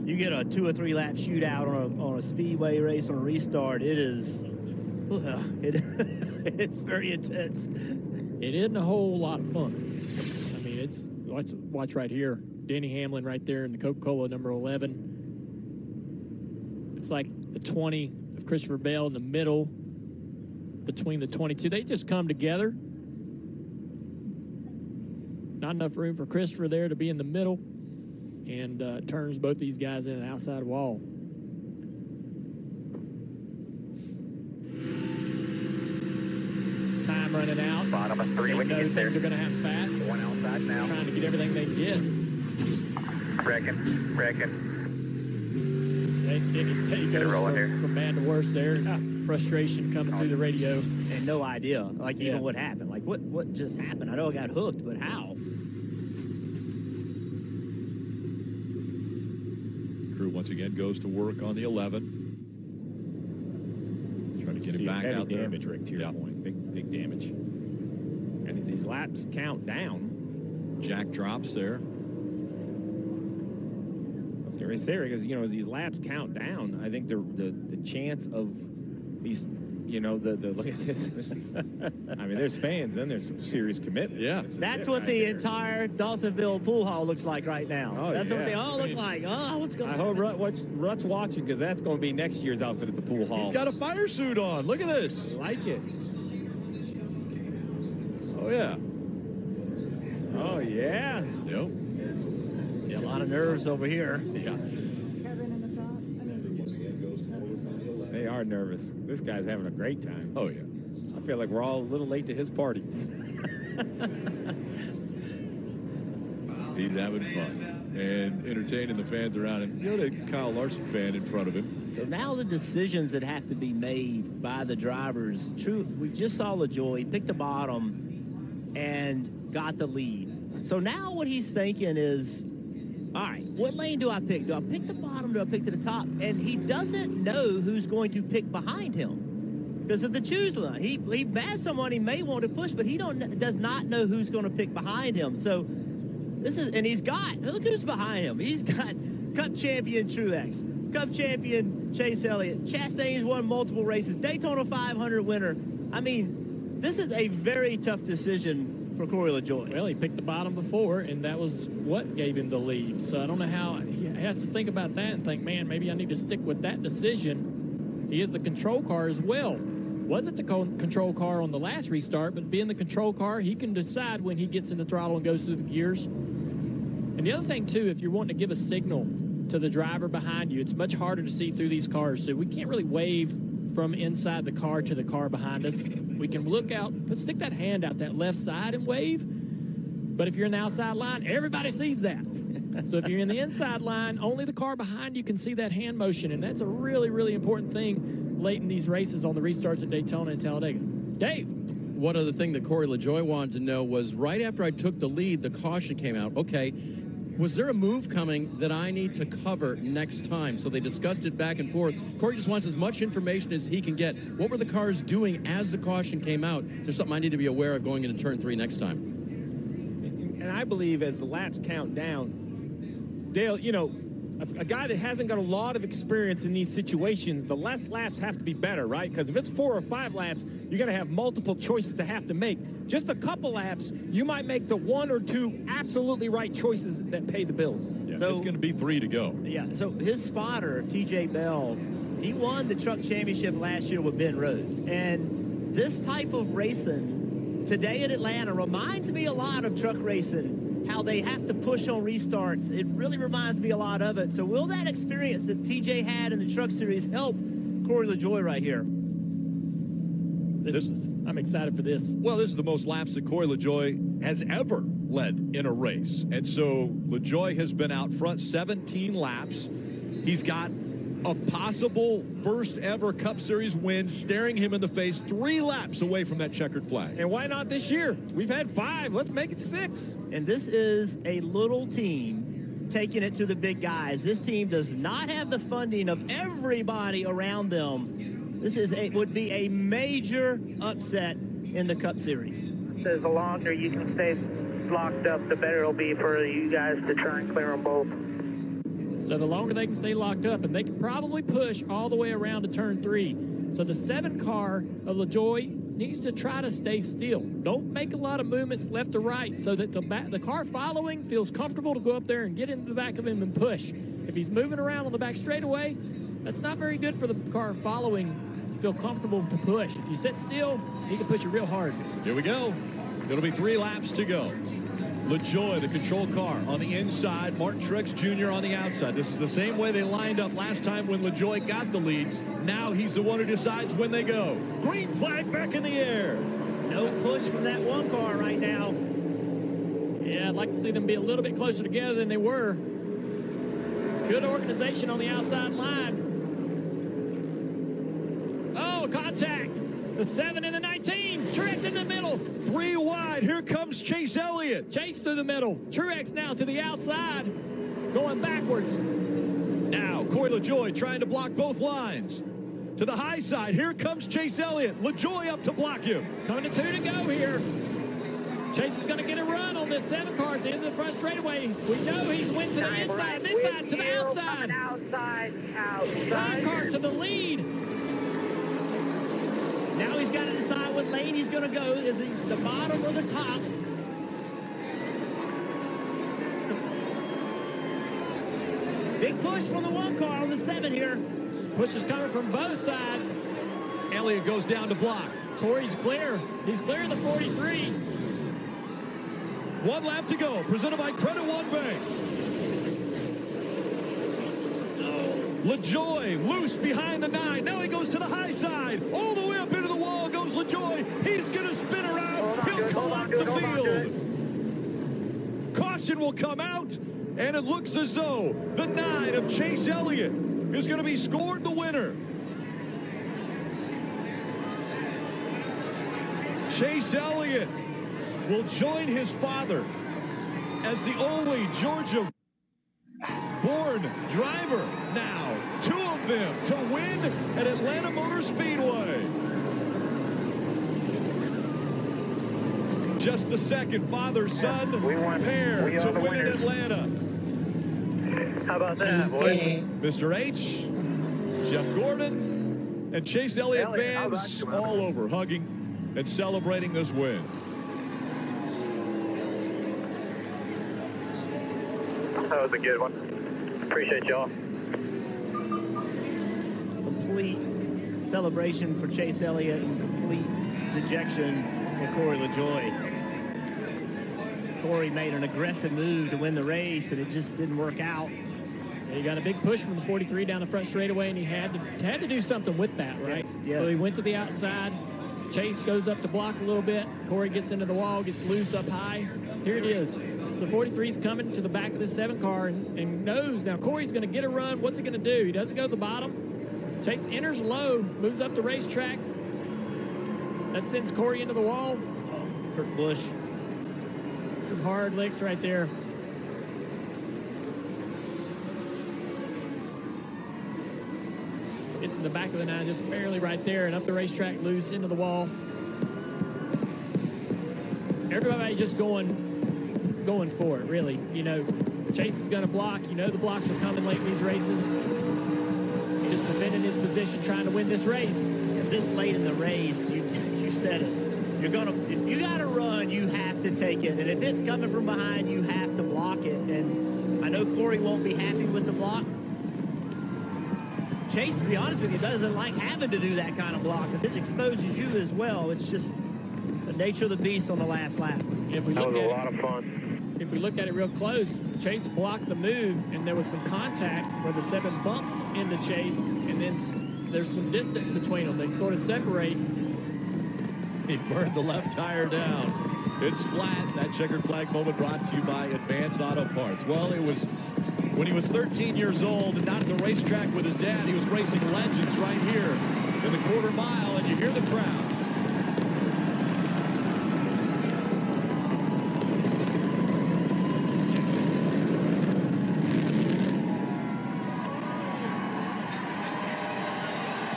you get a 2 or 3 lap shootout on a speedway race on a restart, it is, it's very intense. It isn't a whole lot of fun. I mean, let's watch right here. Denny Hamlin right there in the Coca-Cola number 11. It's like the 20 of Christopher Bell in the middle between the 22. They just come together. Not enough room for Christopher there to be in the middle, and turns both these guys in an outside wall. Time running out. Bottom of 3 when you know get there. things are going to happen fast. One outside now. Trying to get everything they can get. Wrecking. Denny's take Get it goes rolling here. from bad to worse there. Frustration coming through the radio. And no idea, like, even what happened. Like, what just happened? I know I got hooked, but how? Crew once again goes to work on the 11. Trying to get it back out there. Damage, Rick, to your point. Big damage. And as these laps count down, Jack drops there. I was going to say, because, you know, as these laps count down, I think the chance of these, you know, the look at this. This is, I mean, there's fans, then there's some serious commitment. Yeah. That's what the entire Dawsonville pool hall looks like right now. Oh, That's what yeah. they all look like. Oh, what's going I on? hope Rut's watching, because that's going to be next year's outfit at the pool hall. He's got a fire suit on. Look at this. I like it. Oh, yeah. Oh, yeah. Yep. Yeah, a lot of nerves over here. Yeah. They are nervous. This guy's having a great time. Oh, yeah. I feel like we're all a little late to his party. He's having fun and entertaining the fans around him. You got a Kyle Larson fan in front of him. So now the decisions that have to be made by the drivers. True, we just saw LaJoy pick the bottom and got the lead. So now what he's thinking is, all right, what lane do I pick? Do I pick the bottom? Do I pick to the top? And he doesn't know who's going to pick behind him because of the choose line. He has someone he may want to push, but he does not know who's going to pick behind him. So this is, and he's got, look who's behind him. He's got Cup champion Truex, Cup champion Chase Elliott. Chastain's won multiple races, Daytona 500 winner. I mean, this is a very tough decision for Corey LaJoy. Well, he picked the bottom before, and that was what gave him the lead. So I don't know how he has to think about that and think, man, maybe I need to stick with that decision. He is the control car as well. Wasn't the control car on the last restart, but being the control car, he can decide when he gets in the throttle and goes through the gears. And the other thing, too, if you're wanting to give a signal to the driver behind you, it's much harder to see through these cars. So we can't really wave from inside the car to the car behind us. We can look out, stick that hand out that left side and wave. But if you're in the outside line, everybody sees that. So if you're in the inside line, only the car behind you can see that hand motion. And that's a really, really important thing late in these races on the restarts at Daytona and Talladega. Dave. One other thing that Corey LaJoy wanted to know was right after I took the lead, the caution came out. Okay, was there a move coming that I need to cover next time? So they discussed it back and forth. Corey just wants as much information as he can get. What were the cars doing as the caution came out? Is there something I need to be aware of going into turn 3 next time? And I believe as the laps count down, Dale, you know, a guy that hasn't got a lot of experience in these situations, the less laps have to be better, right? Because if it's 4 or 5 laps, you're going to have multiple choices to have to make. Just a couple laps, you might make the 1 or 2 absolutely right choices that pay the bills. Yeah, So- it's going to be 3 to go. Yeah, so his spotter, TJ Bell, he won the truck championship last year with Ben Rhodes. And this type of racing today in Atlanta reminds me a lot of truck racing, how they have to push on restarts. It really reminds me a lot of it. So will that experience that TJ had in the truck series help Corey LaJoy right here? I'm excited for this. Well, this is the most laps that Corey LaJoy has ever led in a race. And so LaJoy has been out front 17 laps. He's got a possible first ever Cup Series win staring him in the face 3 laps away from that checkered flag. And why not this year? We've had 5. Let's make it 6. And this is a little team taking it to the big guys. This team does not have the funding of everybody around them. This would be a major upset in the Cup Series. The longer you can stay locked up, the better it'll be for you guys to try and clear them both. So the longer they can stay locked up, and they can probably push all the way around to turn 3. So the 7 car of LaJoy needs to try to stay still. Don't make a lot of movements left to right so that the car following feels comfortable to go up there and get into the back of him and push. If he's moving around on the back straightaway, That's not very good for the car following to feel comfortable to push. If you sit still, he can push you real hard. Here we go. It'll be 3 laps to go. LaJoie, the control car, on the inside. Martin Truex Jr. on the outside. This is the same way they lined up last time when LaJoie got the lead. Now he's the one who decides when they go. Green flag back in the air. No push from that one car right now. Yeah, I'd like to see them be a little bit closer together than they were. Good organization on the outside line. Oh, contact. The 7 and the 19. Truex in the middle. 3 wide. Here comes Chase Elliott. Chase through the middle. Truex now to the outside, going backwards. Now, Corey LaJoie trying to block both lines. To the high side. Here comes Chase Elliott. LaJoie up to block him. Coming to 2 to go here. Chase is going to get a run on this 7 car at the end of the front straightaway. We know he's went to the inside, this side to the outside. Outside. 5 car to the lead. Now he's got to decide what lane he's going to go. Is he the bottom or the top? Big push from the 1 car on the 7 here. Push is coming from both sides. Elliott goes down to block. Corey's clear. He's clear of the 43. 1 lap to go. Presented by Credit One Bank. LaJoie loose behind the 9. Now he goes to the high side. All the way up into the wall goes LaJoie. He's going to spin around. He'll collect the field. Caution will come out. And it looks as though the 9 of Chase Elliott is going to be scored the winner. Chase Elliott will join his father as the only Georgia-born driver now. 2 of them to win at Atlanta Motor Speedway. Just a second, father-son pair to win in Atlanta. How about that, boy? Mr. H, Jeff Gordon, and Chase Elliott fans all over hugging and celebrating this win. That was a good one. Appreciate y'all. Complete celebration for Chase Elliott and complete dejection for Corey LaJoie. Corey made an aggressive move to win the race, and it just didn't work out. He got a big push from the 43 down the front straightaway, and he had to do something with that, right? Yes. So he went to the outside. Chase goes up to block a little bit. Corey gets into the wall, gets loose up high. Here it is. The 43's coming to the back of the 7 car and knows now Corey's going to get a run. What's he going to do? He doesn't go to the bottom. Chase enters low, moves up the racetrack. That sends Corey into the wall. Kurt Busch. Some hard licks right there. It's in the back of the 9, just barely right there, and up the racetrack, loose into the wall. Everybody just going for it, really. You know, Chase is going to block. You know the blocks are coming late in these races. Just defending his position, trying to win this race. And this late in the race, you said it. If you got to run, you have to take it. And if it's coming from behind, you have to block it. And I know Corey won't be happy with the block. Chase, to be honest with you, doesn't like having to do that kind of block because it exposes you as well. It's just the nature of the beast on the last lap. If we That look was at a lot of fun. If we look at it real close, Chase blocked the move, and there was some contact where the 7 bumps into Chase, and then there's some distance between them. They sort of separate. He burned the left tire down. It's flat. That checkered flag moment brought to you by Advanced Auto Parts. Well, it was when he was 13 years old and not at the racetrack with his dad. He was racing legends right here in the quarter mile, and you hear the crowd.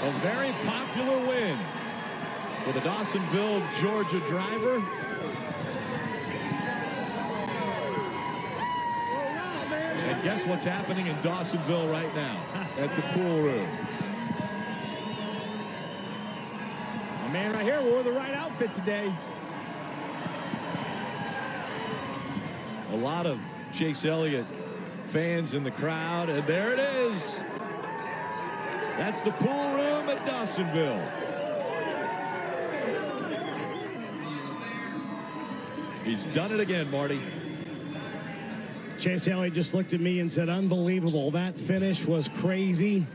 A very popular win for the Dawsonville, Georgia driver. And guess what's happening in Dawsonville right now at the pool room? My man right here wore the right outfit today. A lot of Chase Elliott fans in the crowd, and there it is. That's the pool room at Dawsonville. He's done it again, Marty. Chase Elliott just looked at me and said, unbelievable. That finish was crazy.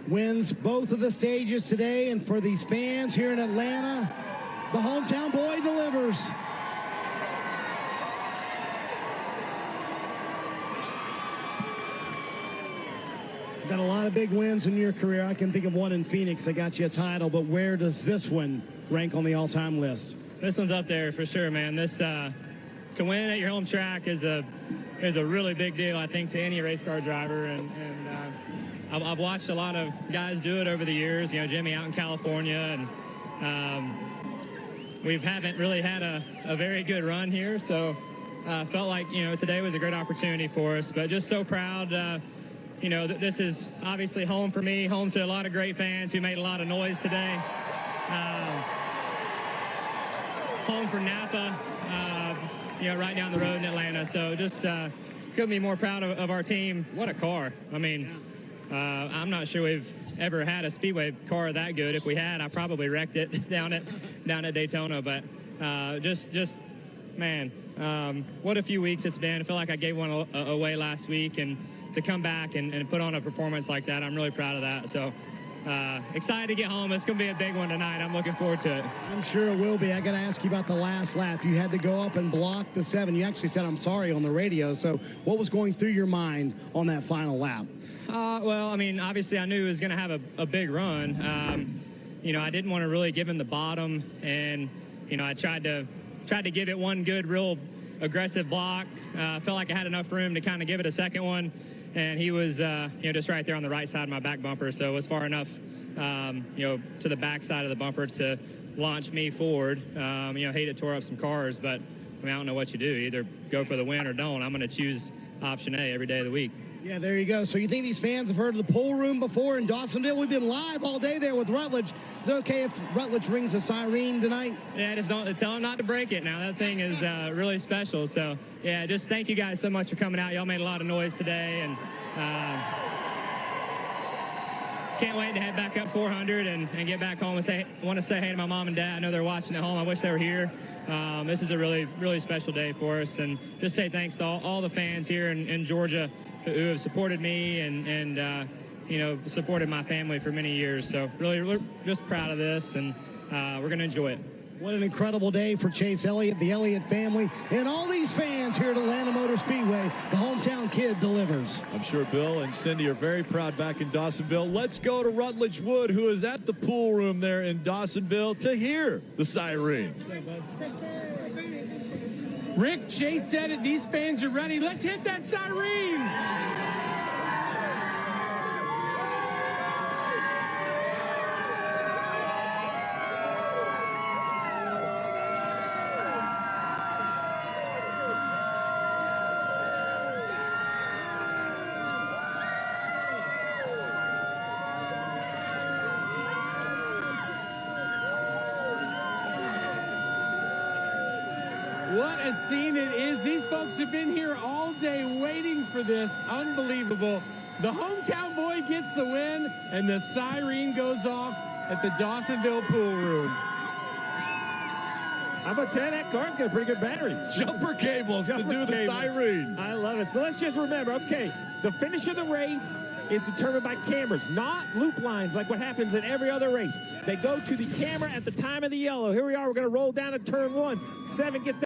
Wins both of the stages today, and for these fans here in Atlanta, the hometown boy delivers. Got a lot of big wins in your career. I can think of one in Phoenix that got you a title, but where does this one rank on the all-time list? This one's up there for sure, man. This to win at your home track is a really big deal, I think, to any race car driver. And I've watched a lot of guys do it over the years. You know, Jimmy out in California, and we haven't really had a very good run here. So felt like, you know, today was a great opportunity for us. But just so proud. You know, this is obviously home for me, home to a lot of great fans who made a lot of noise today. Home for Napa, you know, right down the road in Atlanta. So just couldn't be more proud of our team. What a car. I mean, I'm not sure we've ever had a Speedway car that good. If we had, I probably wrecked it down at Daytona. But just man, what a few weeks it's been. I feel like I gave one away last week, and to come back and put on a performance like that, I'm really proud of that. So excited to get home. It's going to be a big one tonight. I'm looking forward to it. I'm sure it will be. I got to ask you about the last lap. You had to go up and block the 7. You actually said, I'm sorry, on the radio. So what was going through your mind on that final lap? Well, I mean, obviously I knew it was going to have a big run. You know, I didn't want to really give him the bottom, and, you know, I tried to give it one good, real aggressive block. Felt like I had enough room to kind of give it a second one. And he was, you know, just right there on the right side of my back bumper. So it was far enough, you know, to the back side of the bumper to launch me forward. You know, hate it tore up some cars, but I mean, I don't know what you do. Either go for the win or don't. I'm going to choose option A every day of the week. Yeah, there you go. So you think these fans have heard of the pool room before in Dawsonville? We've been live all day there with Rutledge. Is it okay if Rutledge rings a siren tonight? Yeah, just don't tell him not to break it now. That thing is really special. So, yeah, just thank you guys so much for coming out. Y'all made a lot of noise today, and can't wait to head back up 400 and get back home and want to say hey to my mom and dad. I know they're watching at home. I wish they were here. This is a really, really special day for us, and just say thanks to all the fans here in Georgia who have supported me and you know, supported my family for many years. So really, we're just proud of this, and we're going to enjoy it. What an incredible day for Chase Elliott, the Elliott family, and all these fans here at Atlanta Motor Speedway. The hometown kid delivers. I'm sure Bill and Cindy are very proud back in Dawsonville. Let's go to Rutledge Wood, who is at the pool room there in Dawsonville, to hear the siren. Rick, Chase said it. These fans are ready. Let's hit that siren. What a scene it is. These folks have been here all day waiting for this. Unbelievable. The hometown boy gets the win, and the siren goes off at the Dawsonville pool room. How about that? That car's got a pretty good battery. Jumper cables to do the siren. I love it. So let's just remember, okay, the finish of the race is determined by cameras, not loop lines like what happens in every other race. They go to the camera at the time of the yellow. Here we are. We're going to roll down to turn 1. 7 gets